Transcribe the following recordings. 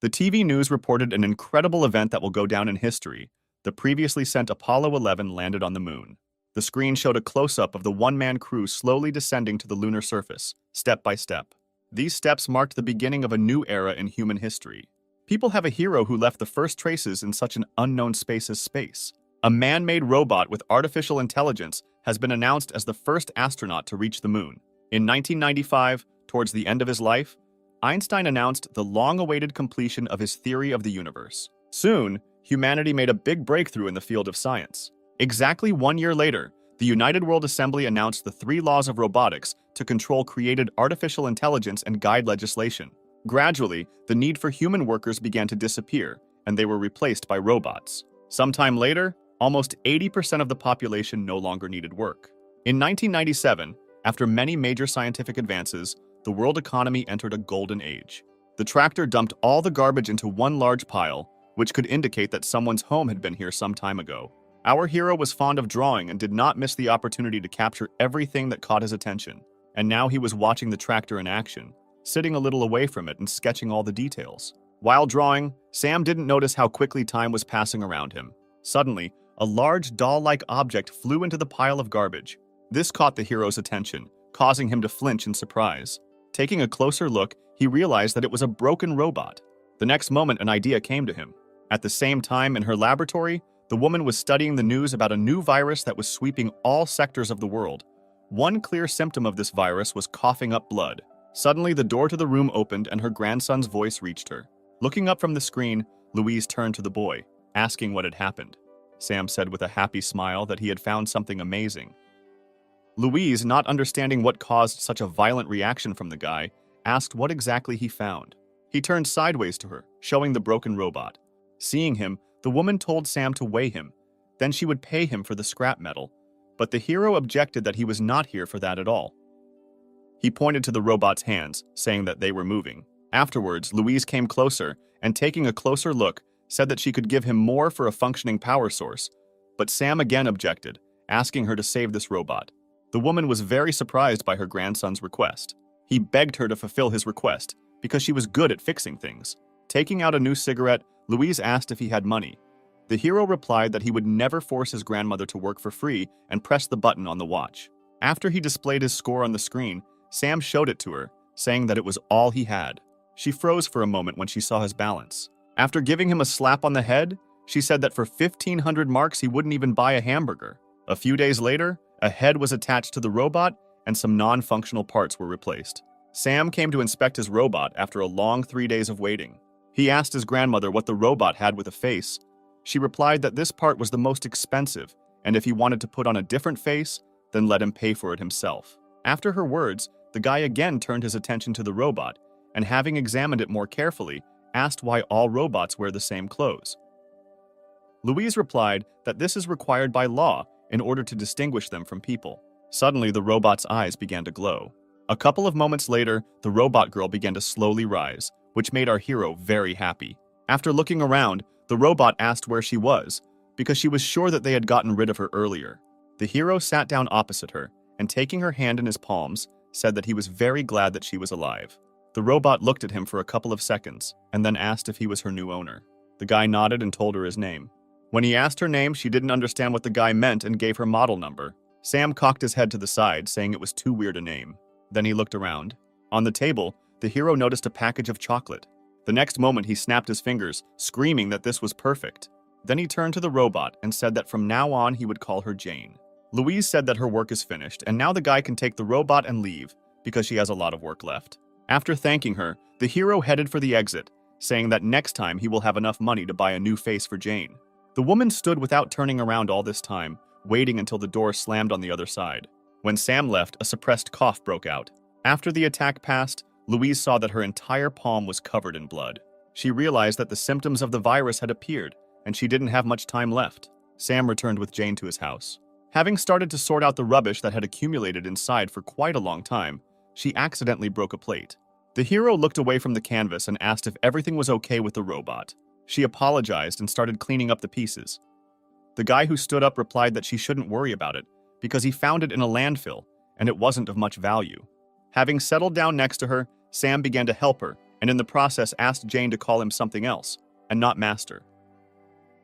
The TV news reported an incredible event that will go down in history. The previously sent Apollo 11 landed on the moon. The screen showed a close-up of the one-man crew slowly descending to the lunar surface, step by step. These steps marked the beginning of a new era in human history. People have a hero who left the first traces in such an unknown space as space. A man-made robot with artificial intelligence has been announced as the first astronaut to reach the moon. In 1995, towards the end of his life, Einstein announced the long-awaited completion of his theory of the universe. Soon, humanity made a big breakthrough in the field of science. Exactly 1 year later, the United World Assembly announced the 3 laws of robotics to control created artificial intelligence and guide legislation. Gradually, the need for human workers began to disappear, and they were replaced by robots. Sometime later, almost 80% of the population no longer needed work. In 1997, after many major scientific advances, the world economy entered a golden age. The tractor dumped all the garbage into one large pile, which could indicate that someone's home had been here some time ago. Our hero was fond of drawing and did not miss the opportunity to capture everything that caught his attention. And now he was watching the tractor in action, sitting a little away from it and sketching all the details. While drawing, Sam didn't notice how quickly time was passing around him. Suddenly, a large doll-like object flew into the pile of garbage. This caught the hero's attention, causing him to flinch in surprise. Taking a closer look, he realized that it was a broken robot. The next moment, an idea came to him. At the same time, in her laboratory, the woman was studying the news about a new virus that was sweeping all sectors of the world. One clear symptom of this virus was coughing up blood. Suddenly, the door to the room opened and her grandson's voice reached her. Looking up from the screen, Louise turned to the boy, asking what had happened. Sam said with a happy smile that he had found something amazing. Louise, not understanding what caused such a violent reaction from the guy, asked what exactly he found. He turned sideways to her, showing the broken robot. Seeing him, the woman told Sam to weigh him. Then she would pay him for the scrap metal. But the hero objected that he was not here for that at all. He pointed to the robot's hands, saying that they were moving. Afterwards, Louise came closer and, taking a closer look, said that she could give him more for a functioning power source. But Sam again objected, asking her to save this robot. The woman was very surprised by her grandson's request. He begged her to fulfill his request because she was good at fixing things. Taking out a new cigarette, Louise asked if he had money. The hero replied that he would never force his grandmother to work for free and pressed the button on the watch. After he displayed his score on the screen, Sam showed it to her, saying that it was all he had. She froze for a moment when she saw his balance. After giving him a slap on the head, she said that for 1,500 marks he wouldn't even buy a hamburger. A few days later, a head was attached to the robot and some non-functional parts were replaced. Sam came to inspect his robot after a long 3 days of waiting. He asked his grandmother what the robot had with a face. She replied that this part was the most expensive, and if he wanted to put on a different face, then let him pay for it himself. After her words, the guy again turned his attention to the robot, and having examined it more carefully, asked why all robots wear the same clothes. Louise replied that this is required by law in order to distinguish them from people. Suddenly, the robot's eyes began to glow. A couple of moments later, the robot girl began to slowly rise, which made our hero very happy. After looking around, the robot asked where she was, because she was sure that they had gotten rid of her earlier. The hero sat down opposite her, and taking her hand in his palms, said that he was very glad that she was alive. The robot looked at him for a couple of seconds, and then asked if he was her new owner. The guy nodded and told her his name. When he asked her name, she didn't understand what the guy meant and gave her model number. Sam cocked his head to the side, saying it was too weird a name. Then he looked around. On the table, the hero noticed a package of chocolate. The next moment, he snapped his fingers, screaming that this was perfect. Then he turned to the robot and said that from now on he would call her Jane. Louise said that her work is finished, and now the guy can take the robot and leave, because she has a lot of work left. After thanking her, the hero headed for the exit, saying that next time he will have enough money to buy a new face for Jane. The woman stood without turning around all this time, waiting until the door slammed on the other side. When Sam left, a suppressed cough broke out. After the attack passed, Louise saw that her entire palm was covered in blood. She realized that the symptoms of the virus had appeared, and she didn't have much time left. Sam returned with Jane to his house. Having started to sort out the rubbish that had accumulated inside for quite a long time, she accidentally broke a plate. The hero looked away from the canvas and asked if everything was okay with the robot. She apologized and started cleaning up the pieces. The guy who stood up replied that she shouldn't worry about it, because he found it in a landfill, and it wasn't of much value. Having settled down next to her, Sam began to help her, and in the process asked Jane to call him something else, and not master.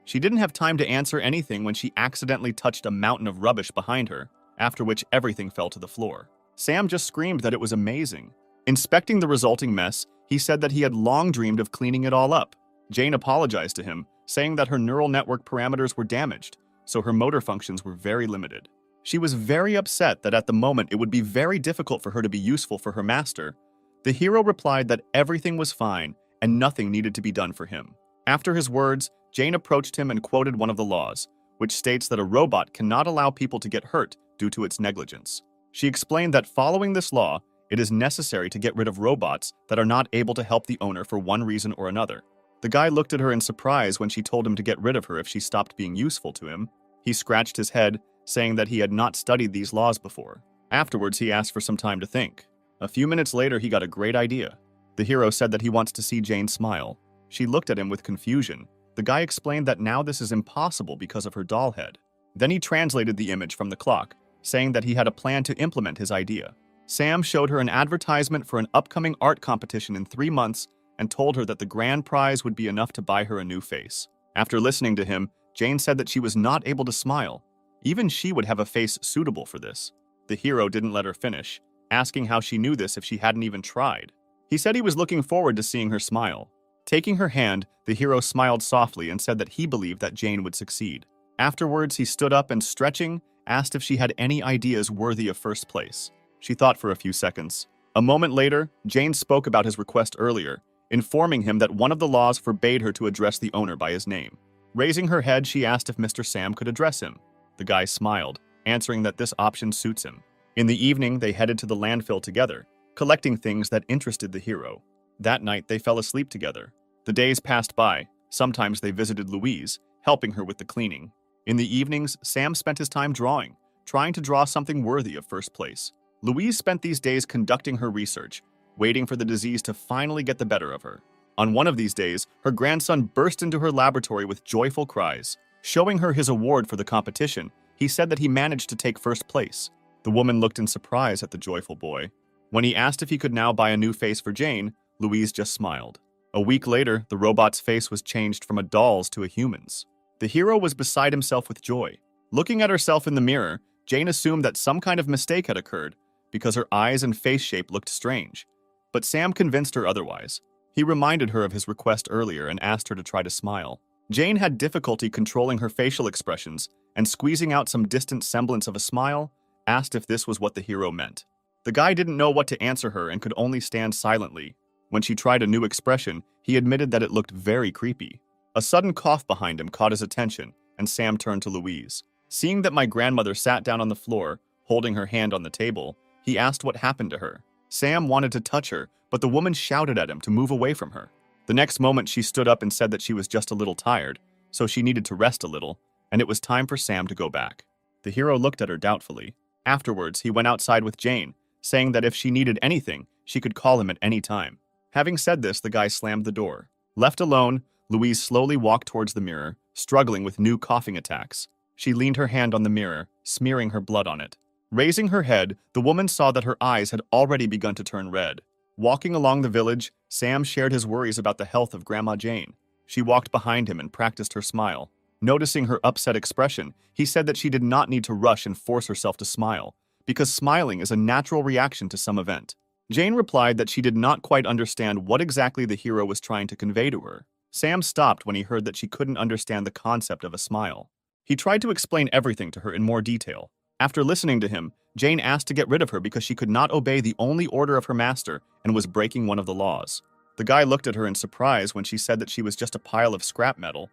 She didn't have time to answer anything when she accidentally touched a mountain of rubbish behind her, after which everything fell to the floor. Sam just screamed that it was amazing. Inspecting the resulting mess, he said that he had long dreamed of cleaning it all up. Jane apologized to him, saying that her neural network parameters were damaged, so her motor functions were very limited. She was very upset that at the moment it would be very difficult for her to be useful for her master. The hero replied that everything was fine and nothing needed to be done for him. After his words, Jane approached him and quoted one of the laws, which states that a robot cannot allow people to get hurt due to its negligence. She explained that following this law, it is necessary to get rid of robots that are not able to help the owner for one reason or another. The guy looked at her in surprise when she told him to get rid of her if she stopped being useful to him. He scratched his head, saying that he had not studied these laws before. Afterwards, he asked for some time to think. A few minutes later, he got a great idea. The hero said that he wants to see Jane smile. She looked at him with confusion. The guy explained that now this is impossible because of her doll head. Then he translated the image from the clock, saying that he had a plan to implement his idea. Sam showed her an advertisement for an upcoming art competition in 3 months and told her that the grand prize would be enough to buy her a new face. After listening to him, Jane said that she was not able to smile. Even she would have a face suitable for this. The hero didn't let her finish, asking how she knew this if she hadn't even tried. He said he was looking forward to seeing her smile. Taking her hand, the hero smiled softly and said that he believed that Jane would succeed. Afterwards, he stood up and, stretching, asked if she had any ideas worthy of first place. She thought for a few seconds. A moment later, Jane spoke about his request earlier, informing him that one of the laws forbade her to address the owner by his name. Raising her head, she asked if Mr. Sam could address him. The guy smiled, answering that this option suits him. In the evening, they headed to the landfill together, collecting things that interested the hero. That night, they fell asleep together. The days passed by. Sometimes they visited Louise, helping her with the cleaning. In the evenings, Sam spent his time drawing, trying to draw something worthy of first place. Louise spent these days conducting her research, waiting for the disease to finally get the better of her. On one of these days, her grandson burst into her laboratory with joyful cries. Showing her his award for the competition, he said that he managed to take first place. The woman looked in surprise at the joyful boy. When he asked if he could now buy a new face for Jane, Louise just smiled. A week later, the robot's face was changed from a doll's to a human's. The hero was beside himself with joy. Looking at herself in the mirror, Jane assumed that some kind of mistake had occurred because her eyes and face shape looked strange. But Sam convinced her otherwise. He reminded her of his request earlier and asked her to try to smile. Jane had difficulty controlling her facial expressions and, squeezing out some distant semblance of a smile, asked if this was what the hero meant. The guy didn't know what to answer her and could only stand silently. When she tried a new expression, he admitted that it looked very creepy. A sudden cough behind him caught his attention, and Sam turned to Louise. Seeing that my grandmother sat down on the floor, holding her hand on the table, he asked what happened to her. Sam wanted to touch her, but the woman shouted at him to move away from her. The next moment, she stood up and said that she was just a little tired, so she needed to rest a little, and it was time for Sam to go back. The hero looked at her doubtfully. Afterwards, he went outside with Jane, saying that if she needed anything, she could call him at any time. Having said this, the guy slammed the door. Left alone, Louise slowly walked towards the mirror, struggling with new coughing attacks. She leaned her hand on the mirror, smearing her blood on it. Raising her head, the woman saw that her eyes had already begun to turn red. Walking along the village, Sam shared his worries about the health of Grandma Jane. She walked behind him and practiced her smile. Noticing her upset expression, he said that she did not need to rush and force herself to smile, because smiling is a natural reaction to some event. Jane replied that she did not quite understand what exactly the hero was trying to convey to her. Sam stopped when he heard that she couldn't understand the concept of a smile. He tried to explain everything to her in more detail. After listening to him, Jane asked to get rid of her because she could not obey the only order of her master and was breaking one of the laws. The guy looked at her in surprise when she said that she was just a pile of scrap metal,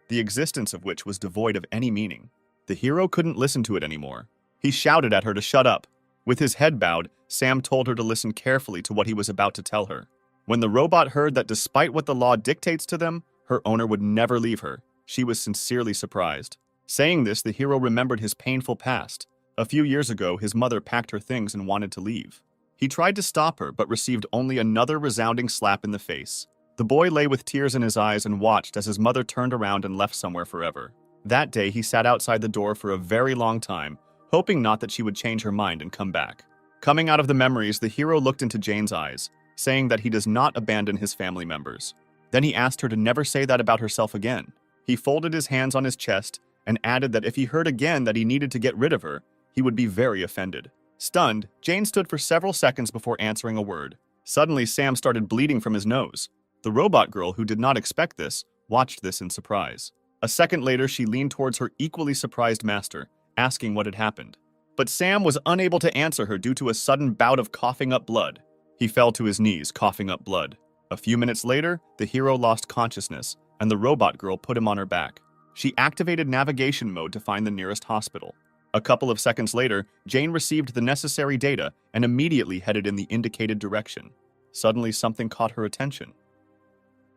the existence of which was devoid of any meaning. The hero couldn't listen to it anymore. He shouted at her to shut up. With his head bowed, Sam told her to listen carefully to what he was about to tell her. When the robot heard that despite what the law dictates to them, her owner would never leave her, she was sincerely surprised. Saying this, the hero remembered his painful past. A few years ago, his mother packed her things and wanted to leave. He tried to stop her, but received only another resounding slap in the face. The boy lay with tears in his eyes and watched as his mother turned around and left somewhere forever. That day, he sat outside the door for a very long time, hoping not that she would change her mind and come back. Coming out of the memories, the hero looked into Jane's eyes. saying that he does not abandon his family members. Then he asked her to never say that about herself again. He folded his hands on his chest and added that if he heard again that he needed to get rid of her, he would be very offended. Stunned, Jane stood for several seconds before answering a word. Suddenly, Sam started bleeding from his nose. The robot girl, who did not expect this, watched this in surprise. A second later, she leaned towards her equally surprised master, asking what had happened. But Sam was unable to answer her due to a sudden bout of coughing up blood. He fell to his knees, coughing up blood. A few minutes later, the hero lost consciousness, and the robot girl put him on her back. She activated navigation mode to find the nearest hospital. A couple of seconds later, Jane received the necessary data and immediately headed in the indicated direction. Suddenly, something caught her attention.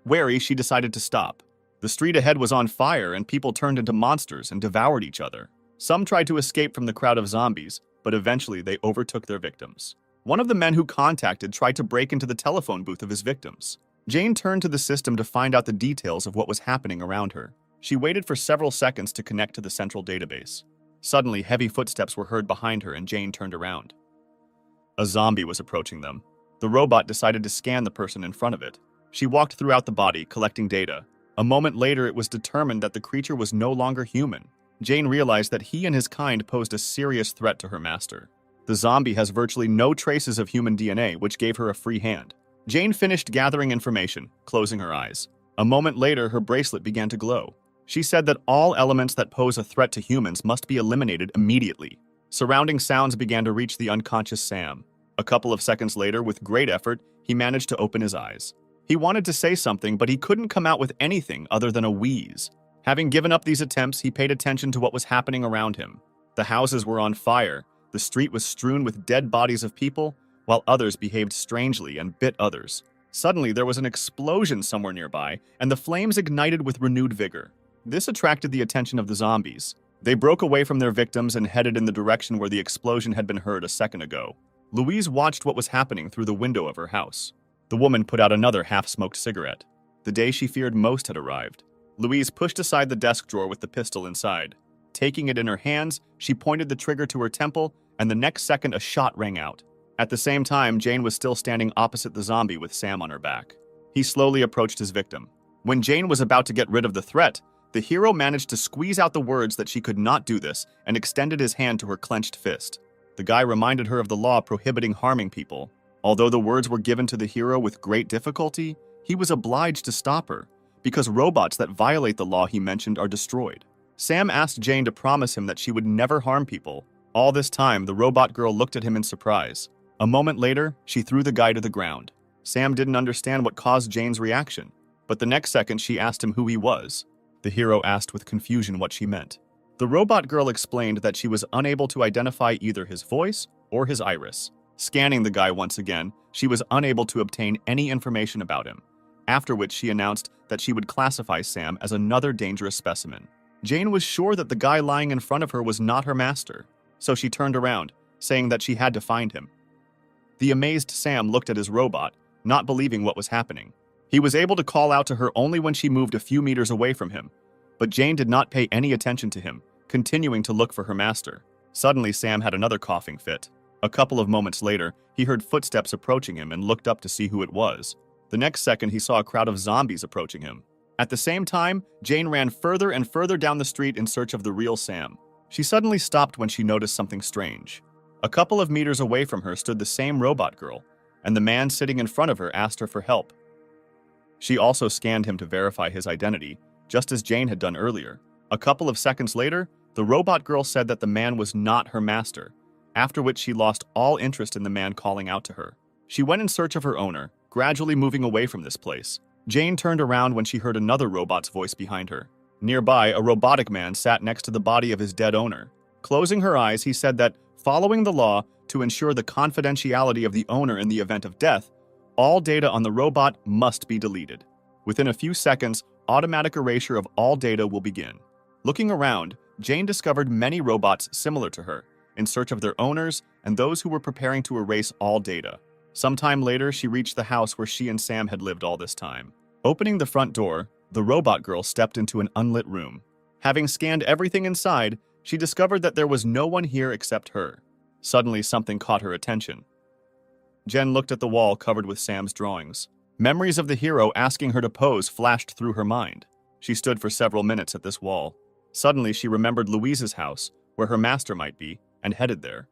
Wary, she decided to stop. The street ahead was on fire and people turned into monsters and devoured each other. Some tried to escape from the crowd of zombies, but eventually they overtook their victims. One of the men who contacted tried to break into the telephone booth of his victims. Jane turned to the system to find out the details of what was happening around her. She waited for several seconds to connect to the central database. Suddenly, heavy footsteps were heard behind her and Jane turned around. A zombie was approaching them. The robot decided to scan the person in front of it. She walked throughout the body, collecting data. A moment later, it was determined that the creature was no longer human. Jane realized that he and his kind posed a serious threat to her master. The zombie has virtually no traces of human DNA, which gave her a free hand. Jane finished gathering information, closing her eyes. A moment later, her bracelet began to glow. She said that all elements that pose a threat to humans must be eliminated immediately. Surrounding sounds began to reach the unconscious Sam. A couple of seconds later, with great effort, he managed to open his eyes. He wanted to say something, but he couldn't come out with anything other than a wheeze. Having given up these attempts, he paid attention to what was happening around him. The houses were on fire, the street was strewn with dead bodies of people, while others behaved strangely and bit others. Suddenly, there was an explosion somewhere nearby, and the flames ignited with renewed vigor. This attracted the attention of the zombies. They broke away from their victims and headed in the direction where the explosion had been heard a second ago. Louise watched what was happening through the window of her house. The woman put out another half-smoked cigarette. The day she feared most had arrived. Louise pushed aside the desk drawer with the pistol inside. Taking it in her hands, she pointed the trigger to her temple, and the next second a shot rang out. At the same time, Jane was still standing opposite the zombie with Sam on her back. He slowly approached his victim. When Jane was about to get rid of the threat, the hero managed to squeeze out the words that she could not do this and extended his hand to her clenched fist. The guy reminded her of the law prohibiting harming people. Although the words were given to the hero with great difficulty, he was obliged to stop her, because robots that violate the law he mentioned are destroyed. Sam asked Jane to promise him that she would never harm people. All this time, the robot girl looked at him in surprise. A moment later, she threw the guy to the ground. Sam didn't understand what caused Jane's reaction, but the next second she asked him who he was. The hero asked with confusion what she meant. The robot girl explained that she was unable to identify either his voice or his iris. Scanning the guy once again, she was unable to obtain any information about him, after which she announced that she would classify Sam as another dangerous specimen. Jane was sure that the guy lying in front of her was not her master, so she turned around, saying that she had to find him. The amazed Sam looked at his robot, not believing what was happening. He was able to call out to her only when she moved a few meters away from him, but Jane did not pay any attention to him, continuing to look for her master. Suddenly, Sam had another coughing fit. A couple of moments later, he heard footsteps approaching him and looked up to see who it was. The next second, he saw a crowd of zombies approaching him. At the same time, Jane ran further and further down the street in search of the real Sam. She suddenly stopped when she noticed something strange. A couple of meters away from her stood the same robot girl, and the man sitting in front of her asked her for help. She also scanned him to verify his identity, just as Jane had done earlier. A couple of seconds later, the robot girl said that the man was not her master, after which she lost all interest in the man calling out to her. She went in search of her owner, gradually moving away from this place. Jane turned around when she heard another robot's voice behind her. Nearby, a robotic man sat next to the body of his dead owner. Closing her eyes, he said that, following the law to ensure the confidentiality of the owner in the event of death, all data on the robot must be deleted. Within a few seconds, automatic erasure of all data will begin. Looking around, Jane discovered many robots similar to her, in search of their owners and those who were preparing to erase all data. Sometime later, she reached the house where she and Sam had lived all this time. Opening the front door, the robot girl stepped into an unlit room. Having scanned everything inside, she discovered that there was no one here except her. Suddenly, something caught her attention. Jen looked at the wall covered with Sam's drawings. Memories of the hero asking her to pose flashed through her mind. She stood for several minutes at this wall. Suddenly, she remembered Louise's house, where her master might be, and headed there.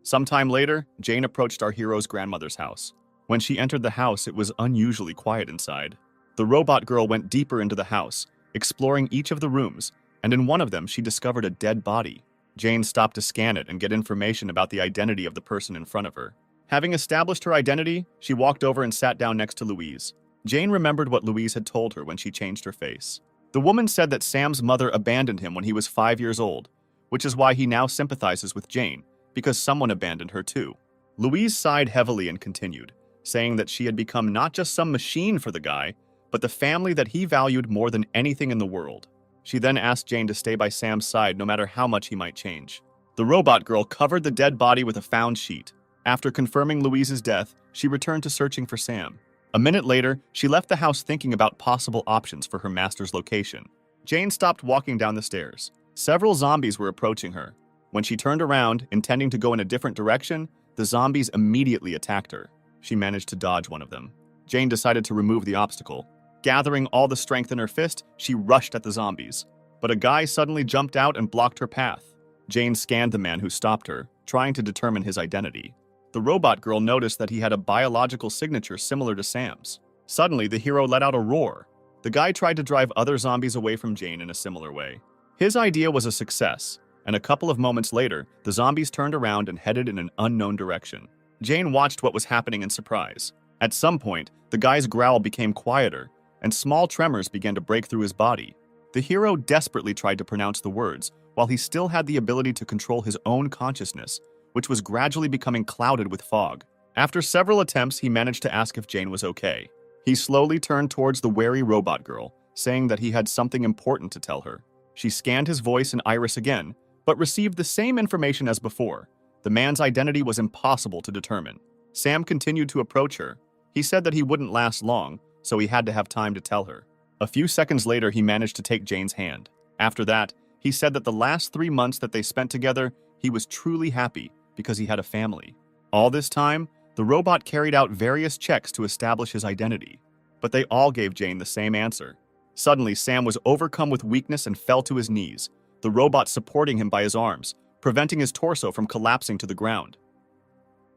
Sometime later, Jane approached our hero's grandmother's house. When she entered the house, it was unusually quiet inside. The robot girl went deeper into the house, exploring each of the rooms, and in one of them, she discovered a dead body. Jane stopped to scan it and get information about the identity of the person in front of her. Having established her identity, she walked over and sat down next to Louise. Jane remembered what Louise had told her when she changed her face. The woman said that Sam's mother abandoned him when he was 5 years old, which is why he now sympathizes with Jane, because someone abandoned her too. Louise sighed heavily and continued, saying that she had become not just some machine for the guy, but the family that he valued more than anything in the world. She then asked Jane to stay by Sam's side no matter how much he might change. The robot girl covered the dead body with a found sheet. After confirming Louise's death, she returned to searching for Sam. A minute later, she left the house thinking about possible options for her master's location. Jane stopped walking down the stairs. Several zombies were approaching her. When she turned around, intending to go in a different direction, the zombies immediately attacked her. She managed to dodge one of them. Jane decided to remove the obstacle. Gathering all the strength in her fist, she rushed at the zombies. But a guy suddenly jumped out and blocked her path. Jane scanned the man who stopped her, trying to determine his identity. The robot girl noticed that he had a biological signature similar to Sam's. Suddenly, the hero let out a roar. The guy tried to drive other zombies away from Jane in a similar way. His idea was a success, and a couple of moments later, the zombies turned around and headed in an unknown direction. Jane watched what was happening in surprise. At some point, the guy's growl became quieter, and small tremors began to break through his body. The hero desperately tried to pronounce the words, while he still had the ability to control his own consciousness, which was gradually becoming clouded with fog. After several attempts, he managed to ask if Jane was okay. He slowly turned towards the wary robot girl, saying that he had something important to tell her. She scanned his voice and iris again, but received the same information as before. The man's identity was impossible to determine. Sam continued to approach her. He said that he wouldn't last long, so he had to have time to tell her. A few seconds later, he managed to take Jane's hand. After that, he said that the last 3 months that they spent together, he was truly happy because he had a family. All this time, the robot carried out various checks to establish his identity, but they all gave Jane the same answer. Suddenly, Sam was overcome with weakness and fell to his knees, the robot supporting him by his arms, preventing his torso from collapsing to the ground.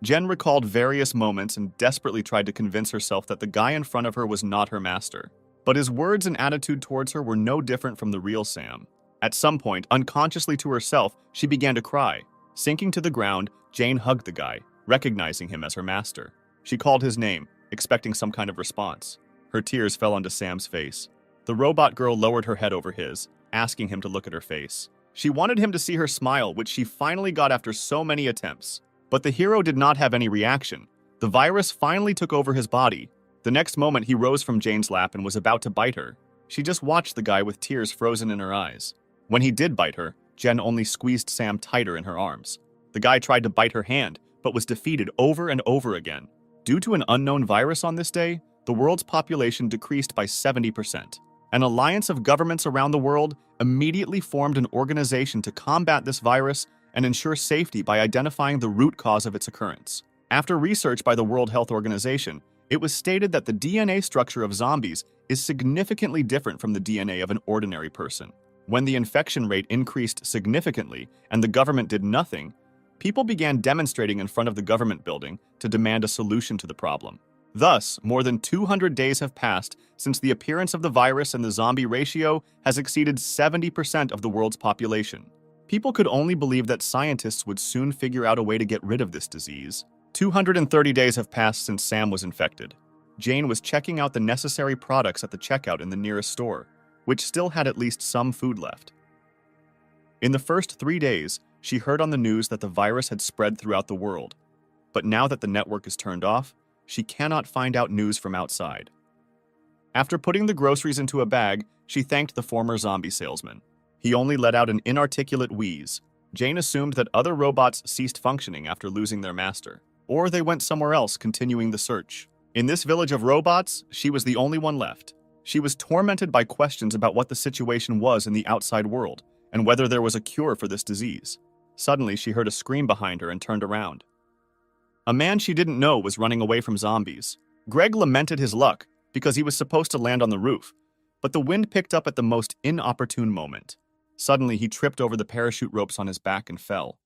Jen recalled various moments and desperately tried to convince herself that the guy in front of her was not her master. But his words and attitude towards her were no different from the real Sam. At some point, unconsciously to herself, she began to cry. Sinking to the ground, Jane hugged the guy, recognizing him as her master. She called his name, expecting some kind of response. Her tears fell onto Sam's face. The robot girl lowered her head over his, asking him to look at her face. She wanted him to see her smile, which she finally got after so many attempts. But the hero did not have any reaction. The virus finally took over his body. The next moment, he rose from Jane's lap and was about to bite her. She just watched the guy with tears frozen in her eyes. When he did bite her, Jen only squeezed Sam tighter in her arms. The guy tried to bite her hand, but was defeated over and over again. Due to an unknown virus on this day, the world's population decreased by 70%. An alliance of governments around the world immediately formed an organization to combat this virus and ensure safety by identifying the root cause of its occurrence. After research by the World Health Organization, it was stated that the DNA structure of zombies is significantly different from the DNA of an ordinary person. When the infection rate increased significantly and the government did nothing, people began demonstrating in front of the government building to demand a solution to the problem. Thus, more than 200 days have passed since the appearance of the virus, and the zombie ratio has exceeded 70% of the world's population. People could only believe that scientists would soon figure out a way to get rid of this disease. 230 days have passed since Sam was infected. Jane was checking out the necessary products at the checkout in the nearest store, which still had at least some food left. In the first 3 days, she heard on the news that the virus had spread throughout the world. But now that the network is turned off, she cannot find out news from outside. After putting the groceries into a bag, she thanked the former zombie salesman. He only let out an inarticulate wheeze. Jane assumed that other robots ceased functioning after losing their master, or they went somewhere else, continuing the search. In this village of robots, she was the only one left. She was tormented by questions about what the situation was in the outside world, and whether there was a cure for this disease. Suddenly, she heard a scream behind her and turned around. A man she didn't know was running away from zombies. Greg lamented his luck because he was supposed to land on the roof, but the wind picked up at the most inopportune moment. Suddenly, he tripped over the parachute ropes on his back and fell.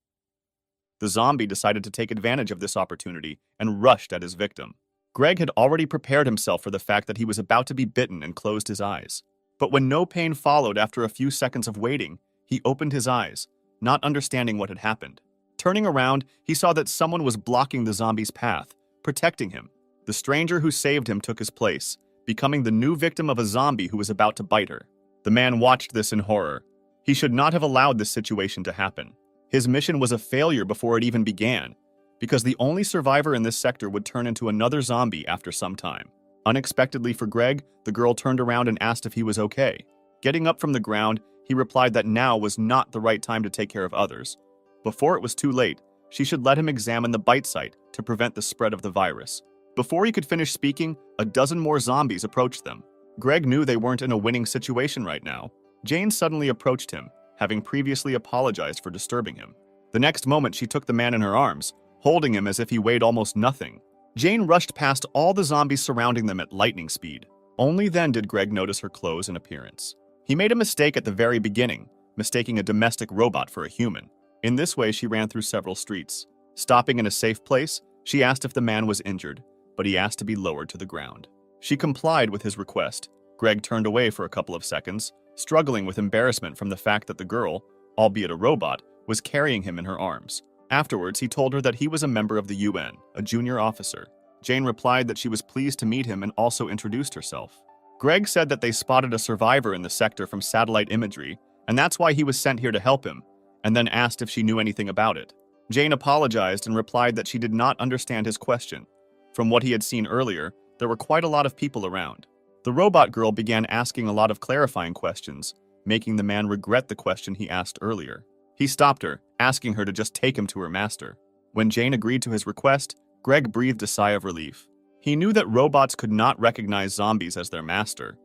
The zombie decided to take advantage of this opportunity and rushed at his victim. Greg had already prepared himself for the fact that he was about to be bitten and closed his eyes. But when no pain followed after a few seconds of waiting, he opened his eyes, not understanding what had happened. Turning around, he saw that someone was blocking the zombie's path, protecting him. The stranger who saved him took his place, becoming the new victim of a zombie who was about to bite her. The man watched this in horror. He should not have allowed this situation to happen. His mission was a failure before it even began, because the only survivor in this sector would turn into another zombie after some time. Unexpectedly for Greg, the girl turned around and asked if he was okay. Getting up from the ground, he replied that now was not the right time to take care of others. Before it was too late, she should let him examine the bite site to prevent the spread of the virus. Before he could finish speaking, a dozen more zombies approached them. Greg knew they weren't in a winning situation right now. Jane suddenly approached him, having previously apologized for disturbing him. The next moment, she took the man in her arms, holding him as if he weighed almost nothing. Jane rushed past all the zombies surrounding them at lightning speed. Only then did Greg notice her clothes and appearance. He made a mistake at the very beginning, mistaking a domestic robot for a human. In this way, she ran through several streets. Stopping in a safe place, she asked if the man was injured, but he asked to be lowered to the ground. She complied with his request. Greg turned away for a couple of seconds, struggling with embarrassment from the fact that the girl, albeit a robot, was carrying him in her arms. Afterwards, he told her that he was a member of the UN, a junior officer. Jane replied that she was pleased to meet him and also introduced herself. Greg said that they spotted a survivor in the sector from satellite imagery, and that's why he was sent here to help him, and then asked if she knew anything about it. Jane apologized and replied that she did not understand his question. From what he had seen earlier, there were quite a lot of people around. The robot girl began asking a lot of clarifying questions, making the man regret the question he asked earlier. He stopped her, asking her to just take him to her master. When Jane agreed to his request, Greg breathed a sigh of relief. He knew that robots could not recognize zombies as their master.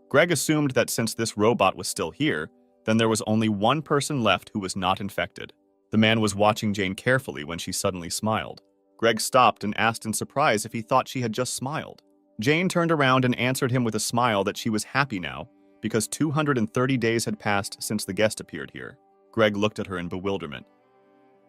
Greg assumed that since this robot was still here, then there was only one person left who was not infected. The man was watching Jane carefully when she suddenly smiled. Greg stopped and asked in surprise if he thought she had just smiled. Jane turned around and answered him with a smile that she was happy now, because 230 days had passed since the guest appeared here. Greg looked at her in bewilderment.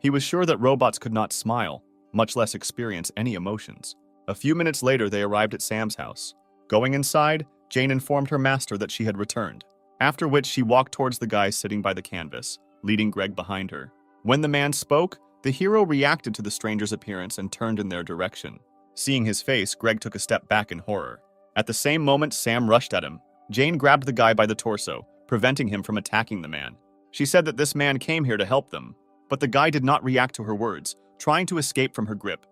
He was sure that robots could not smile, much less experience any emotions. A few minutes later, they arrived at Sam's house. Going inside, Jane informed her master that she had returned, after which she walked towards the guy sitting by the canvas, leading Greg behind her. When the man spoke, the hero reacted to the stranger's appearance and turned in their direction. Seeing his face, Greg took a step back in horror. At the same moment, Sam rushed at him. Jane grabbed the guy by the torso, preventing him from attacking the man. She said that this man came here to help them, but the guy did not react to her words, trying to escape from her grip.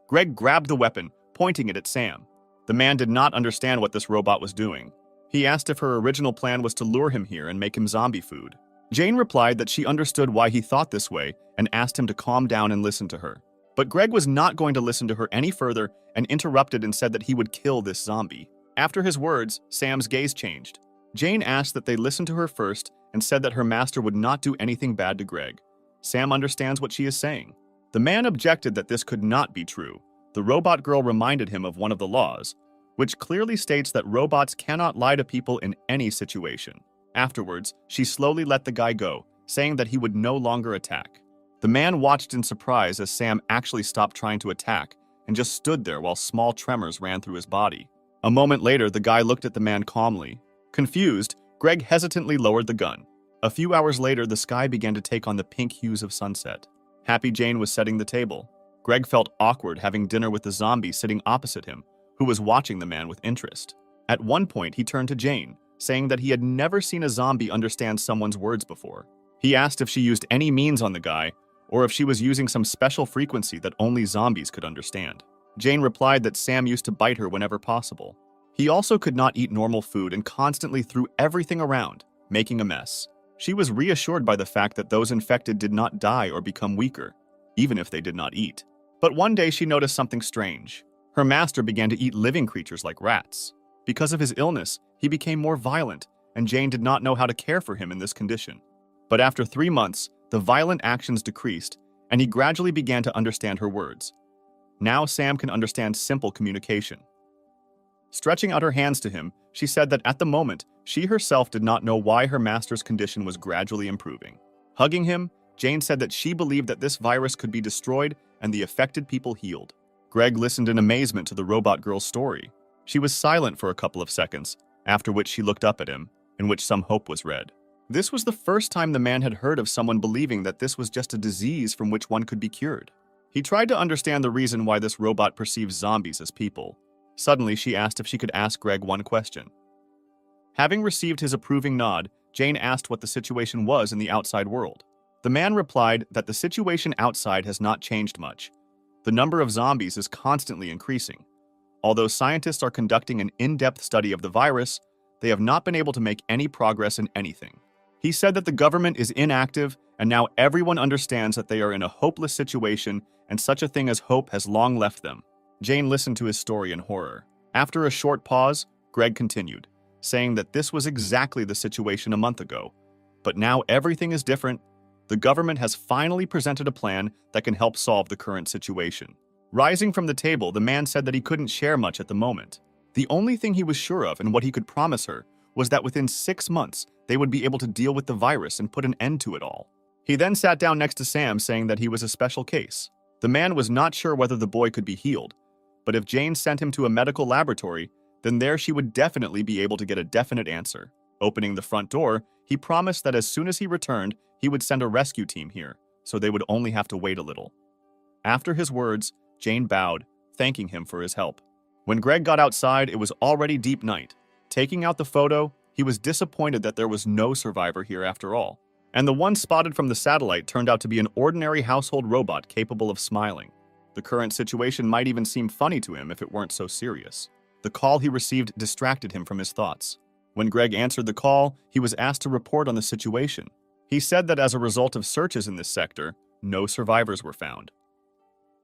Greg grabbed the weapon, pointing it at Sam. The man did not understand what this robot was doing. He asked if her original plan was to lure him here and make him zombie food. Jane replied that she understood why he thought this way and asked him to calm down and listen to her. But Greg was not going to listen to her any further and interrupted and said that he would kill this zombie. After his words, Sam's gaze changed. Jane asked that they listen to her first and said that her master would not do anything bad to Greg. Sam understands what she is saying. The man objected that this could not be true. The robot girl reminded him of one of the laws, which clearly states that robots cannot lie to people in any situation. Afterwards, she slowly let the guy go, saying that he would no longer attack. The man watched in surprise as Sam actually stopped trying to attack and just stood there while small tremors ran through his body. A moment later, the guy looked at the man calmly. Confused, Greg hesitantly lowered the gun. A few hours later, the sky began to take on the pink hues of sunset. Happy Jane was setting the table. Greg felt awkward having dinner with the zombie sitting opposite him, who was watching the man with interest. At one point, he turned to Jane, saying that he had never seen a zombie understand someone's words before. He asked if she used any means on the guy, or if she was using some special frequency that only zombies could understand. Jane replied that Sam used to bite her whenever possible. He also could not eat normal food and constantly threw everything around, making a mess. She was reassured by the fact that those infected did not die or become weaker, even if they did not eat. But one day she noticed something strange. Her master began to eat living creatures like rats. Because of his illness, he became more violent, and Jane did not know how to care for him in this condition. But after 3 months, the violent actions decreased, and he gradually began to understand her words. Now Sam can understand simple communication. Stretching out her hands to him, she said that at the moment, she herself did not know why her master's condition was gradually improving. Hugging him, Jane said that she believed that this virus could be destroyed and the affected people healed. Greg listened in amazement to the robot girl's story. She was silent for a couple of seconds, after which she looked up at him, in which some hope was read. This was the first time the man had heard of someone believing that this was just a disease from which one could be cured. He tried to understand the reason why this robot perceives zombies as people. Suddenly, she asked if she could ask Greg one question. Having received his approving nod, Jane asked what the situation was in the outside world. The man replied that the situation outside has not changed much. The number of zombies is constantly increasing. Although scientists are conducting an in-depth study of the virus, they have not been able to make any progress in anything. He said that the government is inactive, and now everyone understands that they are in a hopeless situation, and such a thing as hope has long left them. Jane listened to his story in horror. After a short pause, Greg continued, saying that this was exactly the situation a month ago. But now everything is different. The government has finally presented a plan that can help solve the current situation. Rising from the table, the man said that he couldn't share much at the moment. The only thing he was sure of and what he could promise her was that within 6 months, they would be able to deal with the virus and put an end to it all. He then sat down next to Sam, saying that he was a special case. The man was not sure whether the boy could be healed, but if Jane sent him to a medical laboratory, then there she would definitely be able to get a definite answer. Opening the front door, he promised that as soon as he returned, he would send a rescue team here, so they would only have to wait a little. After his words, Jane bowed, thanking him for his help. When Greg got outside, it was already deep night. Taking out the photo, he was disappointed that there was no survivor here after all. And the one spotted from the satellite turned out to be an ordinary household robot capable of smiling. The current situation might even seem funny to him if it weren't so serious. The call he received distracted him from his thoughts. When Greg answered the call, he was asked to report on the situation. He said that as a result of searches in this sector, no survivors were found.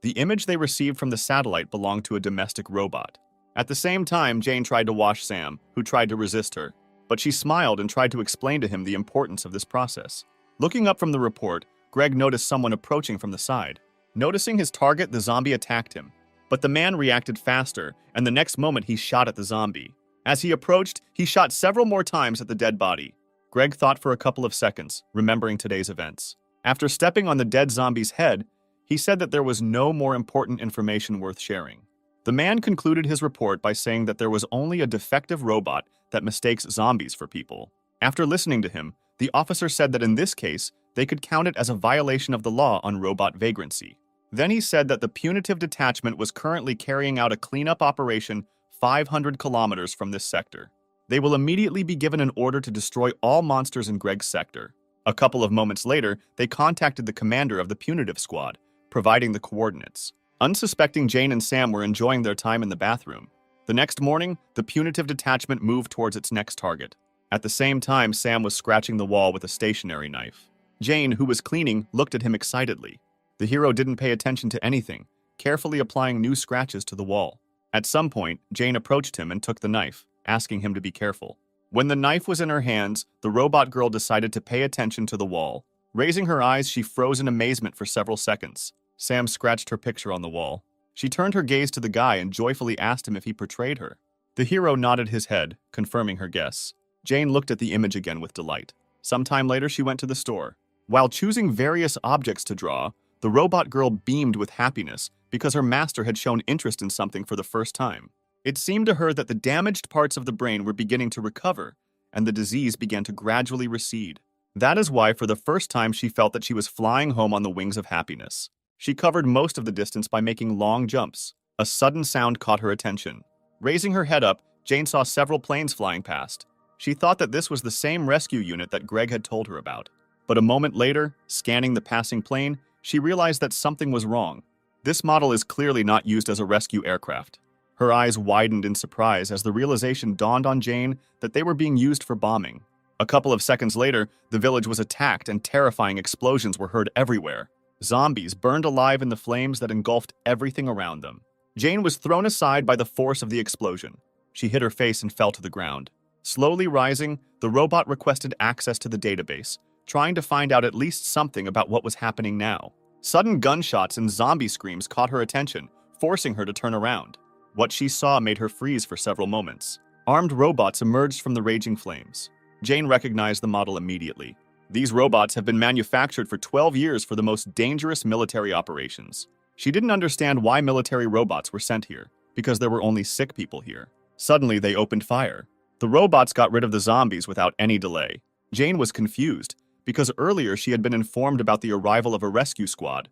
The image they received from the satellite belonged to a domestic robot. At the same time, Jane tried to wash Sam, who tried to resist her, but she smiled and tried to explain to him the importance of this process. Looking up from the report, Greg noticed someone approaching from the side. Noticing his target, the zombie attacked him, but the man reacted faster, and the next moment he shot at the zombie. As he approached, he shot several more times at the dead body. Greg thought for a couple of seconds, remembering today's events. After stepping on the dead zombie's head, he said that there was no more important information worth sharing. The man concluded his report by saying that there was only a defective robot that mistakes zombies for people. After listening to him, the officer said that in this case, they could count it as a violation of the law on robot vagrancy. Then he said that the punitive detachment was currently carrying out a cleanup operation 500 kilometers from this sector. They will immediately be given an order to destroy all monsters in Greg's sector. A couple of moments later, they contacted the commander of the punitive squad, providing the coordinates. Unsuspecting Jane and Sam were enjoying their time in the bathroom. The next morning, the punitive detachment moved towards its next target. At the same time, Sam was scratching the wall with a stationary knife. Jane, who was cleaning, looked at him excitedly. The hero didn't pay attention to anything, carefully applying new scratches to the wall. At some point, Jane approached him and took the knife, asking him to be careful. When the knife was in her hands, the robot girl decided to pay attention to the wall. Raising her eyes, she froze in amazement for several seconds. Sam scratched her picture on the wall. She turned her gaze to the guy and joyfully asked him if he portrayed her. The hero nodded his head, confirming her guess. Jane looked at the image again with delight. Sometime later, she went to the store. While choosing various objects to draw, the robot girl beamed with happiness because her master had shown interest in something for the first time. It seemed to her that the damaged parts of the brain were beginning to recover, and the disease began to gradually recede. That is why, for the first time, she felt that she was flying home on the wings of happiness. She covered most of the distance by making long jumps. A sudden sound caught her attention. Raising her head up, Jane saw several planes flying past. She thought that this was the same rescue unit that Greg had told her about. But a moment later, scanning the passing plane, she realized that something was wrong. This model is clearly not used as a rescue aircraft. Her eyes widened in surprise as the realization dawned on Jane that they were being used for bombing. A couple of seconds later, the village was attacked and terrifying explosions were heard everywhere. Zombies burned alive in the flames that engulfed everything around them. Jane was thrown aside by the force of the explosion. She hit her face and fell to the ground. Slowly rising, the robot requested access to the database, trying to find out at least something about what was happening now. Sudden gunshots and zombie screams caught her attention, forcing her to turn around. What she saw made her freeze for several moments. Armed robots emerged from the raging flames. Jane recognized the model immediately. These robots have been manufactured for 12 years for the most dangerous military operations. She didn't understand why military robots were sent here, because there were only sick people here. Suddenly, they opened fire. The robots got rid of the zombies without any delay. Jane was confused, because earlier she had been informed about the arrival of a rescue squad,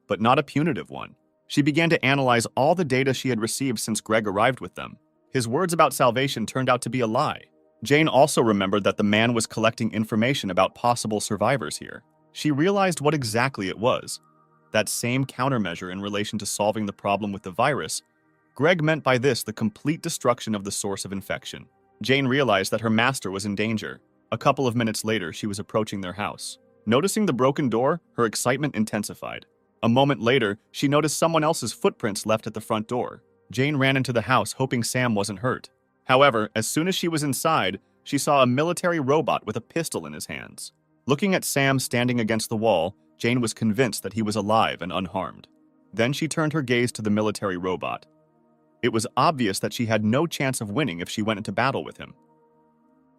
but not a punitive one. She began to analyze all the data she had received since Greg arrived with them. His words about salvation turned out to be a lie. Jane also remembered that the man was collecting information about possible survivors here. She realized what exactly it was. That same countermeasure in relation to solving the problem with the virus. Greg meant by this the complete destruction of the source of infection. Jane realized that her master was in danger. A couple of minutes later, she was approaching their house. Noticing the broken door, her excitement intensified. A moment later, she noticed someone else's footprints left at the front door. Jane ran into the house, hoping Sam wasn't hurt. However, as soon as she was inside, she saw a military robot with a pistol in his hands. Looking at Sam standing against the wall, Jane was convinced that he was alive and unharmed. Then she turned her gaze to the military robot. It was obvious that she had no chance of winning if she went into battle with him.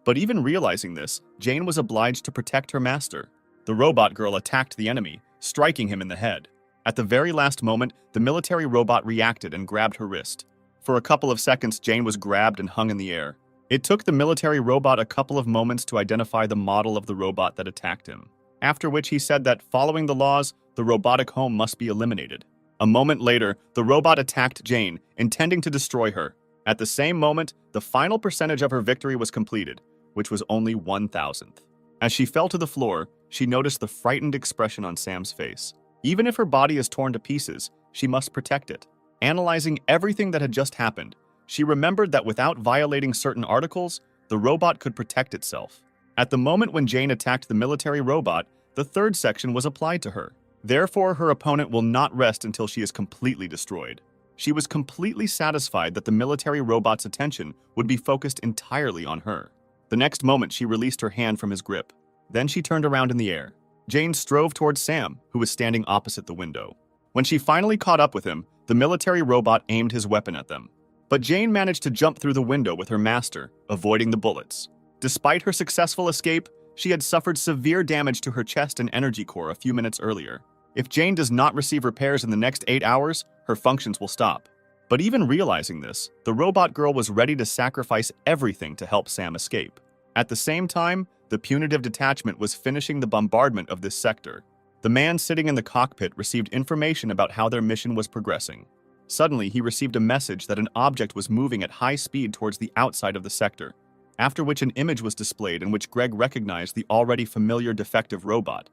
But even realizing this, Jane was obliged to protect her master. The robot girl attacked the enemy, striking him in the head. At the very last moment, the military robot reacted and grabbed her wrist. For a couple of seconds, Jane was grabbed and hung in the air. It took the military robot a couple of moments to identify the model of the robot that attacked him, after which he said that, following the laws, the robotic home must be eliminated. A moment later, the robot attacked Jane, intending to destroy her. At the same moment, the final percentage of her victory was completed, which was only 1,000th. As she fell to the floor, she noticed the frightened expression on Sam's face. Even if her body is torn to pieces, she must protect it. Analyzing everything that had just happened, she remembered that without violating certain articles, the robot could protect itself. At the moment when Jane attacked the military robot, the third section was applied to her. Therefore, her opponent will not rest until she is completely destroyed. She was completely satisfied that the military robot's attention would be focused entirely on her. The next moment, she released her hand from his grip. Then she turned around in the air. Jane strove towards Sam, who was standing opposite the window. When she finally caught up with him, the military robot aimed his weapon at them. But Jane managed to jump through the window with her master, avoiding the bullets. Despite her successful escape, she had suffered severe damage to her chest and energy core a few minutes earlier. If Jane does not receive repairs in the next 8 hours, her functions will stop. But even realizing this, the robot girl was ready to sacrifice everything to help Sam escape. At the same time, the punitive detachment was finishing the bombardment of this sector. The man sitting in the cockpit received information about how their mission was progressing. Suddenly, he received a message that an object was moving at high speed towards the outside of the sector, after which an image was displayed in which Greg recognized the already familiar defective robot.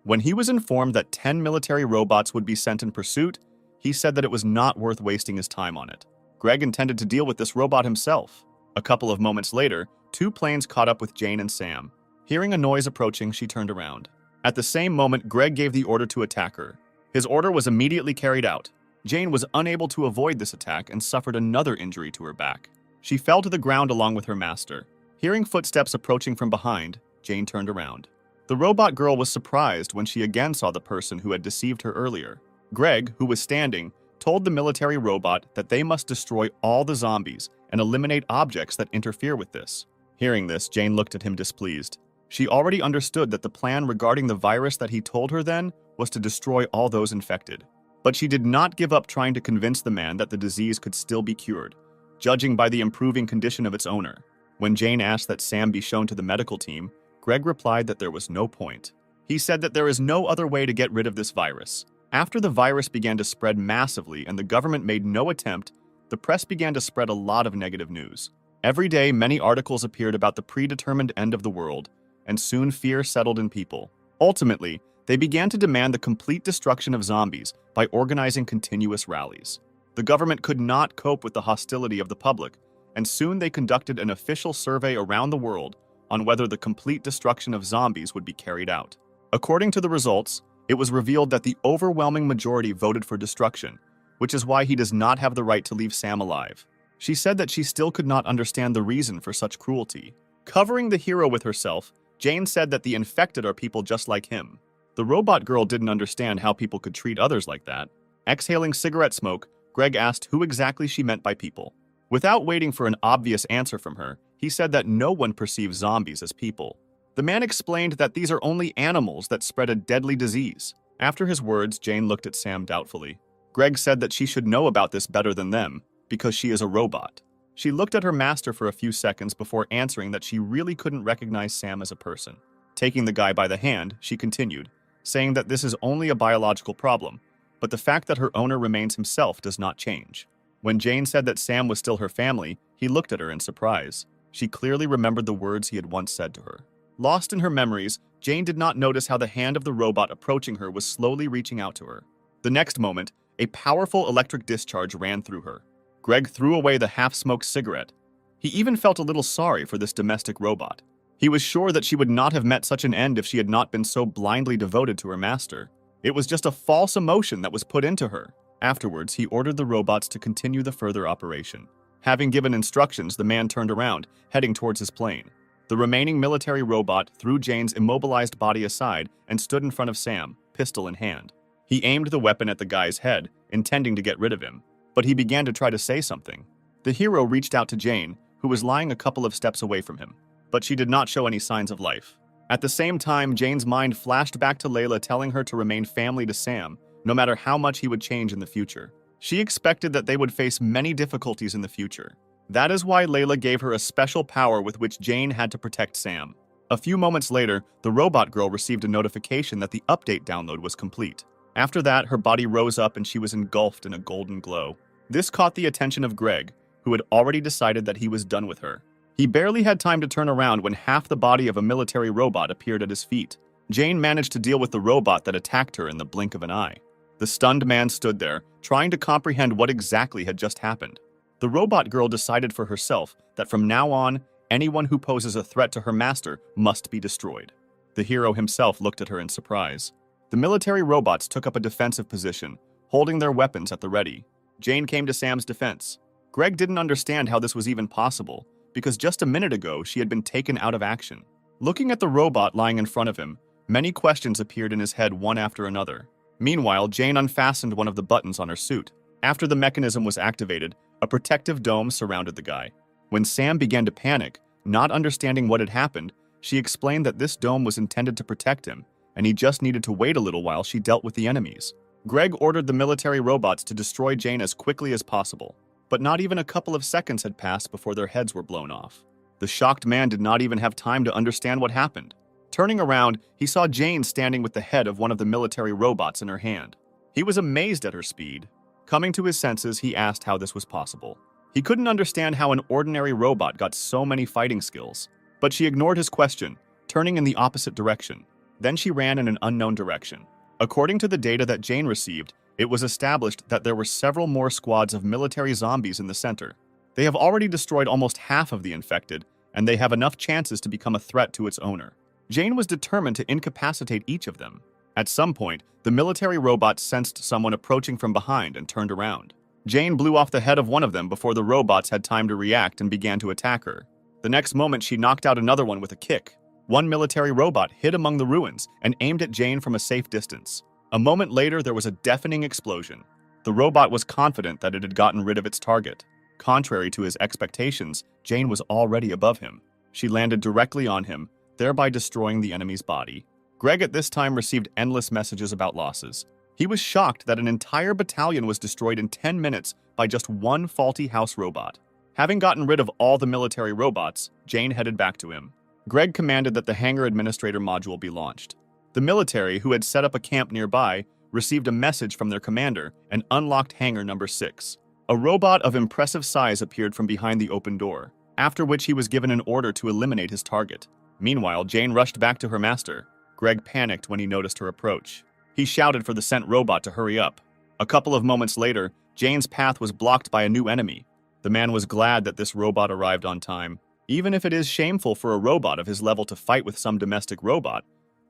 When he was informed that 10 military robots would be sent in pursuit, he said that it was not worth wasting his time on it. Greg intended to deal with this robot himself. A couple of moments later, 2 planes caught up with Jane and Sam. Hearing a noise approaching, she turned around. At the same moment, Greg gave the order to attack her. His order was immediately carried out. Jane was unable to avoid this attack and suffered another injury to her back. She fell to the ground along with her master. Hearing footsteps approaching from behind, Jane turned around. The robot girl was surprised when she again saw the person who had deceived her earlier. Greg, who was standing, told the military robot that they must destroy all the zombies and eliminate objects that interfere with this. Hearing this, Jane looked at him displeased. She already understood that the plan regarding the virus that he told her then was to destroy all those infected. But she did not give up trying to convince the man that the disease could still be cured, judging by the improving condition of its owner. When Jane asked that Sam be shown to the medical team, Greg replied that there was no point. He said that there is no other way to get rid of this virus. After the virus began to spread massively and the government made no attempt, the press began to spread a lot of negative news. Every day, many articles appeared about the predetermined end of the world, and soon fear settled in people. Ultimately, they began to demand the complete destruction of zombies by organizing continuous rallies. The government could not cope with the hostility of the public, and soon they conducted an official survey around the world on whether the complete destruction of zombies would be carried out. According to the results, it was revealed that the overwhelming majority voted for destruction, which is why he does not have the right to leave Sam alive. She said that she still could not understand the reason for such cruelty. Covering the hero with herself, Jane said that the infected are people just like him. The robot girl didn't understand how people could treat others like that. Exhaling cigarette smoke, Greg asked who exactly she meant by people. Without waiting for an obvious answer from her, he said that no one perceives zombies as people. The man explained that these are only animals that spread a deadly disease. After his words, Jane looked at Sam doubtfully. Greg said that she should know about this better than them, because she is a robot. She looked at her master for a few seconds before answering that she really couldn't recognize Sam as a person. Taking the guy by the hand, she continued, saying that this is only a biological problem, but the fact that her owner remains himself does not change. When Jane said that Sam was still her family, he looked at her in surprise. She clearly remembered the words he had once said to her. Lost in her memories, Jane did not notice how the hand of the robot approaching her was slowly reaching out to her. The next moment, a powerful electric discharge ran through her. Greg threw away the half-smoked cigarette. He even felt a little sorry for this domestic robot. He was sure that she would not have met such an end if she had not been so blindly devoted to her master. It was just a false emotion that was put into her. Afterwards, he ordered the robots to continue the further operation. Having given instructions, the man turned around, heading towards his plane. The remaining military robot threw Jane's immobilized body aside and stood in front of Sam, pistol in hand. He aimed the weapon at the guy's head, intending to get rid of him, but he began to try to say something. The hero reached out to Jane, who was lying a couple of steps away from him, but she did not show any signs of life. At the same time, Jane's mind flashed back to Layla telling her to remain family to Sam, no matter how much he would change in the future. She expected that they would face many difficulties in the future. That is why Layla gave her a special power with which Jane had to protect Sam. A few moments later, the robot girl received a notification that the update download was complete. After that, her body rose up and she was engulfed in a golden glow. This caught the attention of Greg, who had already decided that he was done with her. He barely had time to turn around when half the body of a military robot appeared at his feet. Jane managed to deal with the robot that attacked her in the blink of an eye. The stunned man stood there, trying to comprehend what exactly had just happened. The robot girl decided for herself that from now on, anyone who poses a threat to her master must be destroyed. The hero himself looked at her in surprise. The military robots took up a defensive position, holding their weapons at the ready. Jane came to Sam's defense. Greg didn't understand how this was even possible, because just a minute ago she had been taken out of action. Looking at the robot lying in front of him, many questions appeared in his head one after another. Meanwhile, Jane unfastened one of the buttons on her suit. After the mechanism was activated, a protective dome surrounded the guy. When Sam began to panic, not understanding what had happened, she explained that this dome was intended to protect him, and he just needed to wait a little while she dealt with the enemies. Greg ordered the military robots to destroy Jane as quickly as possible, but not even a couple of seconds had passed before their heads were blown off. The shocked man did not even have time to understand what happened. Turning around, he saw Jane standing with the head of one of the military robots in her hand. He was amazed at her speed. Coming to his senses, he asked how this was possible. He couldn't understand how an ordinary robot got so many fighting skills, but she ignored his question, turning in the opposite direction. Then she ran in an unknown direction. According to the data that Jane received, it was established that there were several more squads of military zombies in the center. They have already destroyed almost half of the infected, and they have enough chances to become a threat to its owner. Jane was determined to incapacitate each of them. At some point, the military robot sensed someone approaching from behind and turned around. Jane blew off the head of one of them before the robots had time to react and began to attack her. The next moment, she knocked out another one with a kick. One military robot hid among the ruins and aimed at Jane from a safe distance. A moment later, there was a deafening explosion. The robot was confident that it had gotten rid of its target. Contrary to his expectations, Jane was already above him. She landed directly on him, thereby destroying the enemy's body. Greg at this time received endless messages about losses. He was shocked that an entire battalion was destroyed in 10 minutes by just one faulty house robot. Having gotten rid of all the military robots, Jane headed back to him. Greg commanded that the hangar administrator module be launched. The military, who had set up a camp nearby, received a message from their commander and unlocked hangar number 6. A robot of impressive size appeared from behind the open door, after which he was given an order to eliminate his target. Meanwhile, Jane rushed back to her master. Greg panicked when he noticed her approach. He shouted for the sent robot to hurry up. A couple of moments later, Jane's path was blocked by a new enemy. The man was glad that this robot arrived on time. Even if it is shameful for a robot of his level to fight with some domestic robot,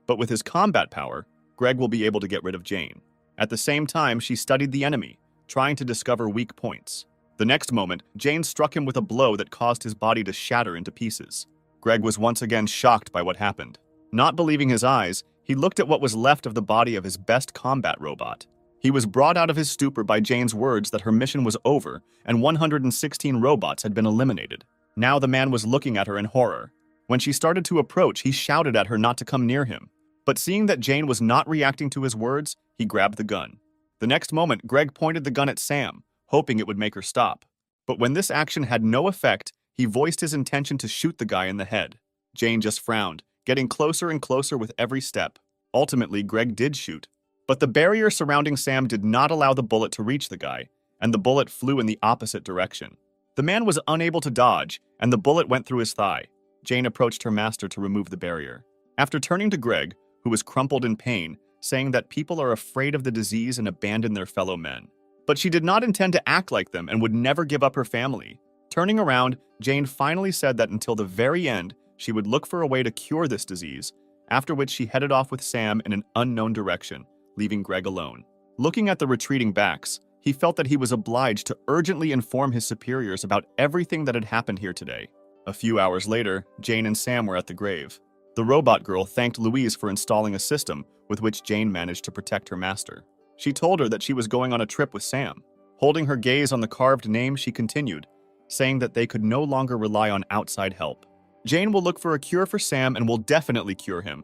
but with his combat power, Greg will be able to get rid of Jane. At the same time, she studied the enemy, trying to discover weak points. The next moment, Jane struck him with a blow that caused his body to shatter into pieces. Greg was once again shocked by what happened. Not believing his eyes, he looked at what was left of the body of his best combat robot. He was brought out of his stupor by Jane's words that her mission was over and 116 robots had been eliminated. Now the man was looking at her in horror. When she started to approach, he shouted at her not to come near him. But seeing that Jane was not reacting to his words, he grabbed the gun. The next moment, Greg pointed the gun at Sam, hoping it would make her stop. But when this action had no effect, he voiced his intention to shoot the guy in the head. Jane just frowned, getting closer and closer with every step. Ultimately, Greg did shoot. But the barrier surrounding Sam did not allow the bullet to reach the guy, and the bullet flew in the opposite direction. The man was unable to dodge, and the bullet went through his thigh. Jane approached her master to remove the barrier. After turning to Greg, who was crumpled in pain, saying that people are afraid of the disease and abandon their fellow men. But she did not intend to act like them and would never give up her family. Turning around, Jane finally said that until the very end, she would look for a way to cure this disease, after which she headed off with Sam in an unknown direction, leaving Greg alone. Looking at the retreating backs, he felt that he was obliged to urgently inform his superiors about everything that had happened here today. A few hours later, Jane and Sam were at the grave. The robot girl thanked Louise for installing a system with which Jane managed to protect her master. She told her that she was going on a trip with Sam. Holding her gaze on the carved name, she continued, saying that they could no longer rely on outside help. Jane will look for a cure for Sam and will definitely cure him.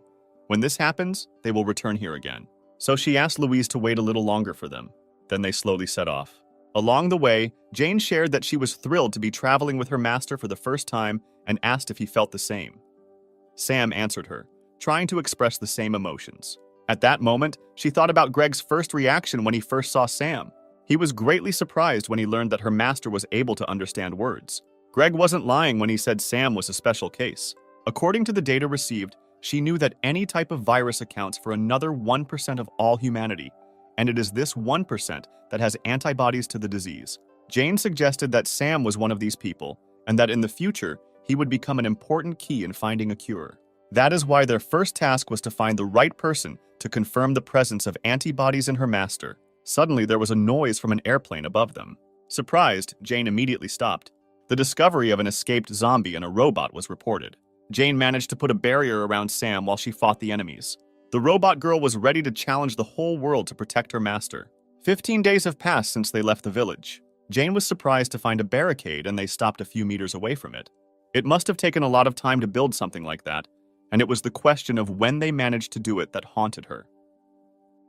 When this happens, they will return here again. So she asked Louise to wait a little longer for them. Then they slowly set off. Along the way, Jane shared that she was thrilled to be traveling with her master for the first time and asked if he felt the same. Sam answered her, trying to express the same emotions. At that moment, she thought about Greg's first reaction when he first saw Sam. He was greatly surprised when he learned that her master was able to understand words. Greg wasn't lying when he said Sam was a special case. According to the data received, she knew that any type of virus accounts for another 1% of all humanity, and it is this 1% that has antibodies to the disease. Jane suggested that Sam was one of these people, and that in the future, he would become an important key in finding a cure. That is why their first task was to find the right person to confirm the presence of antibodies in her master. Suddenly, there was a noise from an airplane above them. Surprised, Jane immediately stopped. The discovery of an escaped zombie and a robot was reported. Jane managed to put a barrier around Sam while she fought the enemies. The robot girl was ready to challenge the whole world to protect her master. 15 days have passed since they left the village. Jane was surprised to find a barricade and they stopped a few meters away from it. It must have taken a lot of time to build something like that, and it was the question of when they managed to do it that haunted her.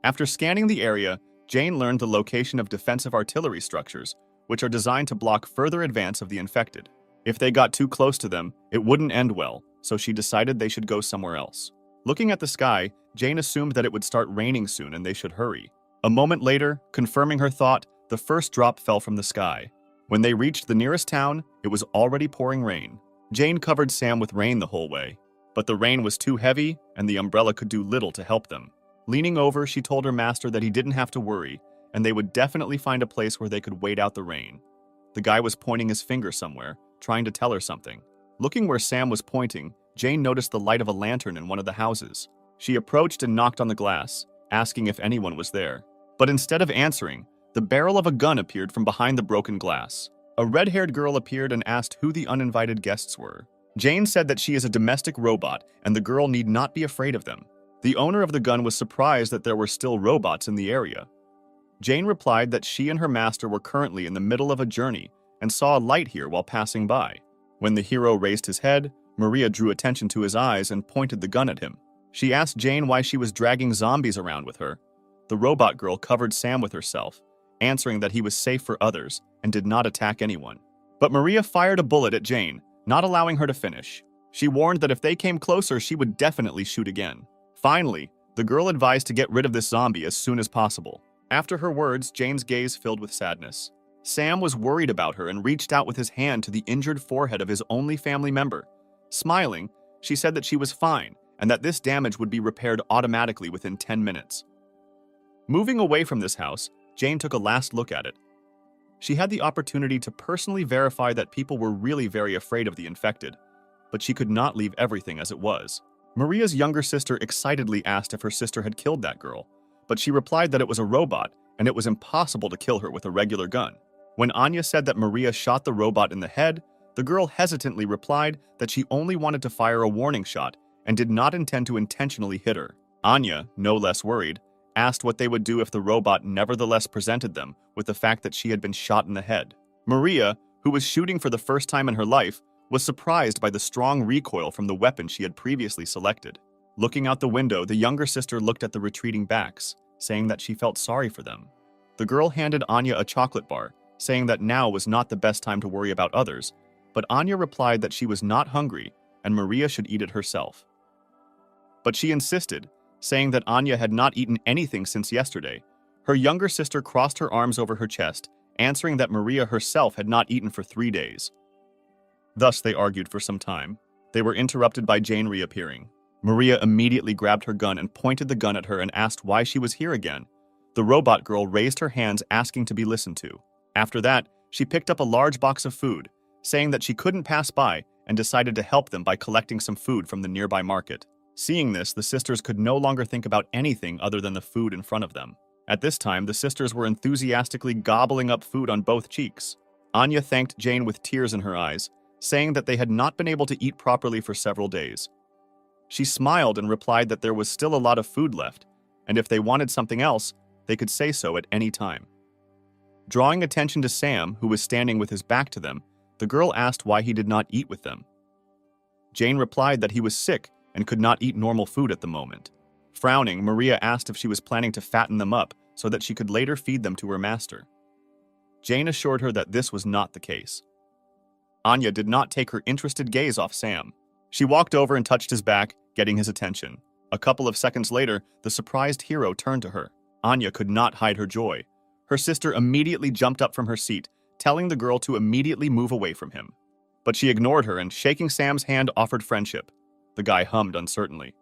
After scanning the area, Jane learned the location of defensive artillery structures, which are designed to block further advance of the infected. If they got too close to them, it wouldn't end well, so she decided they should go somewhere else. Looking at the sky, Jane assumed that it would start raining soon and they should hurry. A moment later, confirming her thought, the first drop fell from the sky. When they reached the nearest town, it was already pouring rain. Jane covered Sam with rain the whole way, but the rain was too heavy and the umbrella could do little to help them. Leaning over, she told her master that he didn't have to worry, and they would definitely find a place where they could wait out the rain. The guy was pointing his finger somewhere, trying to tell her something. Looking where Sam was pointing, Jane noticed the light of a lantern in one of the houses. She approached and knocked on the glass, asking if anyone was there. But instead of answering, the barrel of a gun appeared from behind the broken glass. A red-haired girl appeared and asked who the uninvited guests were. Jane said that she is a domestic robot and the girl need not be afraid of them. The owner of the gun was surprised that there were still robots in the area. Jane replied that she and her master were currently in the middle of a journey and saw a light here while passing by. When the hero raised his head, Maria drew attention to his eyes and pointed the gun at him. She asked Jane why she was dragging zombies around with her. The robot girl covered Sam with herself, answering that he was safe for others and did not attack anyone. But Maria fired a bullet at Jane, not allowing her to finish. She warned that if they came closer, she would definitely shoot again. Finally, the girl advised to get rid of this zombie as soon as possible. After her words, Jane's gaze filled with sadness. Sam was worried about her and reached out with his hand to the injured forehead of his only family member. Smiling, she said that she was fine and that this damage would be repaired automatically within 10 minutes. Moving away from this house, Jane took a last look at it. She had the opportunity to personally verify that people were really very afraid of the infected, but she could not leave everything as it was. Maria's younger sister excitedly asked if her sister had killed that girl, but she replied that it was a robot and it was impossible to kill her with a regular gun. When Anya said that Maria shot the robot in the head, the girl hesitantly replied that she only wanted to fire a warning shot and did not intend to intentionally hit her. Anya, no less worried, asked what they would do if the robot nevertheless presented them with the fact that she had been shot in the head. Maria, who was shooting for the first time in her life, was surprised by the strong recoil from the weapon she had previously selected. Looking out the window, the younger sister looked at the retreating backs, saying that she felt sorry for them. The girl handed Anya a chocolate bar, saying that now was not the best time to worry about others, but Anya replied that she was not hungry and Maria should eat it herself. But she insisted, saying that Anya had not eaten anything since yesterday. Her younger sister crossed her arms over her chest, answering that Maria herself had not eaten for 3 days. Thus they argued for some time. They were interrupted by Jane reappearing. Maria immediately grabbed her gun and pointed the gun at her and asked why she was here again. The robot girl raised her hands asking to be listened to. After that, she picked up a large box of food, saying that she couldn't pass by and decided to help them by collecting some food from the nearby market. Seeing this, the sisters could no longer think about anything other than the food in front of them. At this time, the sisters were enthusiastically gobbling up food on both cheeks. Anya thanked Jane with tears in her eyes, saying that they had not been able to eat properly for several days. She smiled and replied that there was still a lot of food left, and if they wanted something else, they could say so at any time. Drawing attention to Sam, who was standing with his back to them, the girl asked why he did not eat with them. Jane replied that he was sick and could not eat normal food at the moment. Frowning, Maria asked if she was planning to fatten them up so that she could later feed them to her master. Jane assured her that this was not the case. Anya did not take her interested gaze off Sam. She walked over and touched his back, getting his attention. A couple of seconds later, the surprised hero turned to her. Anya could not hide her joy. Her sister immediately jumped up from her seat, telling the girl to immediately move away from him. But she ignored her and, shaking Sam's hand, offered friendship. The guy hummed uncertainly.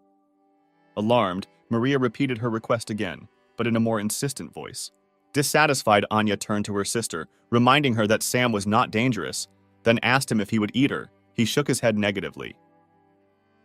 Alarmed, Maria repeated her request again, but in a more insistent voice. Dissatisfied, Anya turned to her sister, reminding her that Sam was not dangerous, then asked him if he would eat her. He shook his head negatively.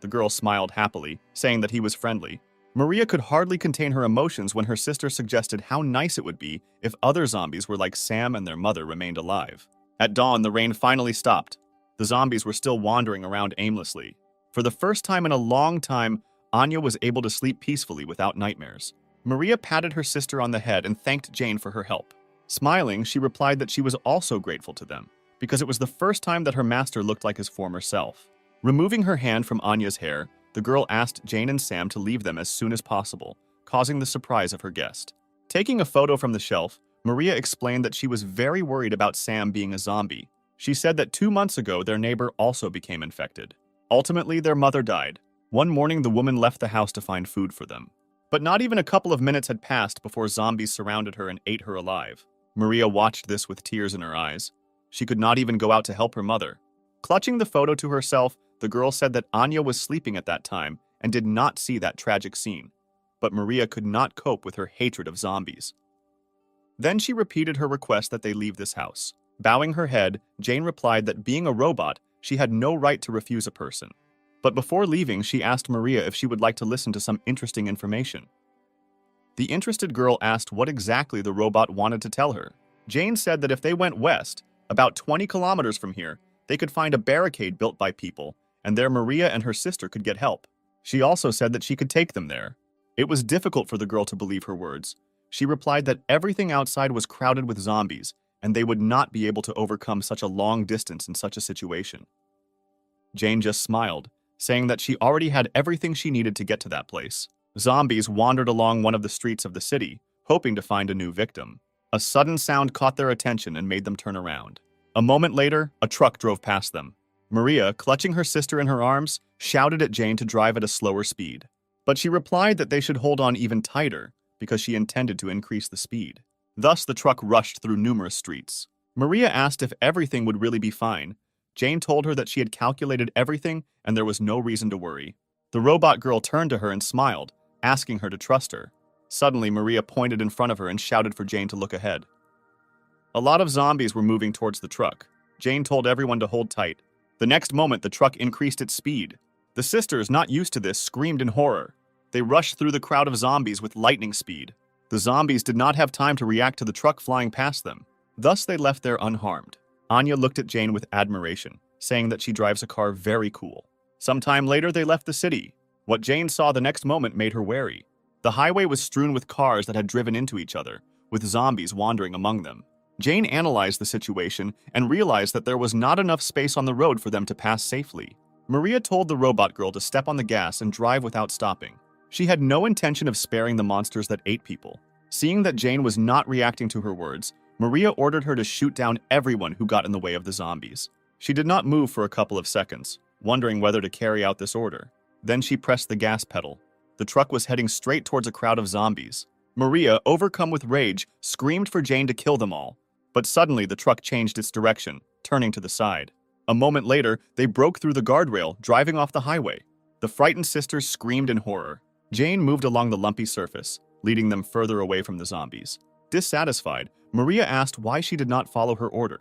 The girl smiled happily, saying that he was friendly. Maria could hardly contain her emotions when her sister suggested how nice it would be if other zombies were like Sam and their mother remained alive. At dawn, the rain finally stopped. The zombies were still wandering around aimlessly. For the first time in a long time, Anya was able to sleep peacefully without nightmares. Maria patted her sister on the head and thanked Jane for her help. Smiling, she replied that she was also grateful to them, because it was the first time that her master looked like his former self. Removing her hand from Anya's hair, the girl asked Jane and Sam to leave them as soon as possible, causing the surprise of her guest. Taking a photo from the shelf, Maria explained that she was very worried about Sam being a zombie. She said that 2 months ago their neighbor also became infected. Ultimately, their mother died. One morning, the woman left the house to find food for them. But not even a couple of minutes had passed before zombies surrounded her and ate her alive. Maria watched this with tears in her eyes. She could not even go out to help her mother. Clutching the photo to herself, the girl said that Anya was sleeping at that time and did not see that tragic scene. But Maria could not cope with her hatred of zombies. Then she repeated her request that they leave this house. Bowing her head, Jane replied that being a robot, she had no right to refuse a person. But before leaving, she asked Maria if she would like to listen to some interesting information. The interested girl asked what exactly the robot wanted to tell her. Jane said that if they went west, about 20 kilometers from here, they could find a barricade built by people, and there Maria and her sister could get help. She also said that she could take them there. It was difficult for the girl to believe her words. She replied that everything outside was crowded with zombies, and they would not be able to overcome such a long distance in such a situation. Jane just smiled, saying that she already had everything she needed to get to that place. Zombies wandered along one of the streets of the city, hoping to find a new victim. A sudden sound caught their attention and made them turn around. A moment later, a truck drove past them. Maria, clutching her sister in her arms, shouted at Jane to drive at a slower speed. But she replied that they should hold on even tighter, because she intended to increase the speed. Thus, the truck rushed through numerous streets. Maria asked if everything would really be fine. Jane told her that she had calculated everything and there was no reason to worry. The robot girl turned to her and smiled, asking her to trust her. Suddenly, Maria pointed in front of her and shouted for Jane to look ahead. A lot of zombies were moving towards the truck. Jane told everyone to hold tight. The next moment, the truck increased its speed. The sisters, not used to this, screamed in horror. They rushed through the crowd of zombies with lightning speed. The zombies did not have time to react to the truck flying past them. Thus, they left there unharmed. Anya looked at Jane with admiration, saying that she drives a car very cool. Sometime later, they left the city. What Jane saw the next moment made her wary. The highway was strewn with cars that had driven into each other, with zombies wandering among them. Jane analyzed the situation and realized that there was not enough space on the road for them to pass safely. Maria told the robot girl to step on the gas and drive without stopping. She had no intention of sparing the monsters that ate people. Seeing that Jane was not reacting to her words, Maria ordered her to shoot down everyone who got in the way of the zombies. She did not move for a couple of seconds, wondering whether to carry out this order. Then she pressed the gas pedal. The truck was heading straight towards a crowd of zombies. Maria, overcome with rage, screamed for Jane to kill them all. But suddenly the truck changed its direction, turning to the side. A moment later, they broke through the guardrail, driving off the highway. The frightened sisters screamed in horror. Jane moved along the lumpy surface, leading them further away from the zombies. Dissatisfied, Maria asked why she did not follow her order.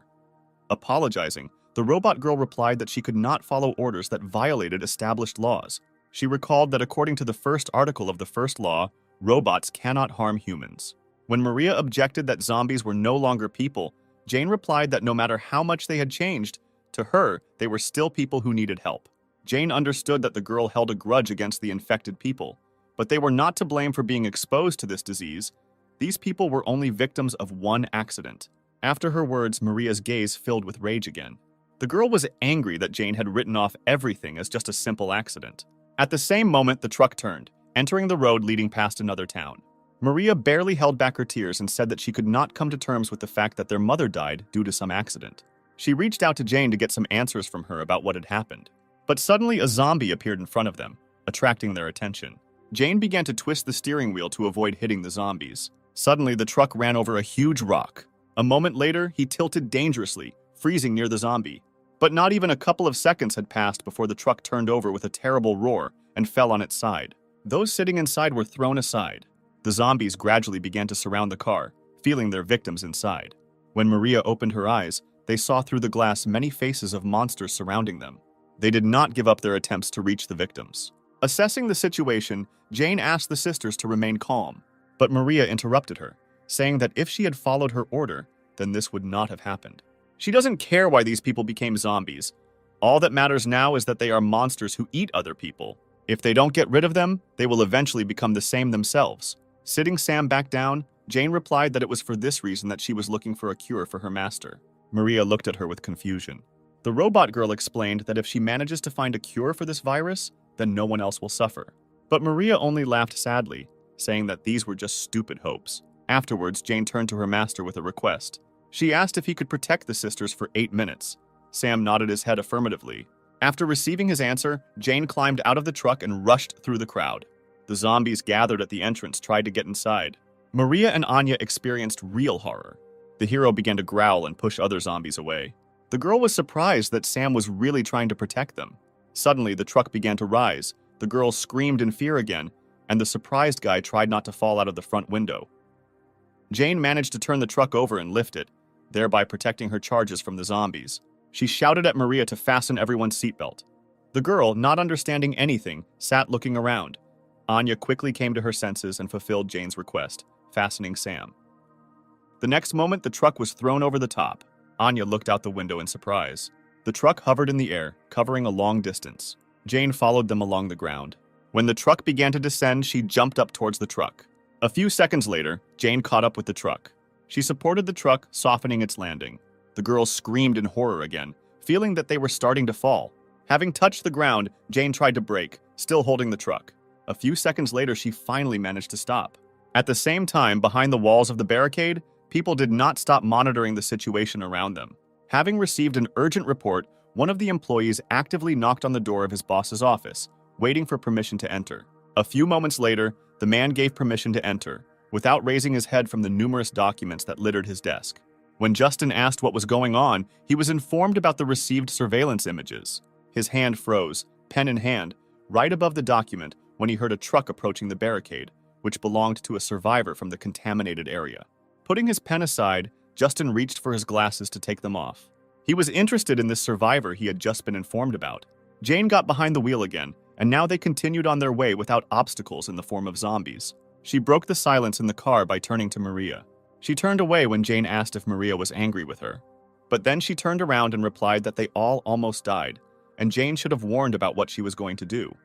Apologizing, the robot girl replied that she could not follow orders that violated established laws. She recalled that according to the first article of the first law, robots cannot harm humans. When Maria objected that zombies were no longer people, Jane replied that no matter how much they had changed, to her, they were still people who needed help. Jane understood that the girl held a grudge against the infected people, but they were not to blame for being exposed to this disease. These people were only victims of one accident. After her words, Maria's gaze filled with rage again. The girl was angry that Jane had written off everything as just a simple accident. At the same moment, the truck turned, entering the road leading past another town. Maria barely held back her tears and said that she could not come to terms with the fact that their mother died due to some accident. She reached out to Jane to get some answers from her about what had happened. But suddenly a zombie appeared in front of them, attracting their attention. Jane began to twist the steering wheel to avoid hitting the zombies. Suddenly, the truck ran over a huge rock. A moment later, he tilted dangerously, freezing near the zombie. But not even a couple of seconds had passed before the truck turned over with a terrible roar and fell on its side. Those sitting inside were thrown aside. The zombies gradually began to surround the car, feeling their victims inside. When Maria opened her eyes, they saw through the glass many faces of monsters surrounding them. They did not give up their attempts to reach the victims. Assessing the situation, Jane asked the sisters to remain calm, but Maria interrupted her, saying that if she had followed her order, then this would not have happened. She doesn't care why these people became zombies. All that matters now is that they are monsters who eat other people. If they don't get rid of them, they will eventually become the same themselves. Sitting Sam back down, Jane replied that it was for this reason that she was looking for a cure for her master. Maria looked at her with confusion. The robot girl explained that if she manages to find a cure for this virus, then no one else will suffer. But Maria only laughed sadly, saying that these were just stupid hopes. Afterwards, Jane turned to her master with a request. She asked if he could protect the sisters for 8 minutes. Sam nodded his head affirmatively. After receiving his answer, Jane climbed out of the truck and rushed through the crowd. The zombies gathered at the entrance tried to get inside. Maria and Anya experienced real horror. The hero began to growl and push other zombies away. The girl was surprised that Sam was really trying to protect them. Suddenly, the truck began to rise. The girl screamed in fear again, and the surprised guy tried not to fall out of the front window. Jane managed to turn the truck over and lift it, thereby protecting her charges from the zombies. She shouted at Maria to fasten everyone's seatbelt. The girl, not understanding anything, sat looking around. Anya quickly came to her senses and fulfilled Jane's request, fastening Sam. The next moment, the truck was thrown over the top. Anya looked out the window in surprise. The truck hovered in the air, covering a long distance. Jane followed them along the ground. When the truck began to descend, she jumped up towards the truck. A few seconds later, Jane caught up with the truck. She supported the truck, softening its landing. The girls screamed in horror again, feeling that they were starting to fall. Having touched the ground, Jane tried to brake, still holding the truck. A few seconds later, she finally managed to stop. At the same time, behind the walls of the barricade, people did not stop monitoring the situation around them. Having received an urgent report, one of the employees actively knocked on the door of his boss's office, waiting for permission to enter. A few moments later, the man gave permission to enter, without raising his head from the numerous documents that littered his desk. When Justin asked what was going on, he was informed about the received surveillance images. His hand froze, pen in hand, right above the document when he heard a truck approaching the barricade, which belonged to a survivor from the contaminated area. Putting his pen aside, Justin reached for his glasses to take them off. He was interested in this survivor he had just been informed about. Jane got behind the wheel again, and now they continued on their way without obstacles in the form of zombies. She broke the silence in the car by turning to Maria. She turned away when Jane asked if Maria was angry with her. But then she turned around and replied that they all almost died, and Jane should have warned about what she was going to do.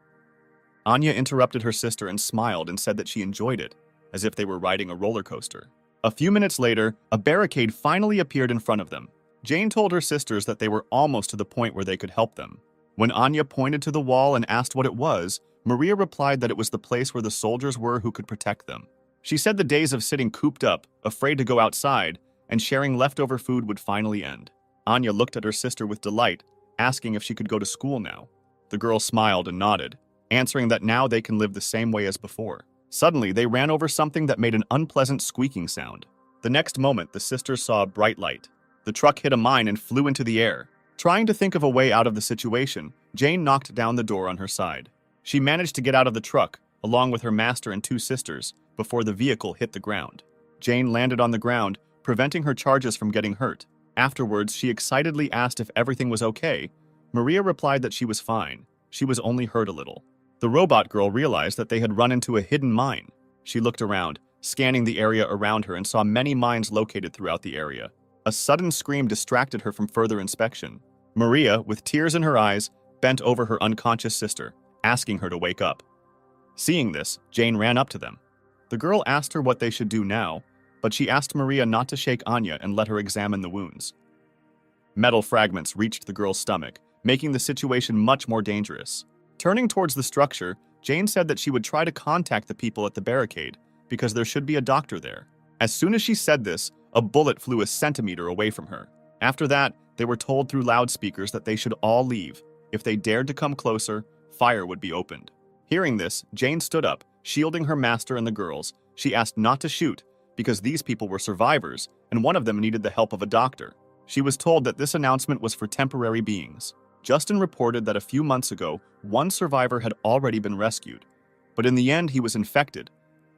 Anya interrupted her sister and smiled and said that she enjoyed it, as if they were riding a roller coaster. A few minutes later, a barricade finally appeared in front of them. Jane told her sisters that they were almost to the point where they could help them. When Anya pointed to the wall and asked what it was, Maria replied that it was the place where the soldiers were who could protect them. She said the days of sitting cooped up, afraid to go outside, and sharing leftover food would finally end. Anya looked at her sister with delight, asking if she could go to school now. The girl smiled and nodded, answering that now they can live the same way as before. Suddenly, they ran over something that made an unpleasant squeaking sound. The next moment, the sisters saw a bright light. The truck hit a mine and flew into the air. Trying to think of a way out of the situation, Jane knocked down the door on her side. She managed to get out of the truck, along with her master and two sisters, before the vehicle hit the ground. Jane landed on the ground, preventing her charges from getting hurt. Afterwards, she excitedly asked if everything was okay. Maria replied that she was fine. She was only hurt a little. The robot girl realized that they had run into a hidden mine. She looked around, scanning the area around her, and saw many mines located throughout the area. A sudden scream distracted her from further inspection. Maria, with tears in her eyes, bent over her unconscious sister, asking her to wake up. Seeing this, Jane ran up to them. The girl asked her what they should do now, but she asked Maria not to shake Anya and let her examine the wounds. Metal fragments reached the girl's stomach, making the situation much more dangerous. Turning towards the structure, Jane said that she would try to contact the people at the barricade, because there should be a doctor there. As soon as she said this, a bullet flew a centimeter away from her. After that, they were told through loudspeakers that they should all leave. If they dared to come closer, fire would be opened. Hearing this, Jane stood up, shielding her master and the girls. She asked not to shoot, because these people were survivors, and one of them needed the help of a doctor. She was told that this announcement was for temporary beings. Justin reported that a few months ago, one survivor had already been rescued, but in the end he was infected,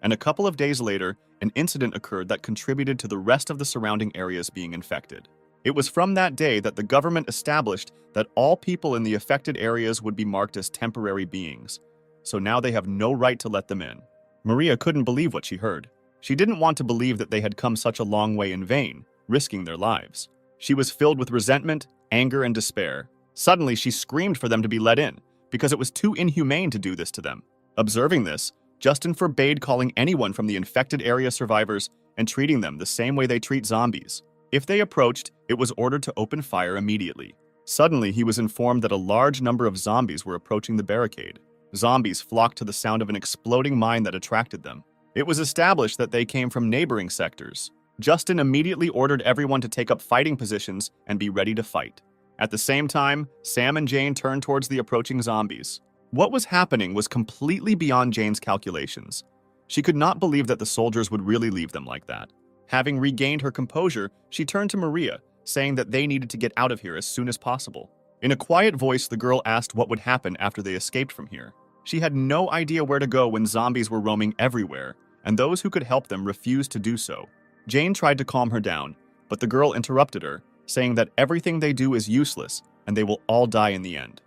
and a couple of days later, an incident occurred that contributed to the rest of the surrounding areas being infected. It was from that day that the government established that all people in the affected areas would be marked as temporary beings, so now they have no right to let them in. Maria couldn't believe what she heard. She didn't want to believe that they had come such a long way in vain, risking their lives. She was filled with resentment, anger, and despair. Suddenly, she screamed for them to be let in, because it was too inhumane to do this to them. Observing this, Justin forbade calling anyone from the infected area survivors and treating them the same way they treat zombies. If they approached, it was ordered to open fire immediately. Suddenly, he was informed that a large number of zombies were approaching the barricade. Zombies flocked to the sound of an exploding mine that attracted them. It was established that they came from neighboring sectors. Justin immediately ordered everyone to take up fighting positions and be ready to fight. At the same time, Sam and Jane turned towards the approaching zombies. What was happening was completely beyond Jane's calculations. She could not believe that the soldiers would really leave them like that. Having regained her composure, she turned to Maria, saying that they needed to get out of here as soon as possible. In a quiet voice, the girl asked what would happen after they escaped from here. She had no idea where to go when zombies were roaming everywhere, and those who could help them refused to do so. Jane tried to calm her down, but the girl interrupted her, saying that everything they do is useless and they will all die in the end.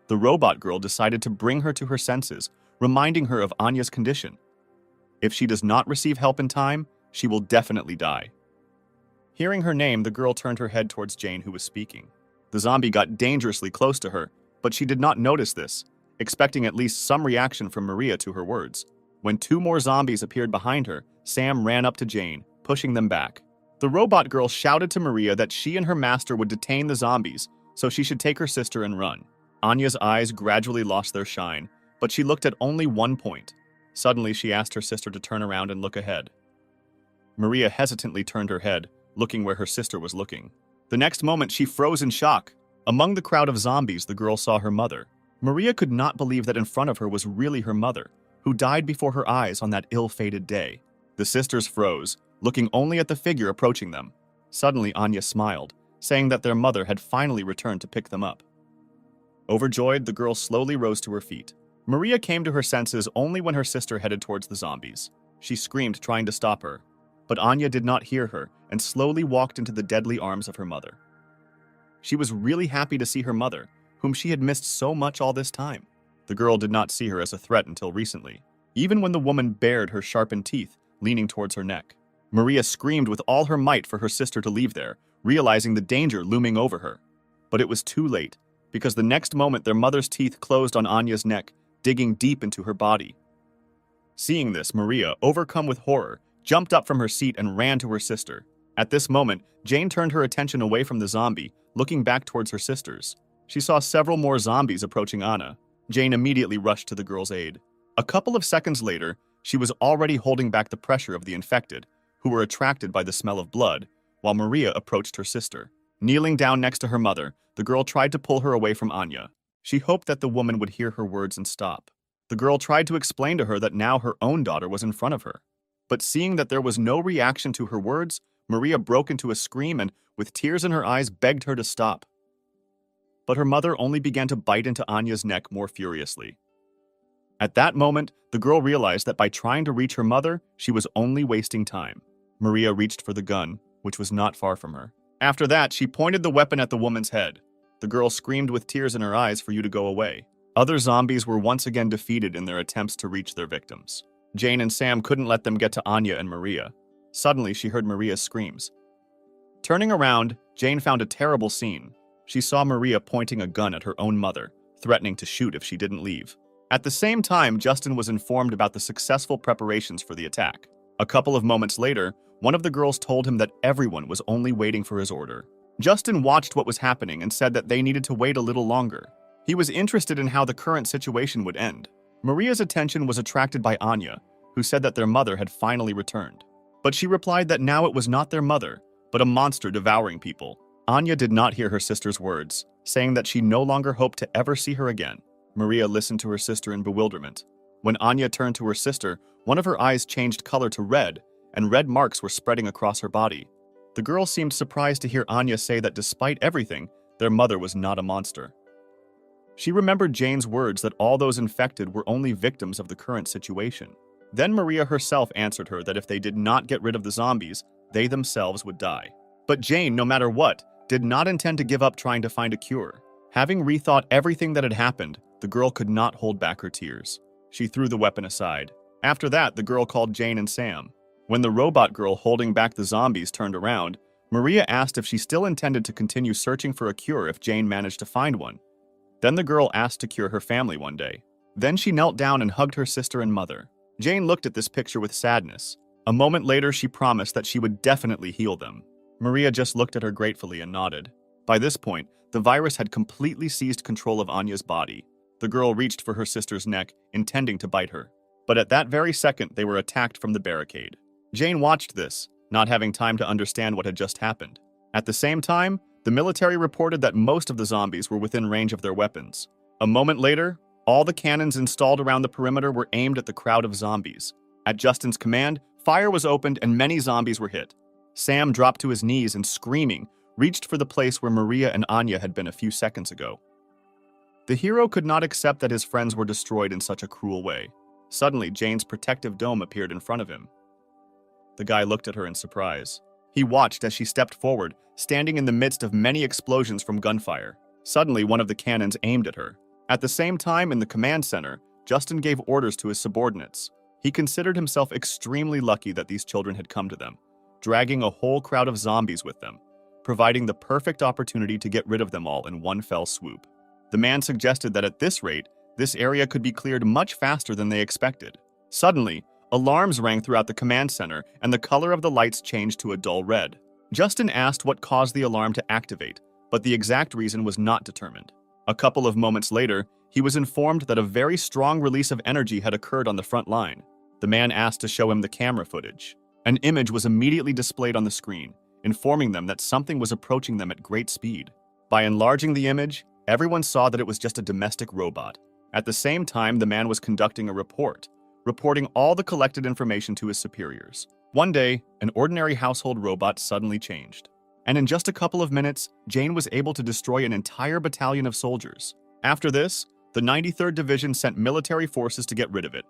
The robot girl decided to bring her to her senses, reminding her of Anya's condition. If she does not receive help in time, she will definitely die. Hearing her name, the girl turned her head towards Jane, who was speaking. The zombie got dangerously close to her, but she did not notice this, expecting at least some reaction from Maria to her words. When two more zombies appeared behind her, Sam ran up to Jane, pushing them back. The robot girl shouted to Maria that she and her master would detain the zombies, so she should take her sister and run. Anya's eyes gradually lost their shine, but she looked at only one point. Suddenly, she asked her sister to turn around and look ahead. Maria hesitantly turned her head, looking where her sister was looking. The next moment, she froze in shock. Among the crowd of zombies, the girl saw her mother. Maria could not believe that in front of her was really her mother, who died before her eyes on that ill-fated day. The sisters froze, looking only at the figure approaching them. Suddenly, Anya smiled, saying that their mother had finally returned to pick them up. Overjoyed, the girl slowly rose to her feet. Maria came to her senses only when her sister headed towards the zombies. She screamed, trying to stop her, but Anya did not hear her and slowly walked into the deadly arms of her mother. She was really happy to see her mother, whom she had missed so much all this time. The girl did not see her as a threat until recently, even when the woman bared her sharpened teeth, leaning towards her neck. Maria screamed with all her might for her sister to leave there, realizing the danger looming over her. But it was too late, because the next moment their mother's teeth closed on Anya's neck, digging deep into her body. Seeing this, Maria, overcome with horror, jumped up from her seat and ran to her sister. At this moment, Jane turned her attention away from the zombie, looking back towards her sisters. She saw several more zombies approaching Anna. Jane immediately rushed to the girl's aid. A couple of seconds later, she was already holding back the pressure of the infected, who were attracted by the smell of blood, while Maria approached her sister. Kneeling down next to her mother, the girl tried to pull her away from Anya. She hoped that the woman would hear her words and stop. The girl tried to explain to her that now her own daughter was in front of her. But seeing that there was no reaction to her words, Maria broke into a scream and, with tears in her eyes, begged her to stop. But her mother only began to bite into Anya's neck more furiously. At that moment, the girl realized that by trying to reach her mother, she was only wasting time. Maria reached for the gun, which was not far from her. After that, she pointed the weapon at the woman's head. The girl screamed with tears in her eyes for you to go away. Other zombies were once again defeated in their attempts to reach their victims. Jane and Sam couldn't let them get to Anya and Maria. Suddenly, she heard Maria's screams. Turning around, Jane found a terrible scene. She saw Maria pointing a gun at her own mother, threatening to shoot if she didn't leave. At the same time, Justin was informed about the successful preparations for the attack. A couple of moments later, one of the girls told him that everyone was only waiting for his order. Justin watched what was happening and said that they needed to wait a little longer. He was interested in how the current situation would end. Maria's attention was attracted by Anya, who said that their mother had finally returned. But she replied that now it was not their mother, but a monster devouring people. Anya did not hear her sister's words, saying that she no longer hoped to ever see her again. Maria listened to her sister in bewilderment. When Anya turned to her sister, one of her eyes changed color to red, and red marks were spreading across her body. The girl seemed surprised to hear Anya say that despite everything, their mother was not a monster. She remembered Jane's words that all those infected were only victims of the current situation. Then Maria herself answered her that if they did not get rid of the zombies, they themselves would die. But Jane, no matter what, did not intend to give up trying to find a cure. Having rethought everything that had happened, the girl could not hold back her tears. She threw the weapon aside. After that, the girl called Jane and Sam. When the robot girl holding back the zombies turned around, Maria asked if she still intended to continue searching for a cure if Jane managed to find one. Then the girl asked to cure her family one day. Then she knelt down and hugged her sister and mother. Jane looked at this picture with sadness. A moment later, she promised that she would definitely heal them. Maria just looked at her gratefully and nodded. By this point, the virus had completely seized control of Anya's body. The girl reached for her sister's neck, intending to bite her. But at that very second, they were attacked from the barricade. Jane watched this, not having time to understand what had just happened. At the same time, the military reported that most of the zombies were within range of their weapons. A moment later, all the cannons installed around the perimeter were aimed at the crowd of zombies. At Justin's command, fire was opened and many zombies were hit. Sam dropped to his knees and, screaming, reached for the place where Maria and Anya had been a few seconds ago. The hero could not accept that his friends were destroyed in such a cruel way. Suddenly, Jane's protective dome appeared in front of him. The guy looked at her in surprise. He watched as she stepped forward, standing in the midst of many explosions from gunfire. Suddenly, one of the cannons aimed at her. At the same time, in the command center, Justin gave orders to his subordinates. He considered himself extremely lucky that these children had come to them, dragging a whole crowd of zombies with them, providing the perfect opportunity to get rid of them all in one fell swoop. The man suggested that at this rate, this area could be cleared much faster than they expected. Suddenly, alarms rang throughout the command center, and the color of the lights changed to a dull red. Justin asked what caused the alarm to activate, but the exact reason was not determined. A couple of moments later, he was informed that a very strong release of energy had occurred on the front line. The man asked to show him the camera footage. An image was immediately displayed on the screen, informing them that something was approaching them at great speed. By enlarging the image, everyone saw that it was just a domestic robot. At the same time, the man was conducting a report, reporting all the collected information to his superiors. One day, an ordinary household robot suddenly changed. And in just a couple of minutes, Jane was able to destroy an entire battalion of soldiers. After this, the 93rd Division sent military forces to get rid of it,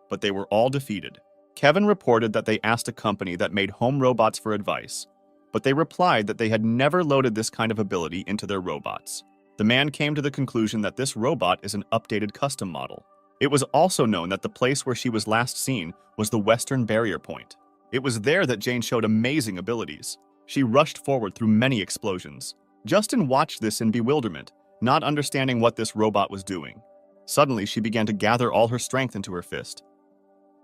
but they were all defeated. Kevin reported that they asked a company that made home robots for advice, but they replied that they had never loaded this kind of ability into their robots. The man came to the conclusion that this robot is an updated custom model. It was also known that the place where she was last seen was the Western Barrier Point. It was there that Jane showed amazing abilities. She rushed forward through many explosions. Justin watched this in bewilderment, not understanding what this robot was doing. Suddenly, she began to gather all her strength into her fist.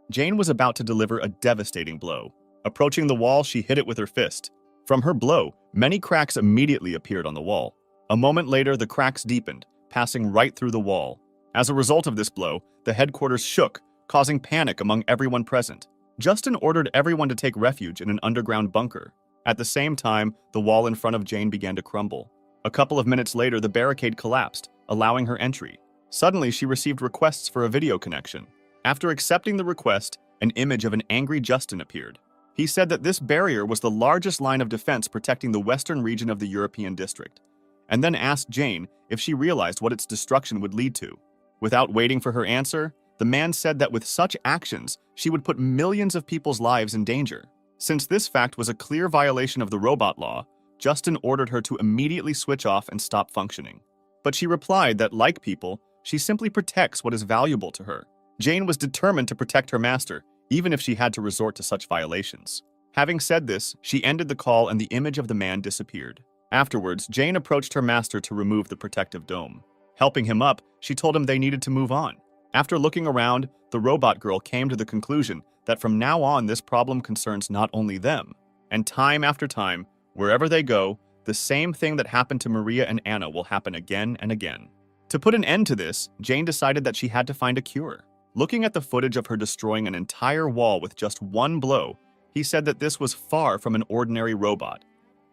Jane was about to deliver a devastating blow. Approaching the wall, she hit it with her fist. From her blow, many cracks immediately appeared on the wall. A moment later, the cracks deepened, passing right through the wall. As a result of this blow, the headquarters shook, causing panic among everyone present. Justin ordered everyone to take refuge in an underground bunker. At the same time, the wall in front of Jane began to crumble. A couple of minutes later, the barricade collapsed, allowing her entry. Suddenly, she received requests for a video connection. After accepting the request, an image of an angry Justin appeared. He said that this barrier was the largest line of defense protecting the western region of the European district, and then asked Jane if she realized what its destruction would lead to. Without waiting for her answer, the man said that with such actions, she would put millions of people's lives in danger. Since this fact was a clear violation of the robot law, Justin ordered her to immediately switch off and stop functioning. But she replied that, like people, she simply protects what is valuable to her. Jane was determined to protect her master, even if she had to resort to such violations. Having said this, she ended the call and the image of the man disappeared. Afterwards, Jane approached her master to remove the protective dome. Helping him up, she told him they needed to move on. After looking around, the robot girl came to the conclusion that from now on this problem concerns not only them. And time after time, wherever they go, the same thing that happened to Maria and Anna will happen again and again. To put an end to this, Jane decided that she had to find a cure. Looking at the footage of her destroying an entire wall with just one blow, he said that this was far from an ordinary robot.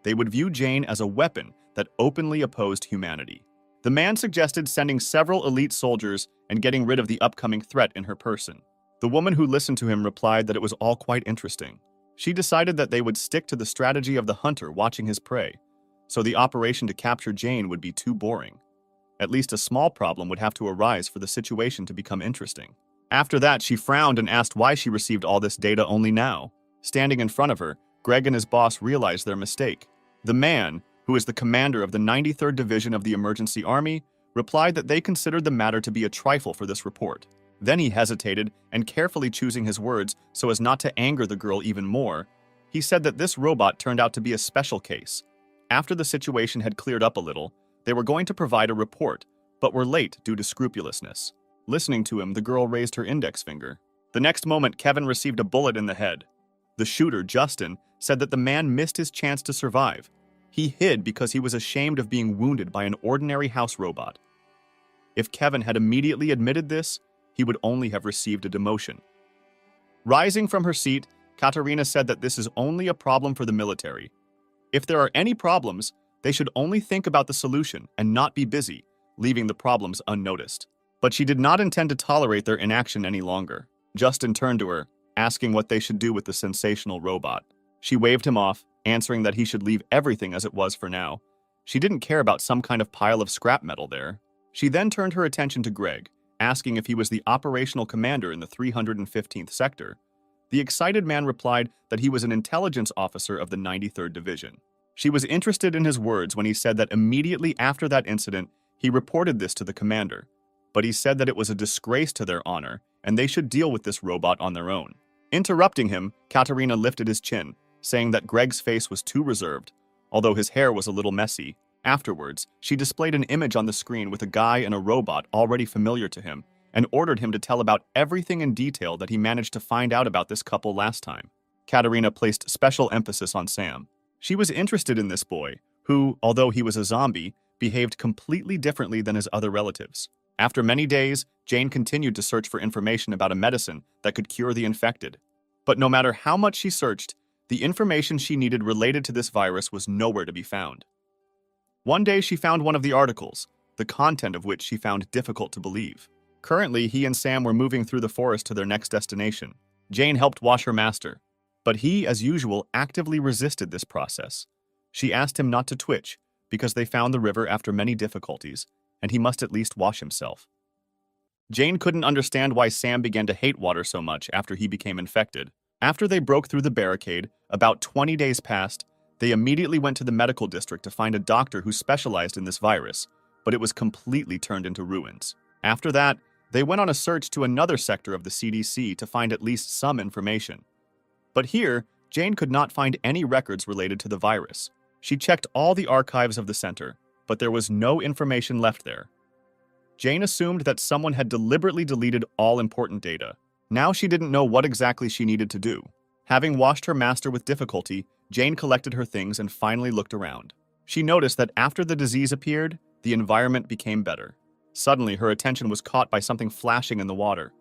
They would view Jane as a weapon that openly opposed humanity. The man suggested sending several elite soldiers and getting rid of the upcoming threat in her person. The woman who listened to him replied that it was all quite interesting. She decided that they would stick to the strategy of the hunter watching his prey, so the operation to capture Jane would be too boring. At least a small problem would have to arise for the situation to become interesting. After that, she frowned and asked why she received all this data only now. Standing in front of her, Greg and his boss realized their mistake. The man, who is the commander of the 93rd Division of the Emergency Army, replied that they considered the matter to be a trifle for this report. Then he hesitated, and carefully choosing his words so as not to anger the girl even more, he said that this robot turned out to be a special case. After the situation had cleared up a little, they were going to provide a report, but were late due to scrupulousness. Listening to him, the girl raised her index finger. The next moment, Kevin received a bullet in the head. The shooter, Justin, said that the man missed his chance to survive. He hid because he was ashamed of being wounded by an ordinary house robot. If Kevin had immediately admitted this, he would only have received a demotion. Rising from her seat, Katarina said that this is only a problem for the military. If there are any problems, they should only think about the solution and not be busy, leaving the problems unnoticed. But she did not intend to tolerate their inaction any longer. Justin turned to her, asking what they should do with the sensational robot. She waved him off, answering that he should leave everything as it was for now. She didn't care about some kind of pile of scrap metal there. She then turned her attention to Greg, asking if he was the operational commander in the 315th sector. The excited man replied that he was an intelligence officer of the 93rd Division. She was interested in his words when he said that immediately after that incident, he reported this to the commander. But he said that it was a disgrace to their honor, and they should deal with this robot on their own. Interrupting him, Katarina lifted his chin, saying that Greg's face was too reserved, although his hair was a little messy. Afterwards, she displayed an image on the screen with a guy and a robot already familiar to him, and ordered him to tell about everything in detail that he managed to find out about this couple last time. Katarina placed special emphasis on Sam. She was interested in this boy, who, although he was a zombie, behaved completely differently than his other relatives. After many days, Jane continued to search for information about a medicine that could cure the infected. But no matter how much she searched, the information she needed related to this virus was nowhere to be found. One day she found one of the articles, the content of which she found difficult to believe. Currently, he and Sam were moving through the forest to their next destination. Jane helped wash her master, but he, as usual, actively resisted this process. She asked him not to twitch, because they found the river after many difficulties, and he must at least wash himself. Jane couldn't understand why Sam began to hate water so much after he became infected. After they broke through the barricade, about 20 days passed, they immediately went to the medical district to find a doctor who specialized in this virus, but it was completely turned into ruins. After that, they went on a search to another sector of the CDC to find at least some information. But here, Jane could not find any records related to the virus. She checked all the archives of the center, but there was no information left there. Jane assumed that someone had deliberately deleted all important data. Now she didn't know what exactly she needed to do. Having washed her master with difficulty, Jane collected her things and finally looked around. She noticed that after the disease appeared, the environment became better. Suddenly, her attention was caught by something flashing in the water.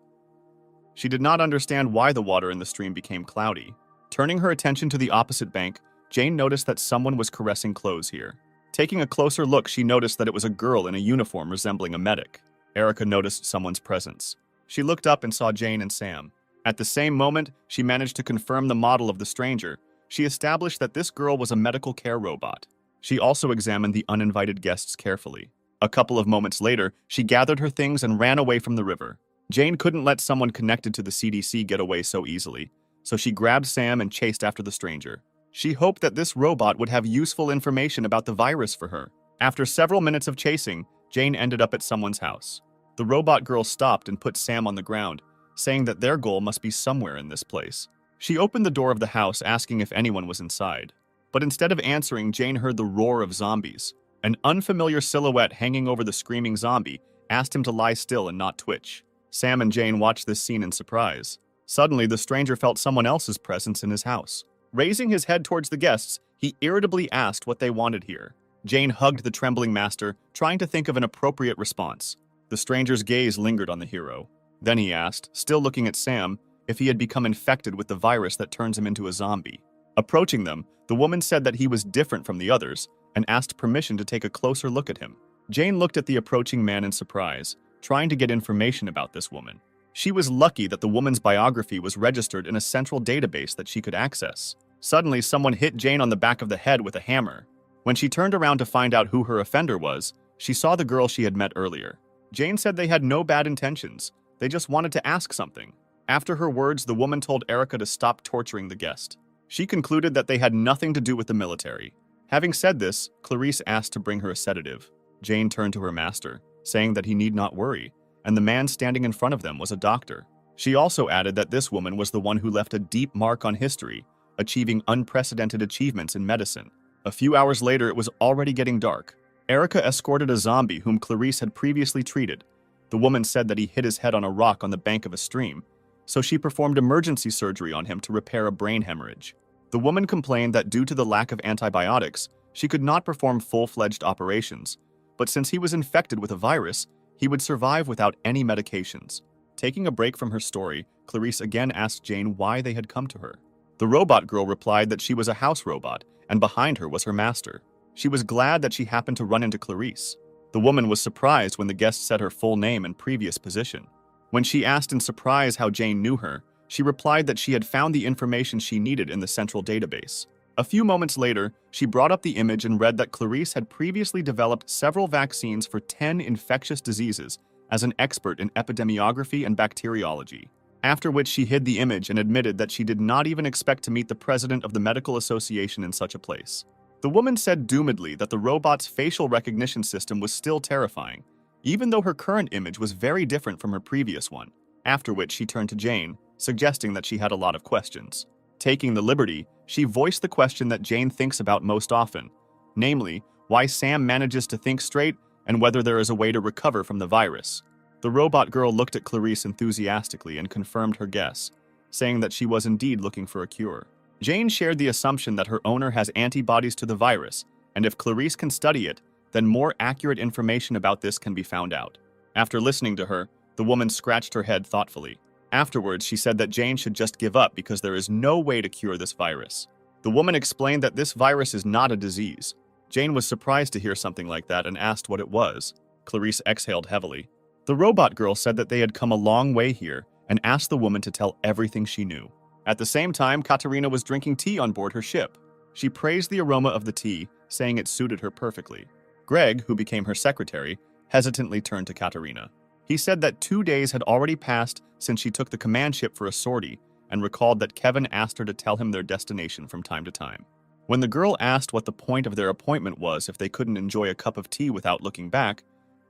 She did not understand why the water in the stream became cloudy. Turning her attention to the opposite bank, Jane noticed that someone was caressing clothes here. Taking a closer look, she noticed that it was a girl in a uniform resembling a medic. Erica noticed someone's presence. She looked up and saw Jane and Sam. At the same moment, she managed to confirm the model of the stranger. She established that this girl was a medical care robot. She also examined the uninvited guests carefully. A couple of moments later, she gathered her things and ran away from the river. Jane couldn't let someone connected to the CDC get away so easily, so she grabbed Sam and chased after the stranger. She hoped that this robot would have useful information about the virus for her. After several minutes of chasing, Jane ended up at someone's house. The robot girl stopped and put Sam on the ground, saying that their goal must be somewhere in this place. She opened the door of the house, asking if anyone was inside. But instead of answering, Jane heard the roar of zombies. An unfamiliar silhouette hanging over the screaming zombie asked him to lie still and not twitch. Sam and Jane watched this scene in surprise. Suddenly, the stranger felt someone else's presence in his house. Raising his head towards the guests, he irritably asked what they wanted here. Jane hugged the trembling master, trying to think of an appropriate response. The stranger's gaze lingered on the hero. Then he asked, still looking at Sam, if he had become infected with the virus that turns him into a zombie. Approaching them, the woman said that he was different from the others and asked permission to take a closer look at him. Jane looked at the approaching man in surprise, trying to get information about this woman. She was lucky that the woman's biography was registered in a central database that she could access. Suddenly, someone hit Jane on the back of the head with a hammer. When she turned around to find out who her offender was, she saw the girl she had met earlier. Jane said they had no bad intentions. They just wanted to ask something. After her words, the woman told Erica to stop torturing the guest. She concluded that they had nothing to do with the military. Having said this, Clarice asked to bring her a sedative. Jane turned to her master, saying that he need not worry, and the man standing in front of them was a doctor. She also added that this woman was the one who left a deep mark on history, achieving unprecedented achievements in medicine. A few hours later, it was already getting dark. Erica escorted a zombie whom Clarice had previously treated. The woman said that he hit his head on a rock on the bank of a stream, so she performed emergency surgery on him to repair a brain hemorrhage. The woman complained that due to the lack of antibiotics, she could not perform full-fledged operations, but since he was infected with a virus, he would survive without any medications. Taking a break from her story, Clarice again asked Jane why they had come to her. The robot girl replied that she was a house robot, and behind her was her master. She was glad that she happened to run into Clarice. The woman was surprised when the guest said her full name and previous position. When she asked in surprise how Jane knew her, she replied that she had found the information she needed in the central database. A few moments later, she brought up the image and read that Clarice had previously developed several vaccines for 10 infectious diseases as an expert in epidemiography and bacteriology. After which she hid the image and admitted that she did not even expect to meet the president of the medical association in such a place. The woman said doomedly that the robot's facial recognition system was still terrifying, even though her current image was very different from her previous one. After which she turned to Jane, suggesting that she had a lot of questions. Taking the liberty, she voiced the question that Jane thinks about most often, namely, why Sam manages to think straight and whether there is a way to recover from the virus. The robot girl looked at Clarice enthusiastically and confirmed her guess, saying that she was indeed looking for a cure. Jane shared the assumption that her owner has antibodies to the virus, and if Clarice can study it, then more accurate information about this can be found out. After listening to her, the woman scratched her head thoughtfully. Afterwards, she said that Jane should just give up because there is no way to cure this virus. The woman explained that this virus is not a disease. Jane was surprised to hear something like that and asked what it was. Clarice exhaled heavily. The robot girl said that they had come a long way here and asked the woman to tell everything she knew. At the same time, Katerina was drinking tea on board her ship. She praised the aroma of the tea, saying it suited her perfectly. Greg, who became her secretary, hesitantly turned to Katerina. He said that 2 days had already passed since she took the command ship for a sortie and recalled that Kevin asked her to tell him their destination from time to time. When the girl asked what the point of their appointment was if they couldn't enjoy a cup of tea without looking back,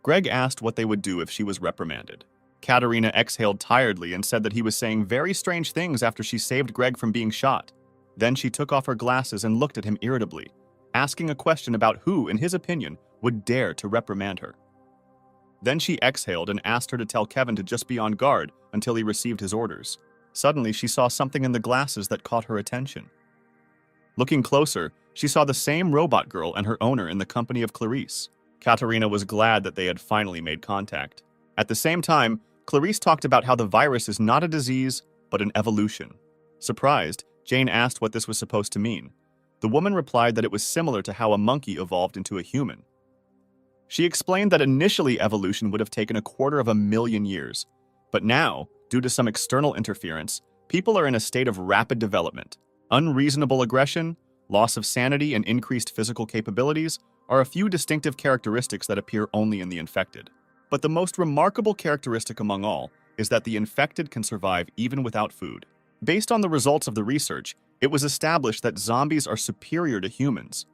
Greg asked what they would do if she was reprimanded. Katerina exhaled tiredly and said that he was saying very strange things after she saved Greg from being shot. Then she took off her glasses and looked at him irritably, asking a question about who, in his opinion, would dare to reprimand her. Then she exhaled and asked her to tell Kevin to just be on guard until he received his orders. Suddenly, she saw something in the glasses that caught her attention. Looking closer, she saw the same robot girl and her owner in the company of Clarice. Katerina was glad that they had finally made contact. At the same time, Clarice talked about how the virus is not a disease, but an evolution. Surprised, Jane asked what this was supposed to mean. The woman replied that it was similar to how a monkey evolved into a human. She explained that initially evolution would have taken 250,000 years, but now, due to some external interference, people are in a state of rapid development. Unreasonable aggression, loss of sanity, and increased physical capabilities are a few distinctive characteristics that appear only in the infected. But the most remarkable characteristic among all is that the infected can survive even without food. Based on the results of the research, it was established that zombies are superior to humans.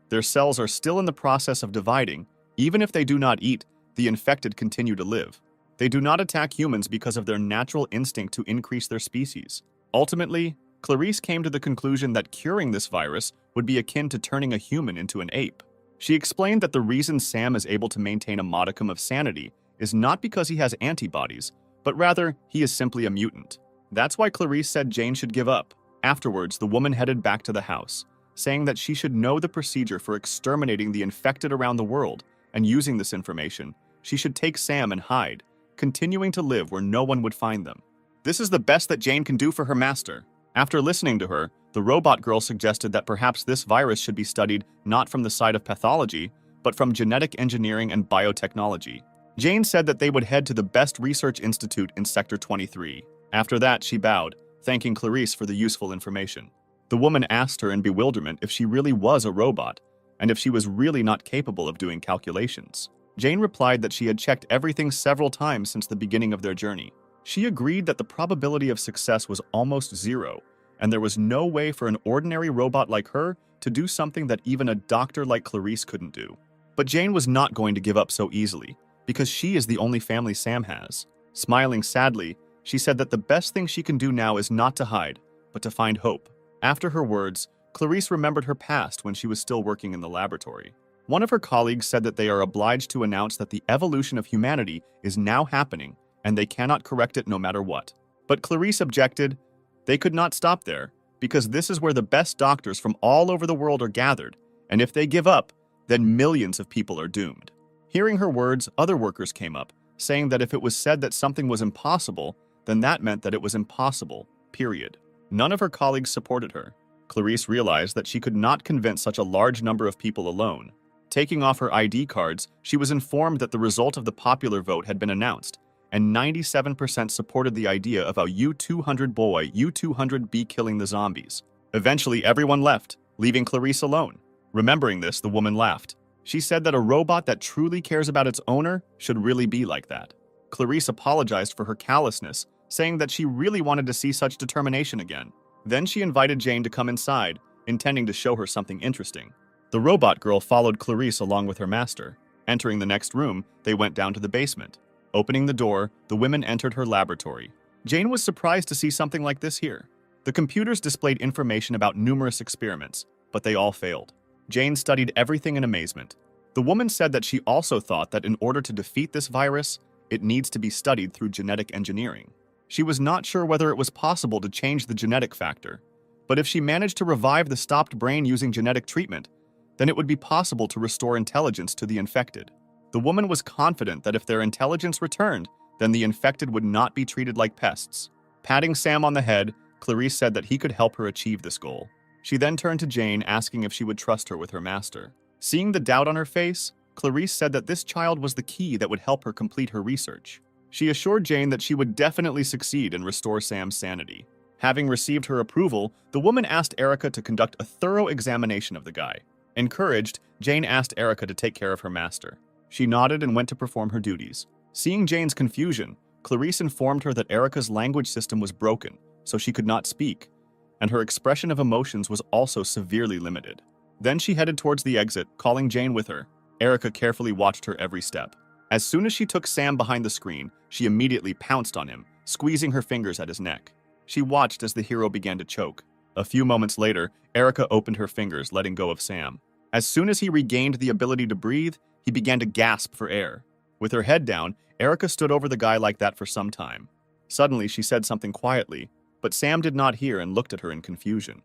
Their cells are still in the process of dividing. Even if they do not eat, the infected continue to live. They do not attack humans because of their natural instinct to increase their species. Ultimately, Clarice came to the conclusion that curing this virus would be akin to turning a human into an ape. She explained that the reason Sam is able to maintain a modicum of sanity is not because he has antibodies, but rather he is simply a mutant. That's why Clarice said Jane should give up. Afterwards, the woman headed back to the house, saying that she should know the procedure for exterminating the infected around the world, and using this information, she should take Sam and hide, continuing to live where no one would find them. This is the best that Jane can do for her master. After listening to her, the robot girl suggested that perhaps this virus should be studied not from the side of pathology, but from genetic engineering and biotechnology. Jane said that they would head to the best research institute in Sector 23. After that, she bowed, thanking Clarice for the useful information. The woman asked her in bewilderment if she really was a robot, and if she was really not capable of doing calculations. Jane replied that she had checked everything several times since the beginning of their journey. She agreed that the probability of success was almost zero, and there was no way for an ordinary robot like her to do something that even a doctor like Clarice couldn't do. But Jane was not going to give up so easily, because she is the only family Sam has. Smiling sadly, she said that the best thing she can do now is not to hide, but to find hope. After her words, Clarice remembered her past when she was still working in the laboratory. One of her colleagues said that they are obliged to announce that the evolution of humanity is now happening, and they cannot correct it no matter what. But Clarice objected. They could not stop there, because this is where the best doctors from all over the world are gathered, and if they give up, then millions of people are doomed. Hearing her words, other workers came up, saying that if it was said that something was impossible, then that meant that it was impossible, period. None of her colleagues supported her. Clarice realized that she could not convince such a large number of people alone. Taking off her ID cards, she was informed that the result of the popular vote had been announced, and 97% supported the idea of a U-200 boy, U-200 be killing the zombies. Eventually, everyone left, leaving Clarice alone. Remembering this, the woman laughed. She said that a robot that truly cares about its owner should really be like that. Clarice apologized for her callousness, saying that she really wanted to see such determination again. Then she invited Jane to come inside, intending to show her something interesting. The robot girl followed Clarice along with her master. Entering the next room, they went down to the basement. Opening the door, the women entered her laboratory. Jane was surprised to see something like this here. The computers displayed information about numerous experiments, but they all failed. Jane studied everything in amazement. The woman said that she also thought that in order to defeat this virus, it needs to be studied through genetic engineering. She was not sure whether it was possible to change the genetic factor, but if she managed to revive the stopped brain using genetic treatment, then it would be possible to restore intelligence to the infected. The woman was confident that if their intelligence returned, then the infected would not be treated like pests. Patting Sam on the head, Clarice said that he could help her achieve this goal. She then turned to Jane, asking if she would trust her with her master. Seeing the doubt on her face, Clarice said that this child was the key that would help her complete her research. She assured Jane that she would definitely succeed and restore Sam's sanity. Having received her approval, the woman asked Erica to conduct a thorough examination of the guy. Encouraged, Jane asked Erica to take care of her master. She nodded and went to perform her duties. Seeing Jane's confusion, Clarice informed her that Erica's language system was broken, so she could not speak, and her expression of emotions was also severely limited. Then she headed towards the exit, calling Jane with her. Erica carefully watched her every step. As soon as she took Sam behind the screen, she immediately pounced on him, squeezing her fingers at his neck. She watched as the hero began to choke. A few moments later, Erica opened her fingers, letting go of Sam. As soon as he regained the ability to breathe, he began to gasp for air. With her head down, Erica stood over the guy like that for some time. Suddenly, she said something quietly, but Sam did not hear and looked at her in confusion.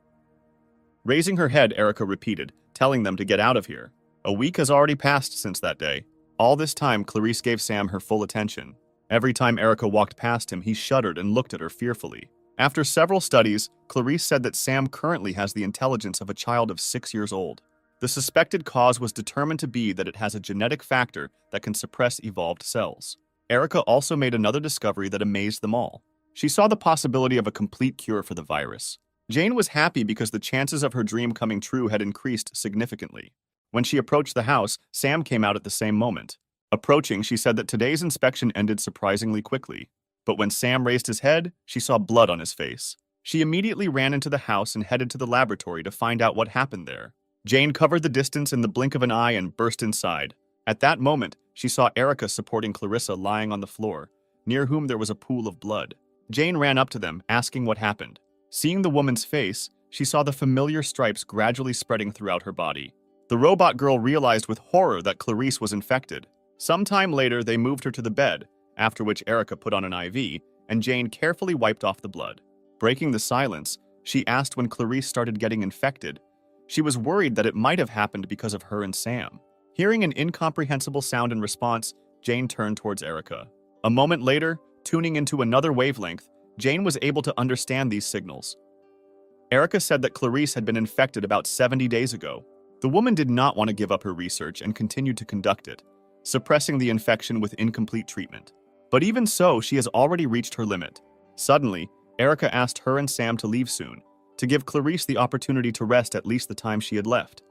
Raising her head, Erica repeated, telling them to get out of here. A week has already passed since that day. All this time, Clarice gave Sam her full attention. Every time Erica walked past him, he shuddered and looked at her fearfully. After several studies, Clarice said that Sam currently has the intelligence of a child of 6 years old. The suspected cause was determined to be that it has a genetic factor that can suppress evolved cells. Erica also made another discovery that amazed them all. She saw the possibility of a complete cure for the virus. Jane was happy because the chances of her dream coming true had increased significantly. When she approached the house, Sam came out at the same moment. Approaching, she said that today's inspection ended surprisingly quickly. But when Sam raised his head, she saw blood on his face. She immediately ran into the house and headed to the laboratory to find out what happened there. Jane covered the distance in the blink of an eye and burst inside. At that moment, she saw Erica supporting Clarissa lying on the floor, near whom there was a pool of blood. Jane ran up to them, asking what happened. Seeing the woman's face, she saw the familiar stripes gradually spreading throughout her body. The robot girl realized with horror that Clarice was infected. Sometime later, they moved her to the bed, after which Erica put on an IV, and Jane carefully wiped off the blood. Breaking the silence, she asked when Clarice started getting infected. She was worried that it might have happened because of her and Sam. Hearing an incomprehensible sound in response, Jane turned towards Erica. A moment later, tuning into another wavelength, Jane was able to understand these signals. Erica said that Clarice had been infected about 70 days ago. The woman did not want to give up her research and continued to conduct it, suppressing the infection with incomplete treatment. But even so, she has already reached her limit. Suddenly, Erica asked her and Sam to leave soon, to give Clarice the opportunity to rest at least the time she had left.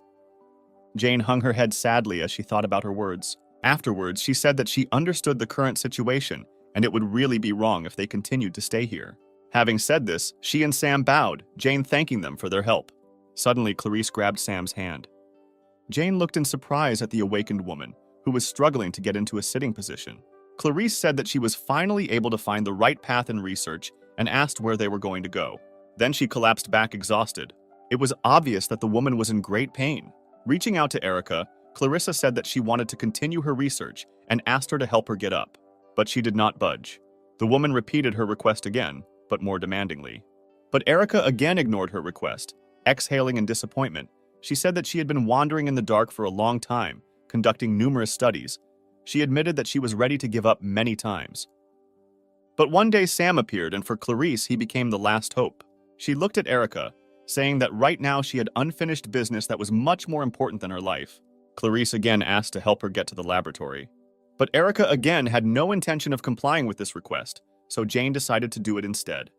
Jane hung her head sadly as she thought about her words. Afterwards, she said that she understood the current situation, and it would really be wrong if they continued to stay here. Having said this, she and Sam bowed, Jane thanking them for their help. Suddenly, Clarice grabbed Sam's hand. Jane looked in surprise at the awakened woman, who was struggling to get into a sitting position. Clarice said that she was finally able to find the right path in research and asked where they were going to go. Then she collapsed back exhausted. It was obvious that the woman was in great pain. Reaching out to Erica, Clarissa said that she wanted to continue her research and asked her to help her get up. But she did not budge. The woman repeated her request again, but more demandingly. But Erica again ignored her request. Exhaling in disappointment, she said that she had been wandering in the dark for a long time, conducting numerous studies. She admitted that she was ready to give up many times. But one day Sam appeared, and for Clarice, he became the last hope. She looked at Erica, saying that right now she had unfinished business that was much more important than her life. Clarice again asked to help her get to the laboratory. But Erica again had no intention of complying with this request, so Jane decided to do it instead.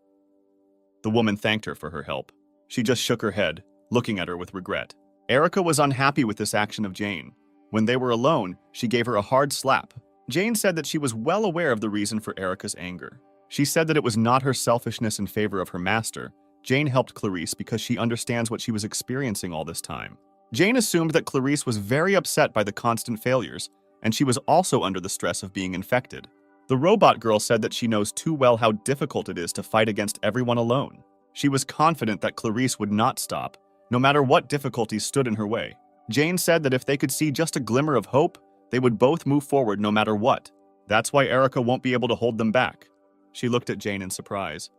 The woman thanked her for her help. She just shook her head, looking at her with regret. Erica was unhappy with this action of Jane. When they were alone, she gave her a hard slap. Jane said that she was well aware of the reason for Erica's anger. She said that it was not her selfishness in favor of her master. Jane helped Clarice because she understands what she was experiencing all this time. Jane assumed that Clarice was very upset by the constant failures, and she was also under the stress of being infected. The robot girl said that she knows too well how difficult it is to fight against everyone alone. She was confident that Clarice would not stop, no matter what difficulties stood in her way. Jane said that if they could see just a glimmer of hope, they would both move forward no matter what. That's why Erica won't be able to hold them back. She looked at Jane in surprise.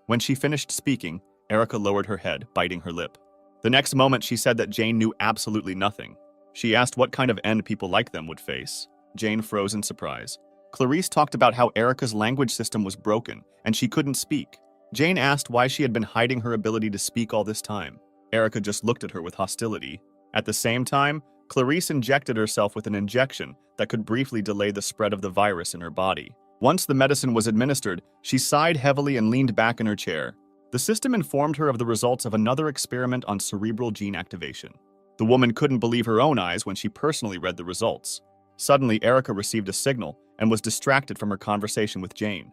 When she finished speaking, Erica lowered her head, biting her lip. The next moment, she said that Jane knew absolutely nothing. She asked what kind of end people like them would face. Jane froze in surprise. Clarice talked about how Erica's language system was broken, and she couldn't speak. Jane asked why she had been hiding her ability to speak all this time. Erica just looked at her with hostility. At the same time, Clarice injected herself with an injection that could briefly delay the spread of the virus in her body. Once the medicine was administered, she sighed heavily and leaned back in her chair. The system informed her of the results of another experiment on cerebral gene activation. The woman couldn't believe her own eyes when she personally read the results. Suddenly, Erica received a signal and was distracted from her conversation with Jane.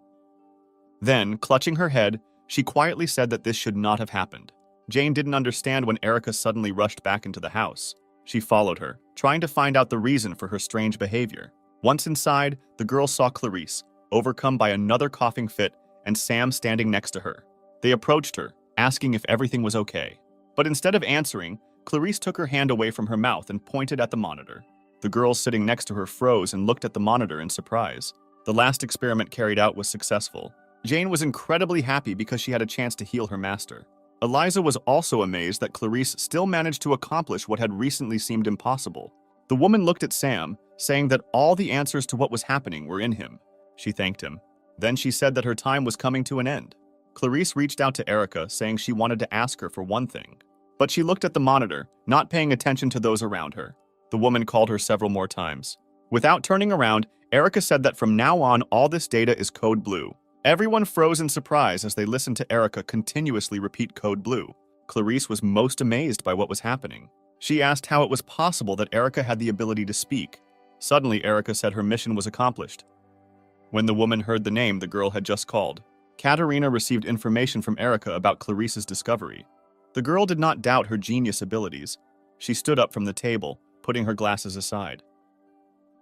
Then, clutching her head, she quietly said that this should not have happened. Jane didn't understand when Erica suddenly rushed back into the house. She followed her, trying to find out the reason for her strange behavior. Once inside, the girl saw Clarice, overcome by another coughing fit, and Sam standing next to her. They approached her, asking if everything was okay. But instead of answering, Clarice took her hand away from her mouth and pointed at the monitor. The girl sitting next to her froze and looked at the monitor in surprise. The last experiment carried out was successful. Jane was incredibly happy because she had a chance to heal her master. Eliza was also amazed that Clarice still managed to accomplish what had recently seemed impossible. The woman looked at Sam, saying that all the answers to what was happening were in him. She thanked him. Then she said that her time was coming to an end. Clarice reached out to Erica, saying she wanted to ask her for one thing. But she looked at the monitor, not paying attention to those around her. The woman called her several more times. Without turning around, Erica said that from now on, all this data is code blue. Everyone froze in surprise as they listened to Erica continuously repeat code blue. Clarice was most amazed by what was happening. She asked how it was possible that Erica had the ability to speak. Suddenly, Erica said her mission was accomplished. When the woman heard the name the girl had just called, Katerina received information from Erica about Clarice's discovery. The girl did not doubt her genius abilities. She stood up from the table, putting her glasses aside.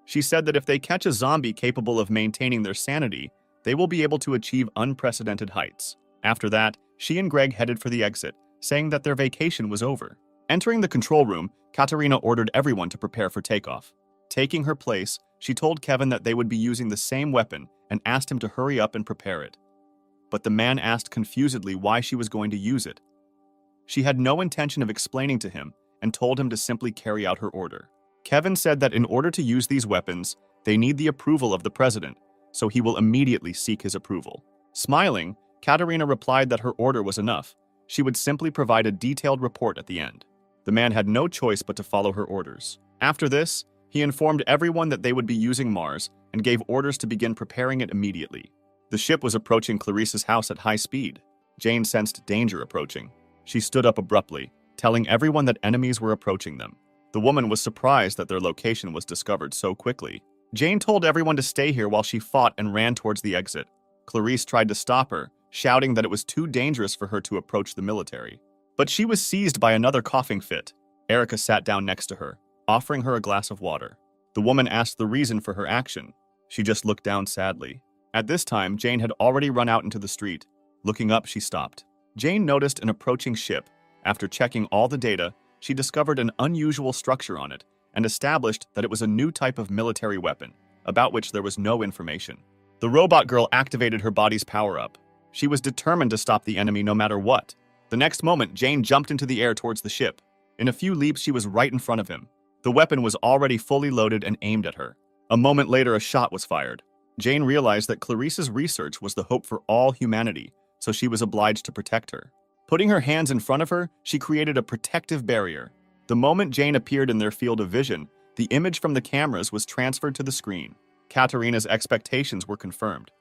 She said that if they catch a zombie capable of maintaining their sanity, they will be able to achieve unprecedented heights. After that, she and Greg headed for the exit, saying that their vacation was over. Entering the control room, Katerina ordered everyone to prepare for takeoff. Taking her place, she told Kevin that they would be using the same weapon and asked him to hurry up and prepare it. But the man asked confusedly why she was going to use it. She had no intention of explaining to him and told him to simply carry out her order. Kevin said that in order to use these weapons, they need the approval of the president, so he will immediately seek his approval. Smiling, Katerina replied that her order was enough. She would simply provide a detailed report at the end. The man had no choice but to follow her orders. After this, he informed everyone that they would be using Mars and gave orders to begin preparing it immediately. The ship was approaching Clarice's house at high speed. Jane sensed danger approaching. She stood up abruptly, telling everyone that enemies were approaching them. The woman was surprised that their location was discovered so quickly. Jane told everyone to stay here while she fought and ran towards the exit. Clarice tried to stop her, shouting that it was too dangerous for her to approach the military. But she was seized by another coughing fit. Erica sat down next to her, offering her a glass of water. The woman asked the reason for her action. She just looked down sadly. At this time, Jane had already run out into the street. Looking up, she stopped. Jane noticed an approaching ship. After checking all the data, she discovered an unusual structure on it and established that it was a new type of military weapon, about which there was no information. The robot girl activated her body's power-up. She was determined to stop the enemy no matter what. The next moment, Jane jumped into the air towards the ship. In a few leaps, she was right in front of him. The weapon was already fully loaded and aimed at her. A moment later, a shot was fired. Jane realized that Clarice's research was the hope for all humanity, so she was obliged to protect her. Putting her hands in front of her, she created a protective barrier. The moment Jane appeared in their field of vision, the image from the cameras was transferred to the screen. Katerina's expectations were confirmed.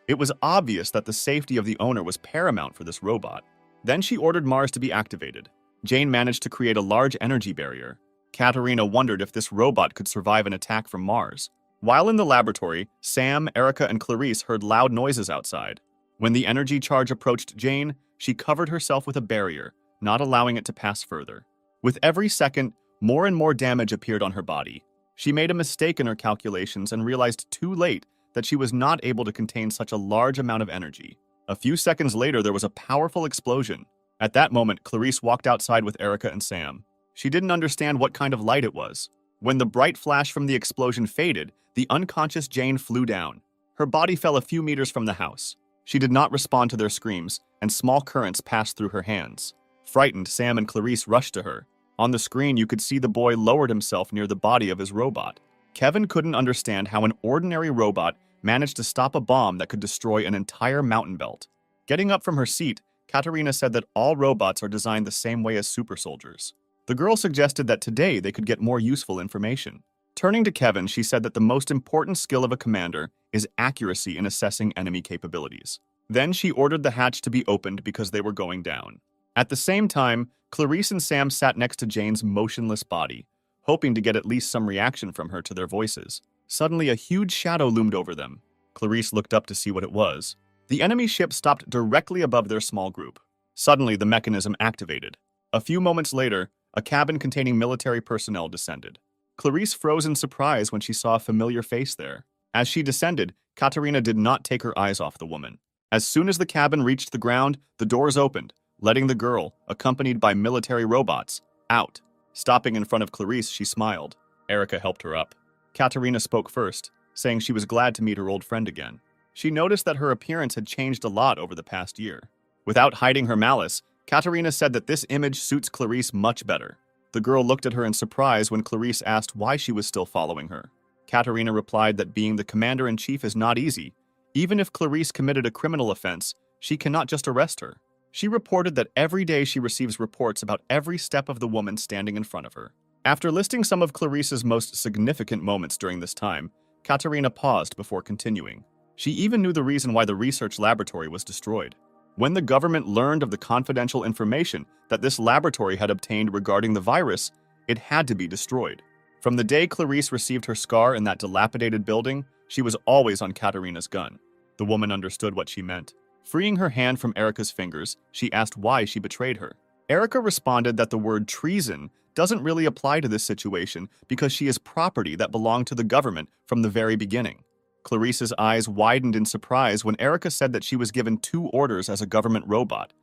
It was obvious that the safety of the owner was paramount for this robot. Then she ordered Mars to be activated. Jane managed to create a large energy barrier. Katerina wondered if this robot could survive an attack from Mars. While in the laboratory, Sam, Erica, and Clarice heard loud noises outside. When the energy charge approached Jane, she covered herself with a barrier, not allowing it to pass further. With every second, more and more damage appeared on her body. She made a mistake in her calculations and realized too late that she was not able to contain such a large amount of energy. A few seconds later, there was a powerful explosion. At that moment, Clarice walked outside with Erica and Sam. She didn't understand what kind of light it was. When the bright flash from the explosion faded, the unconscious Jane flew down. Her body fell a few meters from the house. She did not respond to their screams, and small currents passed through her hands. Frightened, Sam and Clarice rushed to her. On the screen, you could see the boy lowered himself near the body of his robot. Kevin couldn't understand how an ordinary robot managed to stop a bomb that could destroy an entire mountain belt. Getting up from her seat, Katerina said that all robots are designed the same way as super soldiers. The girl suggested that today they could get more useful information. Turning to Kevin, she said that the most important skill of a commander is accuracy in assessing enemy capabilities. Then she ordered the hatch to be opened because they were going down. At the same time, Clarice and Sam sat next to Jane's motionless body, hoping to get at least some reaction from her to their voices. Suddenly, a huge shadow loomed over them. Clarice looked up to see what it was. The enemy ship stopped directly above their small group. Suddenly, the mechanism activated. A few moments later, a cabin containing military personnel descended. Clarice froze in surprise when she saw a familiar face there. As she descended, Katerina did not take her eyes off the woman. As soon as the cabin reached the ground, the doors opened, letting the girl, accompanied by military robots, out. Stopping in front of Clarice, she smiled. Erica helped her up. Katerina spoke first, saying she was glad to meet her old friend again. She noticed that her appearance had changed a lot over the past year. Without hiding her malice, Katerina said that this image suits Clarice much better. The girl looked at her in surprise when Clarice asked why she was still following her. Katerina replied that being the commander-in-chief is not easy. Even if Clarice committed a criminal offense, she cannot just arrest her. She reported that every day she receives reports about every step of the woman standing in front of her. After listing some of Clarice's most significant moments during this time, Katerina paused before continuing. She even knew the reason why the research laboratory was destroyed. When the government learned of the confidential information that this laboratory had obtained regarding the virus, it had to be destroyed. From the day Clarice received her scar in that dilapidated building, she was always on Katerina's gun. The woman understood what she meant. Freeing her hand from Erica's fingers, she asked why she betrayed her. Erica responded that the word treason doesn't really apply to this situation because she is property that belonged to the government from the very beginning. Clarice's eyes widened in surprise when Erica said that she was given 2 orders as a government robot,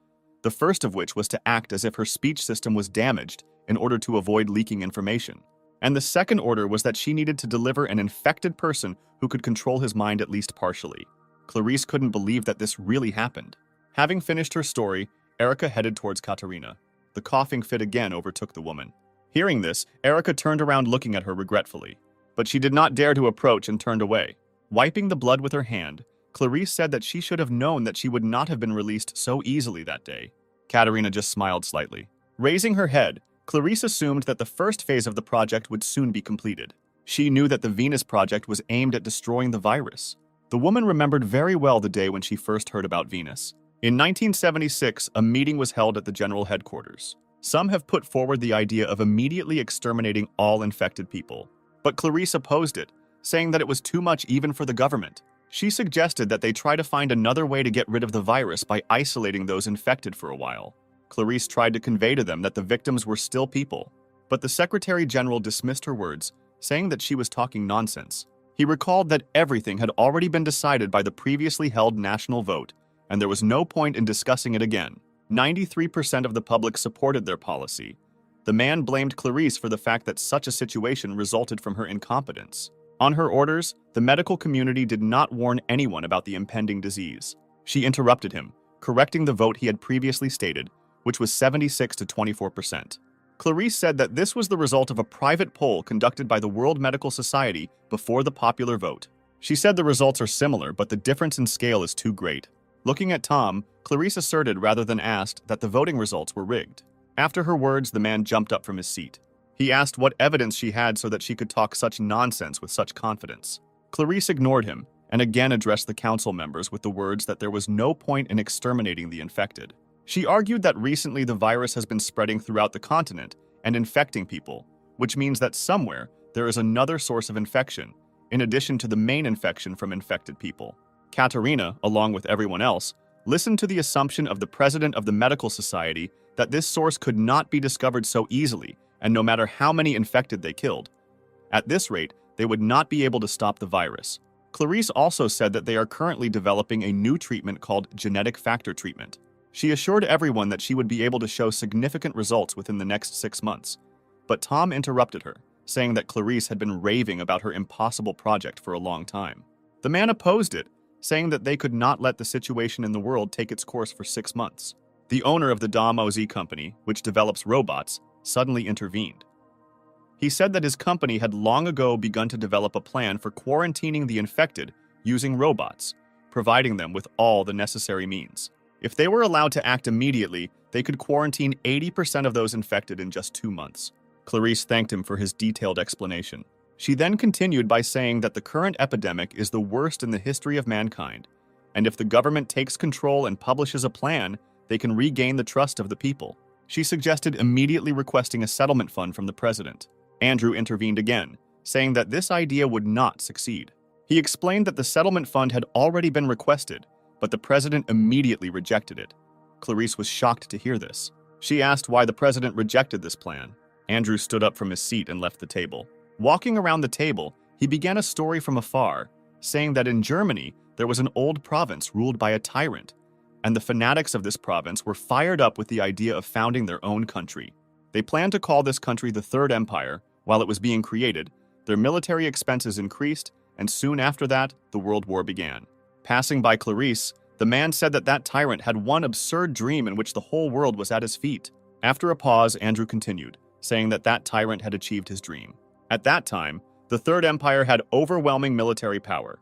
the first of which was to act as if her speech system was damaged in order to avoid leaking information. And the second order was that she needed to deliver an infected person who could control his mind at least partially. Clarice couldn't believe that this really happened. Having finished her story, Erica headed towards Katerina. The coughing fit again overtook the woman. Hearing this, Erica turned around looking at her regretfully. But she did not dare to approach and turned away. Wiping the blood with her hand, Clarice said that she should have known that she would not have been released so easily that day. Katerina just smiled slightly. Raising her head, Clarice assumed that the first phase of the project would soon be completed. She knew that the Venus project was aimed at destroying the virus. The woman remembered very well the day when she first heard about Venus. In 1976, a meeting was held at the general headquarters. Some have put forward the idea of immediately exterminating all infected people. But Clarice opposed it, saying that it was too much even for the government. She suggested that they try to find another way to get rid of the virus by isolating those infected for a while. Clarice tried to convey to them that the victims were still people, but the Secretary General dismissed her words, saying that she was talking nonsense. He recalled that everything had already been decided by the previously held national vote, and there was no point in discussing it again. 93% of the public supported their policy. The man blamed Clarice for the fact that such a situation resulted from her incompetence. On her orders, the medical community did not warn anyone about the impending disease. She interrupted him, correcting the vote he had previously stated, which was 76 to 24%. Clarice said that this was the result of a private poll conducted by the World Medical Society before the popular vote. She said the results are similar, but the difference in scale is too great. Looking at Tom, Clarice asserted rather than asked that the voting results were rigged. After her words, the man jumped up from his seat. He asked what evidence she had so that she could talk such nonsense with such confidence. Clarice ignored him and again addressed the council members with the words that there was no point in exterminating the infected. She argued that recently the virus has been spreading throughout the continent and infecting people, which means that somewhere there is another source of infection, in addition to the main infection from infected people. Katerina, along with everyone else, listened to the assumption of the president of the medical society that this source could not be discovered so easily, and no matter how many infected they killed. At this rate, they would not be able to stop the virus. Clarice also said that they are currently developing a new treatment called genetic factor treatment. She assured everyone that she would be able to show significant results within the next 6 months. But Tom interrupted her, saying that Clarice had been raving about her impossible project for a long time. The man opposed it, saying that they could not let the situation in the world take its course for 6 months. The owner of the dongua company, which develops robots, suddenly intervened. He said that his company had long ago begun to develop a plan for quarantining the infected using robots, providing them with all the necessary means. If they were allowed to act immediately, they could quarantine 80% of those infected in just 2 months. Clarice thanked him for his detailed explanation. She then continued by saying that the current epidemic is the worst in the history of mankind, and if the government takes control and publishes a plan, they can regain the trust of the people. She suggested immediately requesting a settlement fund from the president. Andrew intervened again, saying that this idea would not succeed. He explained that the settlement fund had already been requested, but the president immediately rejected it. Clarice was shocked to hear this. She asked why the president rejected this plan. Andrew stood up from his seat and left the table. Walking around the table, he began a story from afar, saying that in Germany, there was an old province ruled by a tyrant, and the fanatics of this province were fired up with the idea of founding their own country. They planned to call this country the Third Empire while it was being created, Their military expenses increased, and soon after that, the World War began. Passing by Clarice, the man said that that tyrant had one absurd dream in which the whole world was at his feet. After a pause, Andrew continued, saying that that tyrant had achieved his dream. At that time, the Third Empire had overwhelming military power.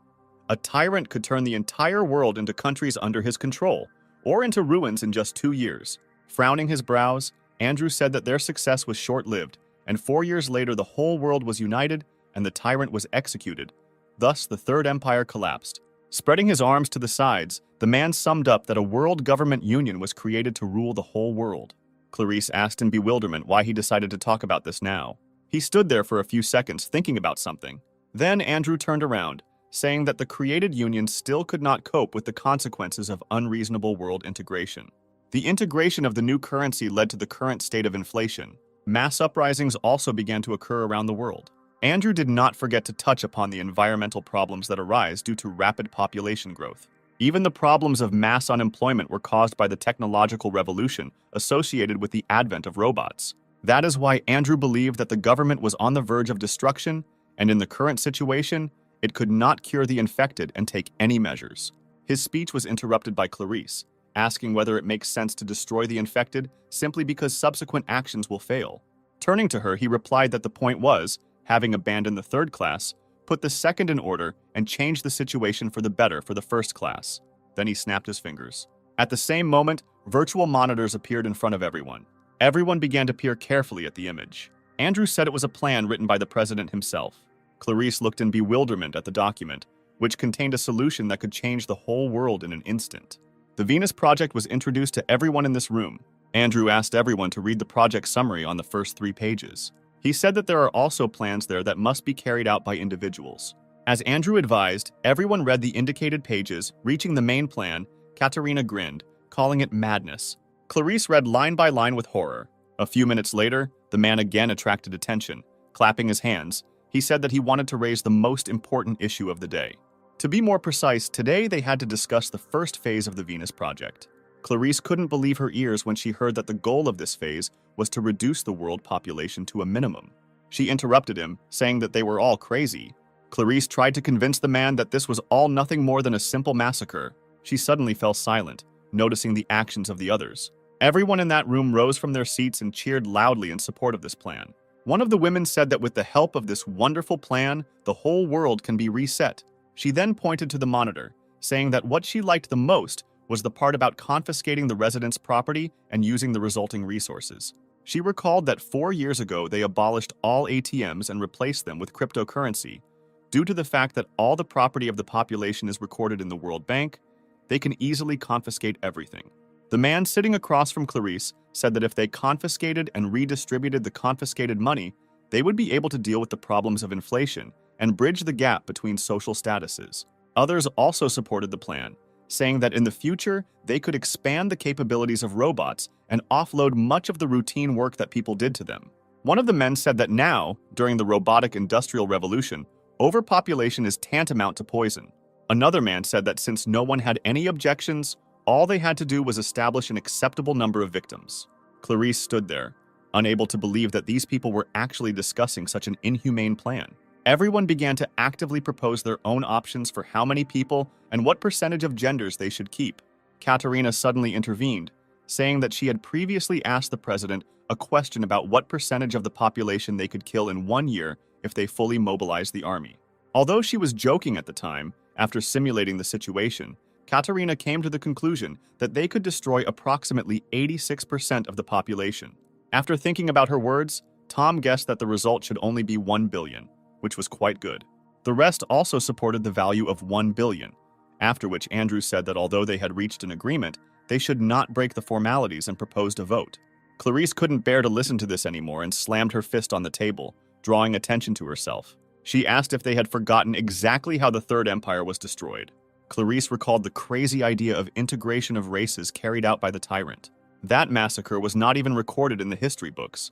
A tyrant could turn the entire world into countries under his control, or into ruins in just 2 years. Frowning his brows, Andrew said that their success was short-lived, and 4 years later the whole world was united and the tyrant was executed. Thus, the Third Empire collapsed. Spreading his arms to the sides, the man summed up that a world government union was created to rule the whole world. Clarice asked in bewilderment why he decided to talk about this now. He stood there for a few seconds thinking about something. Then Andrew turned around, saying that the created union still could not cope with the consequences of unreasonable world integration. The integration of the new currency led to the current state of inflation. Mass uprisings also began to occur around the world. Andrew did not forget to touch upon the environmental problems that arise due to rapid population growth. Even the problems of mass unemployment were caused by the technological revolution associated with the advent of robots. That is why Andrew believed that the government was on the verge of destruction, and in the current situation, it could not cure the infected and take any measures. His speech was interrupted by Clarice, asking whether it makes sense to destroy the infected simply because subsequent actions will fail. Turning to her, he replied that the point was, having abandoned the third class, put the second in order and change the situation for the better for the first class. Then he snapped his fingers. At the same moment, virtual monitors appeared in front of everyone. Everyone began to peer carefully at the image. Andrew said it was a plan written by the president himself. Clarice looked in bewilderment at the document, which contained a solution that could change the whole world in an instant. The Venus Project was introduced to everyone in this room. Andrew asked everyone to read the project summary on the first 3 pages. He said that there are also plans there that must be carried out by individuals. As Andrew advised, everyone read the indicated pages. Reaching the main plan, Katerina grinned, calling it madness. Clarice read line by line with horror. A few minutes later, the man again attracted attention. Clapping his hands, he said that he wanted to raise the most important issue of the day. To be more precise, today they had to discuss the first phase of the Venus Project. Clarice couldn't believe her ears when she heard that the goal of this phase was to reduce the world population to a minimum. She interrupted him, saying that they were all crazy. Clarice tried to convince the man that this was all nothing more than a simple massacre. She suddenly fell silent, noticing the actions of the others. Everyone in that room rose from their seats and cheered loudly in support of this plan. One of the women said that with the help of this wonderful plan, the whole world can be reset. She then pointed to the monitor, saying that what she liked the most was the part about confiscating the residents' property and using the resulting resources. She recalled that 4 years ago they abolished all ATMs and replaced them with cryptocurrency. Due to the fact that all the property of the population is recorded in the World Bank, they can easily confiscate everything. The man sitting across from Clarice said that if they confiscated and redistributed the confiscated money, they would be able to deal with the problems of inflation and bridge the gap between social statuses. Others also supported the plan, saying that in the future, they could expand the capabilities of robots and offload much of the routine work that people did to them. One of the men said that now, during the robotic industrial revolution, overpopulation is tantamount to poison. Another man said that since no one had any objections, all they had to do was establish an acceptable number of victims. Clarice stood there, unable to believe that these people were actually discussing such an inhumane plan. Everyone began to actively propose their own options for how many people and what percentage of genders they should keep. Katerina suddenly intervened, saying that she had previously asked the president a question about what percentage of the population they could kill in 1 year if they fully mobilized the army. Although she was joking at the time, after simulating the situation, Katerina came to the conclusion that they could destroy approximately 86% of the population. After thinking about her words, Tom guessed that the result should only be 1 billion, which was quite good. The rest also supported the value of 1 billion, after which Andrew said that although they had reached an agreement, they should not break the formalities and proposed a vote. Clarice couldn't bear to listen to this anymore and slammed her fist on the table, drawing attention to herself. She asked if they had forgotten exactly how the Third Empire was destroyed. Clarice recalled the crazy idea of integration of races carried out by the tyrant. That massacre was not even recorded in the history books.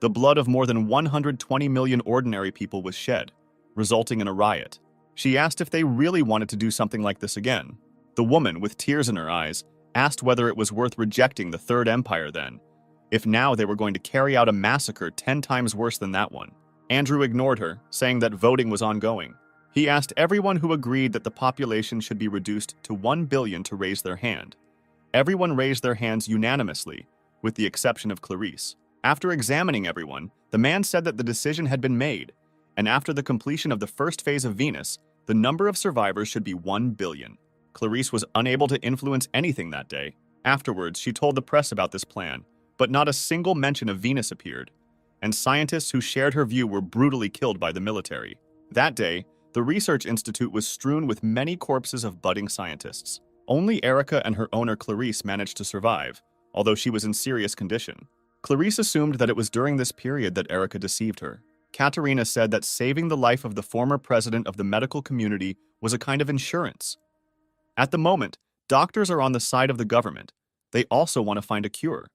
The blood of more than 120 million ordinary people was shed, resulting in a riot. She asked if they really wanted to do something like this again. The woman, with tears in her eyes, asked whether it was worth rejecting the Third Empire then, if now they were going to carry out a massacre 10 times worse than that one. Andrew ignored her, saying that voting was ongoing. He asked everyone who agreed that the population should be reduced to 1 billion to raise their hand. Everyone raised their hands unanimously, with the exception of Clarice. After examining everyone, the man said that the decision had been made, and after the completion of the first phase of Venus, the number of survivors should be 1 billion. Clarice was unable to influence anything that day. Afterwards, she told the press about this plan, but not a single mention of Venus appeared, and scientists who shared her view were brutally killed by the military. That day, the research institute was strewn with many corpses of budding scientists. Only Erica and her owner Clarice managed to survive, although she was in serious condition. Clarice assumed that it was during this period that Erica deceived her. Katerina said that saving the life of the former president of the medical community was a kind of insurance. At the moment, doctors are on the side of the government. They also want to find a cure,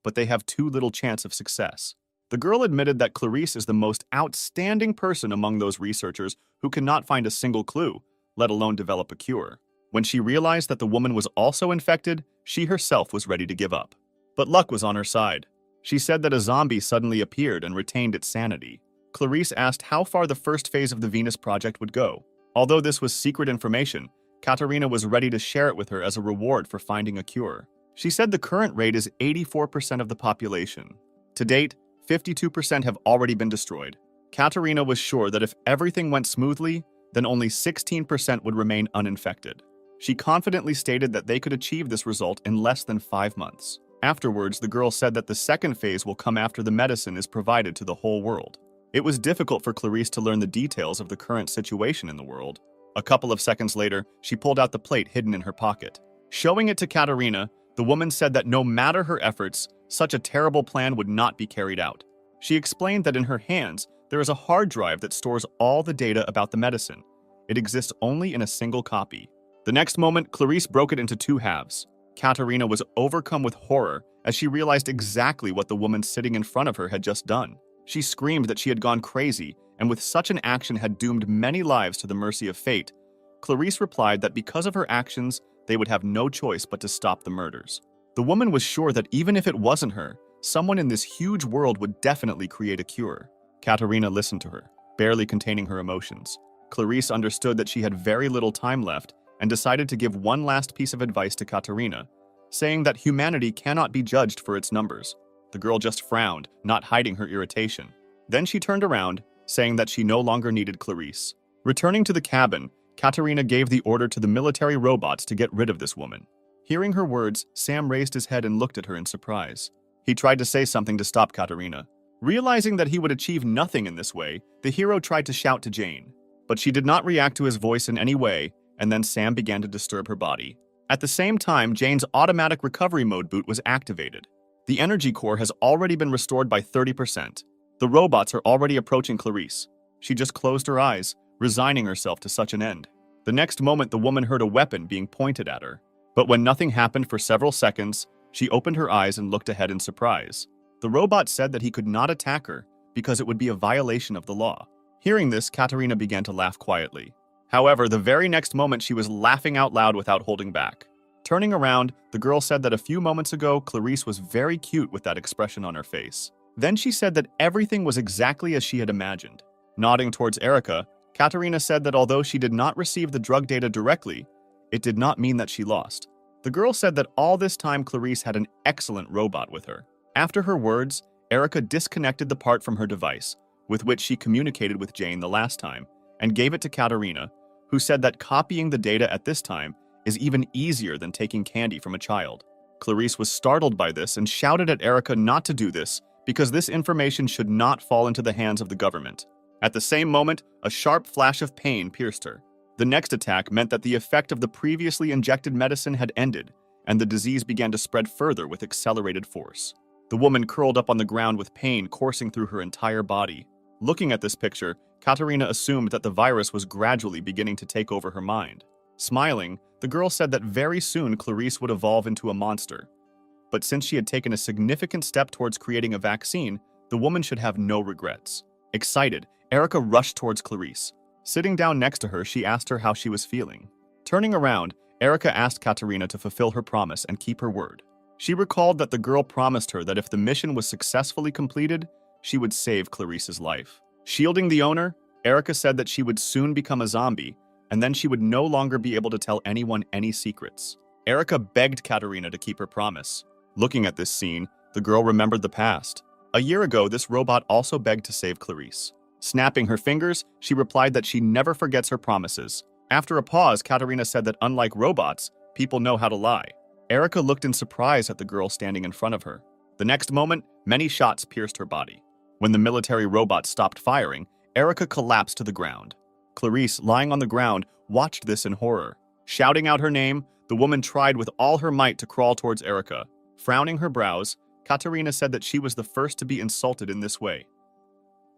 but they have too little chance of success. The girl admitted that Clarice is the most outstanding person among those researchers who cannot find a single clue, let alone develop a cure. When she realized that the woman was also infected, she herself was ready to give up. But luck was on her side. She said that a zombie suddenly appeared and retained its sanity. Clarice asked how far the first phase of the Venus project would go. Although this was secret information, Katerina was ready to share it with her as a reward for finding a cure. She said the current rate is 84% of the population. To date, 52% have already been destroyed. Katerina was sure that if everything went smoothly, then only 16% would remain uninfected. She confidently stated that they could achieve this result in less than 5 months. Afterwards, the girl said that the second phase will come after the medicine is provided to the whole world. It was difficult for Clarice to learn the details of the current situation in the world. A couple of seconds later, she pulled out the plate hidden in her pocket. Showing it to Katerina, the woman said that no matter her efforts, such a terrible plan would not be carried out. She explained that in her hands, there is a hard drive that stores all the data about the medicine. It exists only in a single copy. The next moment, Clarice broke it into 2 halves. Katerina was overcome with horror as she realized exactly what the woman sitting in front of her had just done. She screamed that she had gone crazy and with such an action had doomed many lives to the mercy of fate. Clarice replied that because of her actions, they would have no choice but to stop the murders. The woman was sure that even if it wasn't her, someone in this huge world would definitely create a cure. Katerina listened to her, barely containing her emotions. Clarice understood that she had very little time left and decided to give one last piece of advice to Katerina, saying that humanity cannot be judged for its numbers. The girl just frowned, not hiding her irritation. Then she turned around, saying that she no longer needed Clarice. Returning to the cabin, Katerina gave the order to the military robots to get rid of this woman. Hearing her words, Sam raised his head and looked at her in surprise. He tried to say something to stop Katerina. Realizing that he would achieve nothing in this way, the hero tried to shout to Jane. But she did not react to his voice in any way, and then Sam began to disturb her body. At the same time, Jane's automatic recovery mode boot was activated. The energy core has already been restored by 30%. The robots are already approaching Clarice. She just closed her eyes, resigning herself to such an end. The next moment, the woman heard a weapon being pointed at her. But when nothing happened for several seconds, she opened her eyes and looked ahead in surprise. The robot said that he could not attack her because it would be a violation of the law. Hearing this, Katerina began to laugh quietly. However, the very next moment she was laughing out loud without holding back. Turning around, the girl said that a few moments ago, Clarice was very cute with that expression on her face. Then she said that everything was exactly as she had imagined. Nodding towards Erica, Katerina said that although she did not receive the drug data directly, it did not mean that she lost. The girl said that all this time Clarice had an excellent robot with her. After her words, Erica disconnected the part from her device, with which she communicated with Jane the last time, and gave it to Katerina, who said that copying the data at this time is even easier than taking candy from a child. Clarice was startled by this and shouted at Erica not to do this because this information should not fall into the hands of the government. At the same moment, a sharp flash of pain pierced her. The next attack meant that the effect of the previously injected medicine had ended, and the disease began to spread further with accelerated force. The woman curled up on the ground with pain coursing through her entire body. Looking at this picture, Katerina assumed that the virus was gradually beginning to take over her mind. Smiling, the girl said that very soon Clarice would evolve into a monster. But since she had taken a significant step towards creating a vaccine, the woman should have no regrets. Excited, Erica rushed towards Clarice. Sitting down next to her, she asked her how she was feeling. Turning around, Erica asked Katerina to fulfill her promise and keep her word. She recalled that the girl promised her that if the mission was successfully completed, she would save Clarice's life. Shielding the owner, Erica said that she would soon become a zombie, and then she would no longer be able to tell anyone any secrets. Erica begged Katerina to keep her promise. Looking at this scene, the girl remembered the past. A year ago, this robot also begged to save Clarice. Snapping her fingers, she replied that she never forgets her promises. After a pause, Katerina said that unlike robots, people know how to lie. Erica looked in surprise at the girl standing in front of her. The next moment, many shots pierced her body. When the military robot stopped firing, Erica collapsed to the ground. Clarice, lying on the ground, watched this in horror. Shouting out her name, the woman tried with all her might to crawl towards Erica. Frowning her brows, Katerina said that she was the first to be insulted in this way.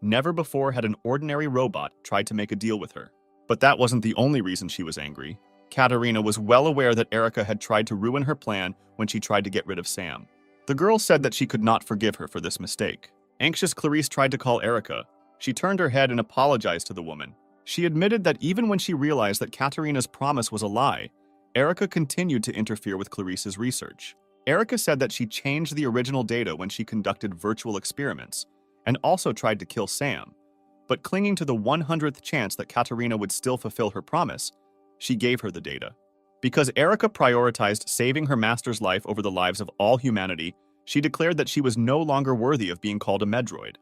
Never before had an ordinary robot tried to make a deal with her. But that wasn't the only reason she was angry. Katerina was well aware that Erica had tried to ruin her plan when she tried to get rid of Sam. The girl said that she could not forgive her for this mistake. Anxious, Clarice tried to call Erica. She turned her head and apologized to the woman. She admitted that even when she realized that Katerina's promise was a lie, Erica continued to interfere with Clarice's research. Erica said that she changed the original data when she conducted virtual experiments, and also tried to kill Sam. But clinging to the 100th chance that Katerina would still fulfill her promise, she gave her the data. Because Erica prioritized saving her master's life over the lives of all humanity, she declared that she was no longer worthy of being called a Medroid.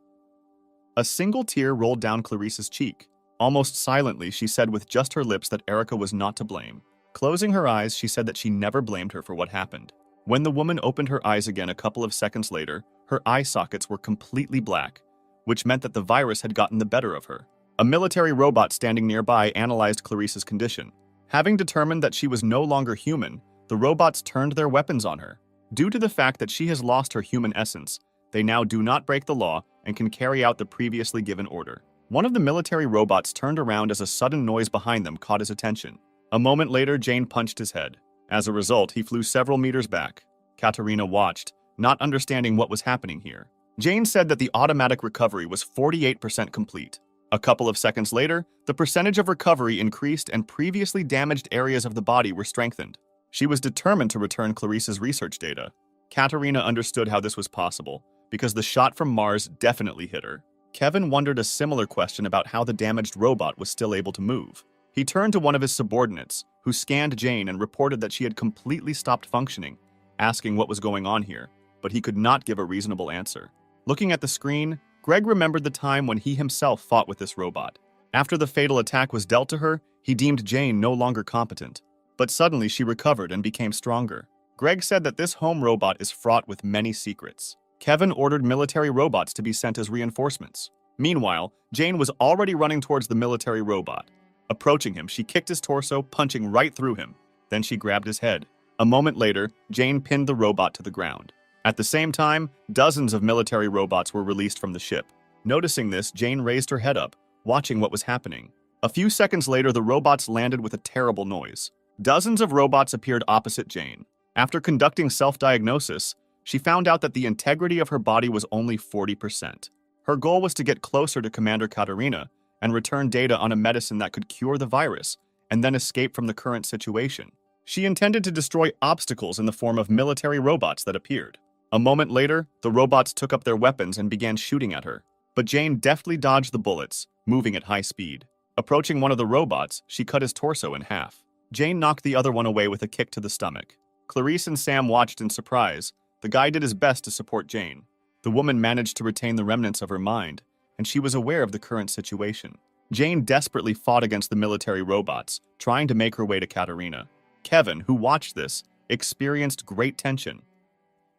A single tear rolled down Clarice's cheek. Almost silently, she said with just her lips that Erica was not to blame. Closing her eyes, she said that she never blamed her for what happened. When the woman opened her eyes again a couple of seconds later, her eye sockets were completely black, which meant that the virus had gotten the better of her. A military robot standing nearby analyzed Clarice's condition. Having determined that she was no longer human, the robots turned their weapons on her. Due to the fact that she has lost her human essence, they now do not break the law and can carry out the previously given order. One of the military robots turned around as a sudden noise behind them caught his attention. A moment later, Jane punched his head. As a result, he flew several meters back. Katerina watched, not understanding what was happening here. Jane said that the automatic recovery was 48% complete. A couple of seconds later, the percentage of recovery increased and previously damaged areas of the body were strengthened. She was determined to return Clarice's research data. Katerina understood how this was possible, because the shot from Mars definitely hit her. Kevin wondered a similar question about how the damaged robot was still able to move. He turned to one of his subordinates, who scanned Jane and reported that she had completely stopped functioning, asking what was going on here, but he could not give a reasonable answer. Looking at the screen, Greg remembered the time when he himself fought with this robot. After the fatal attack was dealt to her, he deemed Jane no longer competent. But suddenly she recovered and became stronger. Greg said that this home robot is fraught with many secrets. Kevin ordered military robots to be sent as reinforcements. Meanwhile, Jane was already running towards the military robot. Approaching him, she kicked his torso, punching right through him. Then she grabbed his head. A moment later, Jane pinned the robot to the ground. At the same time, dozens of military robots were released from the ship. Noticing this, Jane raised her head up, watching what was happening. A few seconds later, the robots landed with a terrible noise. Dozens of robots appeared opposite Jane. After conducting self-diagnosis, she found out that the integrity of her body was only 40%. Her goal was to get closer to Commander Katerina and return data on a medicine that could cure the virus, and then escape from the current situation. She intended to destroy obstacles in the form of military robots that appeared. A moment later, the robots took up their weapons and began shooting at her. But Jane deftly dodged the bullets, moving at high speed. Approaching one of the robots, she cut his torso in half. Jane knocked the other one away with a kick to the stomach. Clarice and Sam watched in surprise. The guy did his best to support Jane. The woman managed to retain the remnants of her mind, and she was aware of the current situation. Jane desperately fought against the military robots, trying to make her way to Katerina. Kevin, who watched this, experienced great tension.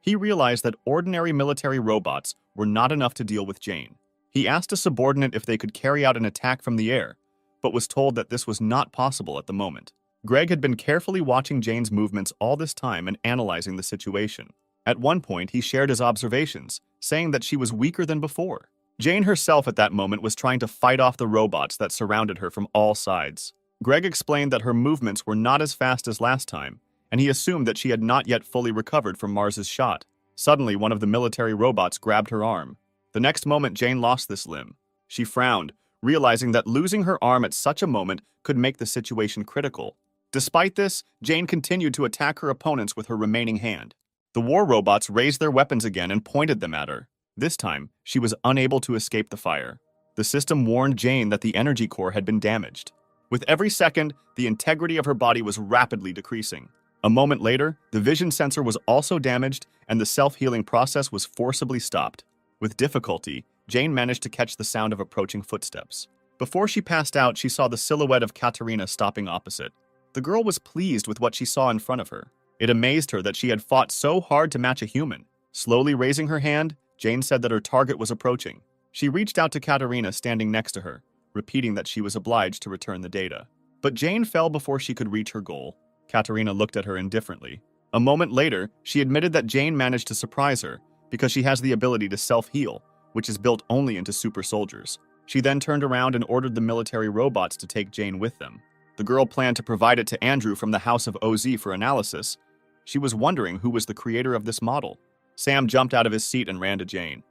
He realized that ordinary military robots were not enough to deal with Jane. He asked a subordinate if they could carry out an attack from the air, but was told that this was not possible at the moment. Greg had been carefully watching Jane's movements all this time and analyzing the situation. At one point, he shared his observations, saying that she was weaker than before. Jane herself at that moment was trying to fight off the robots that surrounded her from all sides. Greg explained that her movements were not as fast as last time, and he assumed that she had not yet fully recovered from Mars's shot. Suddenly, one of the military robots grabbed her arm. The next moment, Jane lost this limb. She frowned, realizing that losing her arm at such a moment could make the situation critical. Despite this, Jane continued to attack her opponents with her remaining hand. The war robots raised their weapons again and pointed them at her. This time, she was unable to escape the fire. The system warned Jane that the energy core had been damaged. With every second, the integrity of her body was rapidly decreasing. A moment later, the vision sensor was also damaged and the self-healing process was forcibly stopped. With difficulty, Jane managed to catch the sound of approaching footsteps. Before she passed out, she saw the silhouette of Katerina stopping opposite. The girl was pleased with what she saw in front of her. It amazed her that she had fought so hard to match a human. Slowly raising her hand, Jane said that her target was approaching. She reached out to Katerina standing next to her, repeating that she was obliged to return the data. But Jane fell before she could reach her goal. Katerina looked at her indifferently. A moment later, she admitted that Jane managed to surprise her because she has the ability to self-heal, which is built only into super soldiers. She then turned around and ordered the military robots to take Jane with them. The girl planned to provide it to Andrew from the House of OZ for analysis. She was wondering who was the creator of this model. Sam jumped out of his seat and ran to Jane.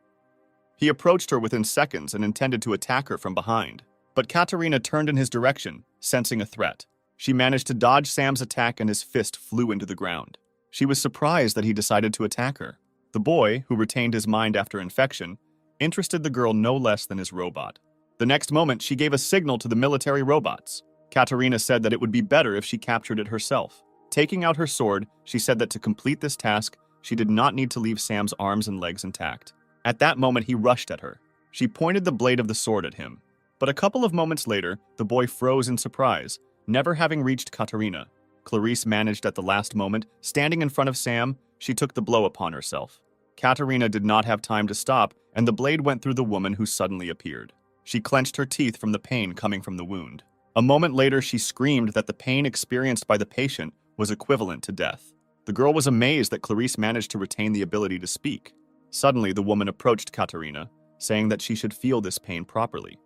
He approached her within seconds and intended to attack her from behind. But Katerina turned in his direction, sensing a threat. She managed to dodge Sam's attack and his fist flew into the ground. She was surprised that he decided to attack her. The boy, who retained his mind after infection, interested the girl no less than his robot. The next moment, she gave a signal to the military robots. Katerina said that it would be better if she captured it herself. Taking out her sword, she said that to complete this task, she did not need to leave Sam's arms and legs intact. At that moment, he rushed at her. She pointed the blade of the sword at him. But a couple of moments later, the boy froze in surprise, never having reached Katerina. Clarice managed at the last moment. Standing in front of Sam, she took the blow upon herself. Katerina did not have time to stop, and the blade went through the woman who suddenly appeared. She clenched her teeth from the pain coming from the wound. A moment later, she screamed that the pain experienced by the patient was equivalent to death. The girl was amazed that Clarice managed to retain the ability to speak. Suddenly, the woman approached Katerina, saying that she should feel this pain properly.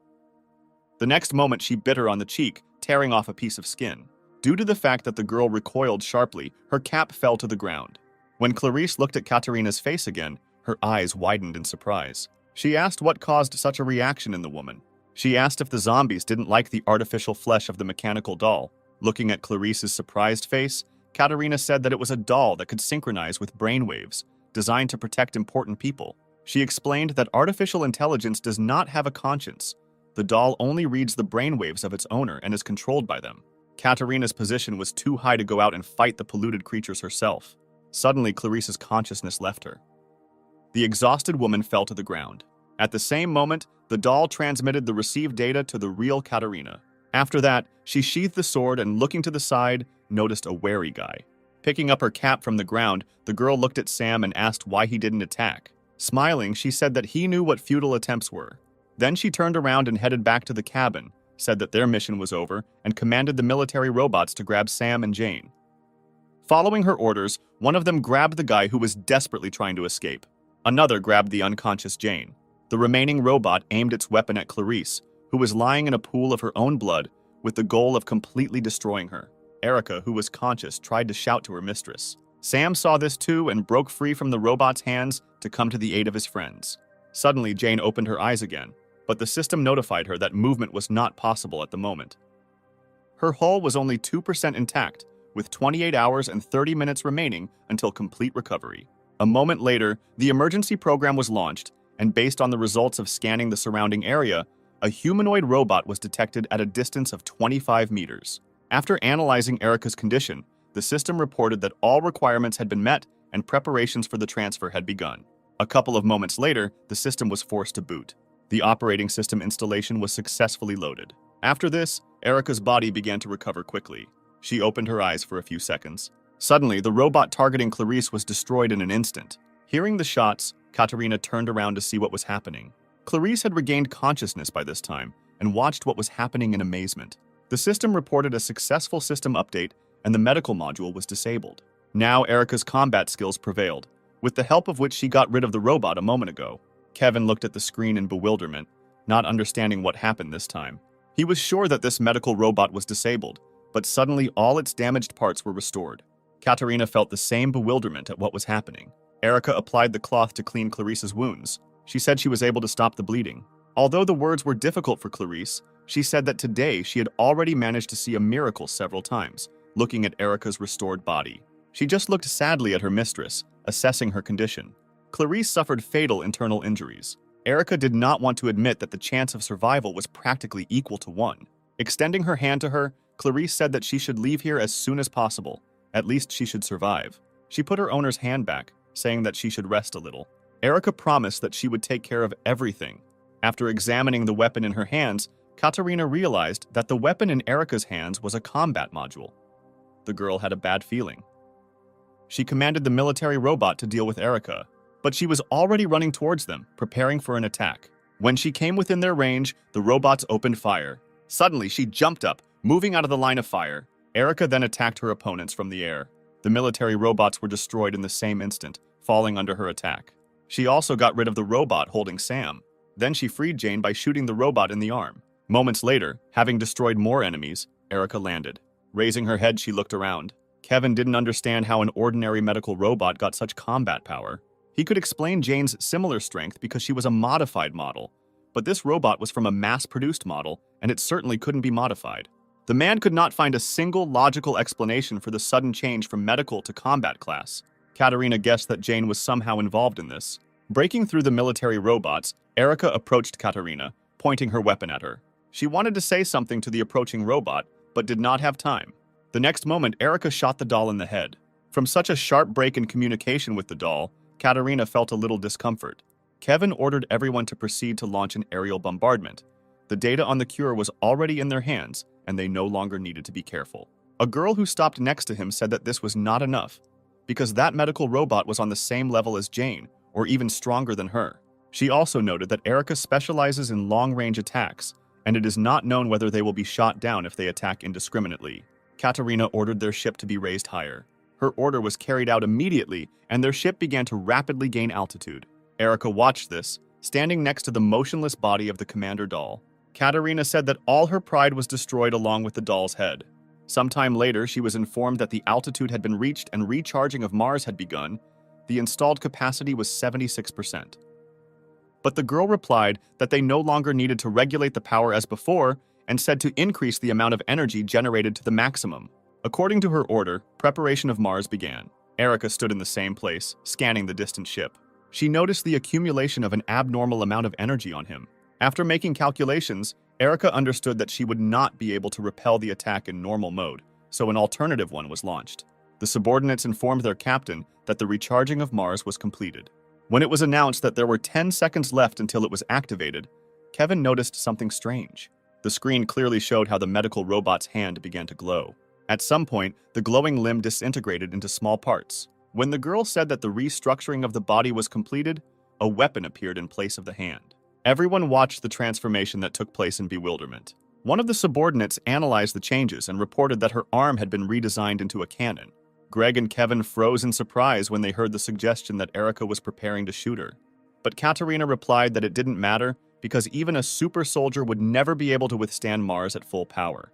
The next moment, she bit her on the cheek, tearing off a piece of skin. Due to the fact that the girl recoiled sharply, her cap fell to the ground. When Clarice looked at Katerina's face again, her eyes widened in surprise. She asked what caused such a reaction in the woman. She asked if the zombies didn't like the artificial flesh of the mechanical doll. Looking at Clarice's surprised face, Katerina said that it was a doll that could synchronize with brainwaves, designed to protect important people. She explained that artificial intelligence does not have a conscience. The doll only reads the brainwaves of its owner and is controlled by them. Katerina's position was too high to go out and fight the polluted creatures herself. Suddenly, Clarice's consciousness left her. The exhausted woman fell to the ground. At the same moment, the doll transmitted the received data to the real Katerina. After that, she sheathed the sword and, looking to the side, noticed a wary guy. Picking up her cap from the ground, the girl looked at Sam and asked why he didn't attack. Smiling, she said that he knew what futile attempts were. Then she turned around and headed back to the cabin, said that their mission was over, and commanded the military robots to grab Sam and Jane. Following her orders, one of them grabbed the guy who was desperately trying to escape. Another grabbed the unconscious Jane. The remaining robot aimed its weapon at Clarice, who was lying in a pool of her own blood, with the goal of completely destroying her. Erica, who was conscious, tried to shout to her mistress. Sam saw this too and broke free from the robot's hands to come to the aid of his friends. Suddenly, Jane opened her eyes again, but the system notified her that movement was not possible at the moment. Her hull was only 2% intact, with 28 hours and 30 minutes remaining until complete recovery. A moment later, the emergency program was launched, and based on the results of scanning the surrounding area, a humanoid robot was detected at a distance of 25 meters. After analyzing Erica's condition, the system reported that all requirements had been met and preparations for the transfer had begun. A couple of moments later, the system was forced to boot. The operating system installation was successfully loaded. After this, Erica's body began to recover quickly. She opened her eyes for a few seconds. Suddenly, the robot targeting Clarice was destroyed in an instant. Hearing the shots, Katerina turned around to see what was happening. Clarice had regained consciousness by this time and watched what was happening in amazement. The system reported a successful system update and the medical module was disabled. Now Erica's combat skills prevailed, with the help of which she got rid of the robot a moment ago. Kevin looked at the screen in bewilderment, not understanding what happened this time. He was sure that this medical robot was disabled, but suddenly all its damaged parts were restored. Katerina felt the same bewilderment at what was happening. Erica applied the cloth to clean Clarice's wounds. She said she was able to stop the bleeding. Although the words were difficult for Clarice, she said that today she had already managed to see a miracle several times, looking at Erica's restored body. She just looked sadly at her mistress, assessing her condition. Clarice suffered fatal internal injuries. Erica did not want to admit that the chance of survival was practically equal to 1. Extending her hand to her, Clarice said that she should leave here as soon as possible. At least she should survive. She put her owner's hand back, saying that she should rest a little. Erica promised that she would take care of everything. After examining the weapon in her hands, Katarina realized that the weapon in Erica's hands was a combat module. The girl had a bad feeling. She commanded the military robot to deal with Erica, but she was already running towards them, preparing for an attack. When she came within their range, the robots opened fire. Suddenly, she jumped up, moving out of the line of fire. Erica then attacked her opponents from the air. The military robots were destroyed in the same instant, falling under her attack. She also got rid of the robot holding Sam. Then she freed Jane by shooting the robot in the arm. Moments later, having destroyed more enemies, Erica landed. Raising her head, she looked around. Kevin didn't understand how an ordinary medical robot got such combat power. He could explain Jane's similar strength because she was a modified model, but this robot was from a mass-produced model, and it certainly couldn't be modified. The man could not find a single logical explanation for the sudden change from medical to combat class. Katarina guessed that Jane was somehow involved in this. Breaking through the military robots, Erica approached Katarina, pointing her weapon at her. She wanted to say something to the approaching robot, but did not have time. The next moment, Erica shot the doll in the head. From such a sharp break in communication with the doll, Katarina felt a little discomfort. Kevin ordered everyone to proceed to launch an aerial bombardment. The data on the cure was already in their hands, and they no longer needed to be careful. A girl who stopped next to him said that this was not enough, because that medical robot was on the same level as Jane, or even stronger than her. She also noted that Erica specializes in long-range attacks, and it is not known whether they will be shot down if they attack indiscriminately. Katarina ordered their ship to be raised higher. Her order was carried out immediately, and their ship began to rapidly gain altitude. Erica watched this, standing next to the motionless body of the commander doll. Katarina said that all her pride was destroyed along with the doll's head. Sometime later, she was informed that the altitude had been reached and recharging of Mars had begun. The installed capacity was 76%. But the girl replied that they no longer needed to regulate the power as before and said to increase the amount of energy generated to the maximum. According to her order, preparation of Mars began. Erica stood in the same place, scanning the distant ship. She noticed the accumulation of an abnormal amount of energy on him. After making calculations, Erica understood that she would not be able to repel the attack in normal mode, so an alternative one was launched. The subordinates informed their captain that the recharging of Mars was completed. When it was announced that there were 10 seconds left until it was activated, Kevin noticed something strange. The screen clearly showed how the medical robot's hand began to glow. At some point, the glowing limb disintegrated into small parts. When the girl said that the restructuring of the body was completed, a weapon appeared in place of the hand. Everyone watched the transformation that took place in bewilderment. One of the subordinates analyzed the changes and reported that her arm had been redesigned into a cannon. Greg and Kevin froze in surprise when they heard the suggestion that Erica was preparing to shoot her. But Katarina replied that it didn't matter because even a super soldier would never be able to withstand Mars at full power.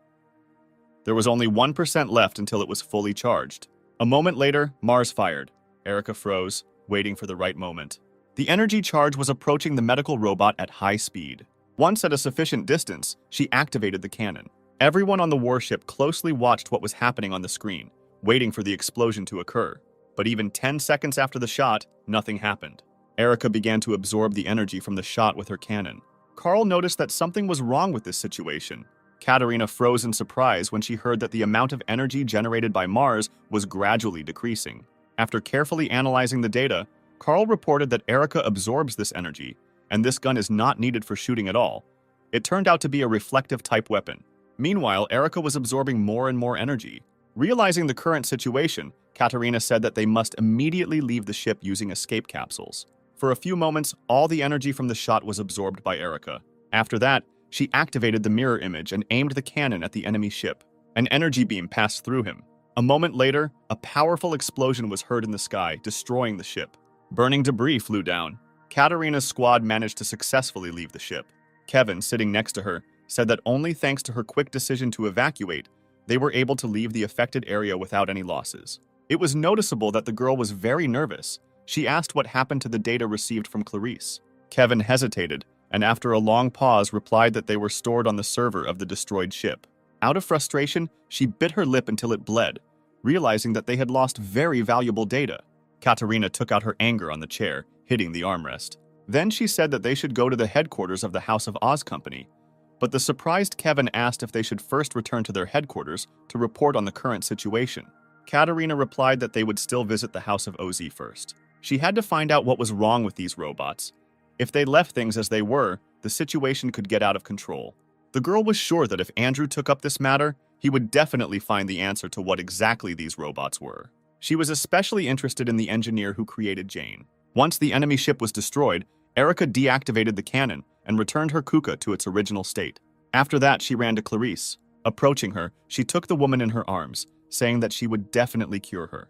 There was only 1% left until it was fully charged. A moment later, Mars fired. Erica froze, waiting for the right moment. The energy charge was approaching the medical robot at high speed. Once at a sufficient distance, she activated the cannon. Everyone on the warship closely watched what was happening on the screen, waiting for the explosion to occur. But even 10 seconds after the shot, nothing happened. Erica began to absorb the energy from the shot with her cannon. Carl noticed that something was wrong with this situation. Katarina froze in surprise when she heard that the amount of energy generated by Mars was gradually decreasing. After carefully analyzing the data, Carl reported that Erica absorbs this energy, and this gun is not needed for shooting at all. It turned out to be a reflective-type weapon. Meanwhile, Erica was absorbing more and more energy. Realizing the current situation, Katarina said that they must immediately leave the ship using escape capsules. For a few moments, all the energy from the shot was absorbed by Erica. After that, she activated the mirror image and aimed the cannon at the enemy ship. An energy beam passed through him. A moment later, a powerful explosion was heard in the sky, destroying the ship. Burning debris flew down. Katarina's squad managed to successfully leave the ship. Kevin, sitting next to her, said that only thanks to her quick decision to evacuate, they were able to leave the affected area without any losses. It was noticeable that the girl was very nervous. She asked what happened to the data received from Clarice. Kevin hesitated, and after a long pause replied that they were stored on the server of the destroyed ship. Out of frustration, she bit her lip until it bled, realizing that they had lost very valuable data. Katarina took out her anger on the chair, hitting the armrest. Then she said that they should go to the headquarters of the House of Oz Company, but the surprised Kevin asked if they should first return to their headquarters to report on the current situation. Katarina replied that they would still visit the House of Oz first. She had to find out what was wrong with these robots. If they left things as they were, the situation could get out of control. The girl was sure that if Andrew took up this matter, he would definitely find the answer to what exactly these robots were. She was especially interested in the engineer who created Jane. Once the enemy ship was destroyed, Erica deactivated the cannon and returned her Kuka to its original state. After that, she ran to Clarice. Approaching her, she took the woman in her arms, saying that she would definitely cure her.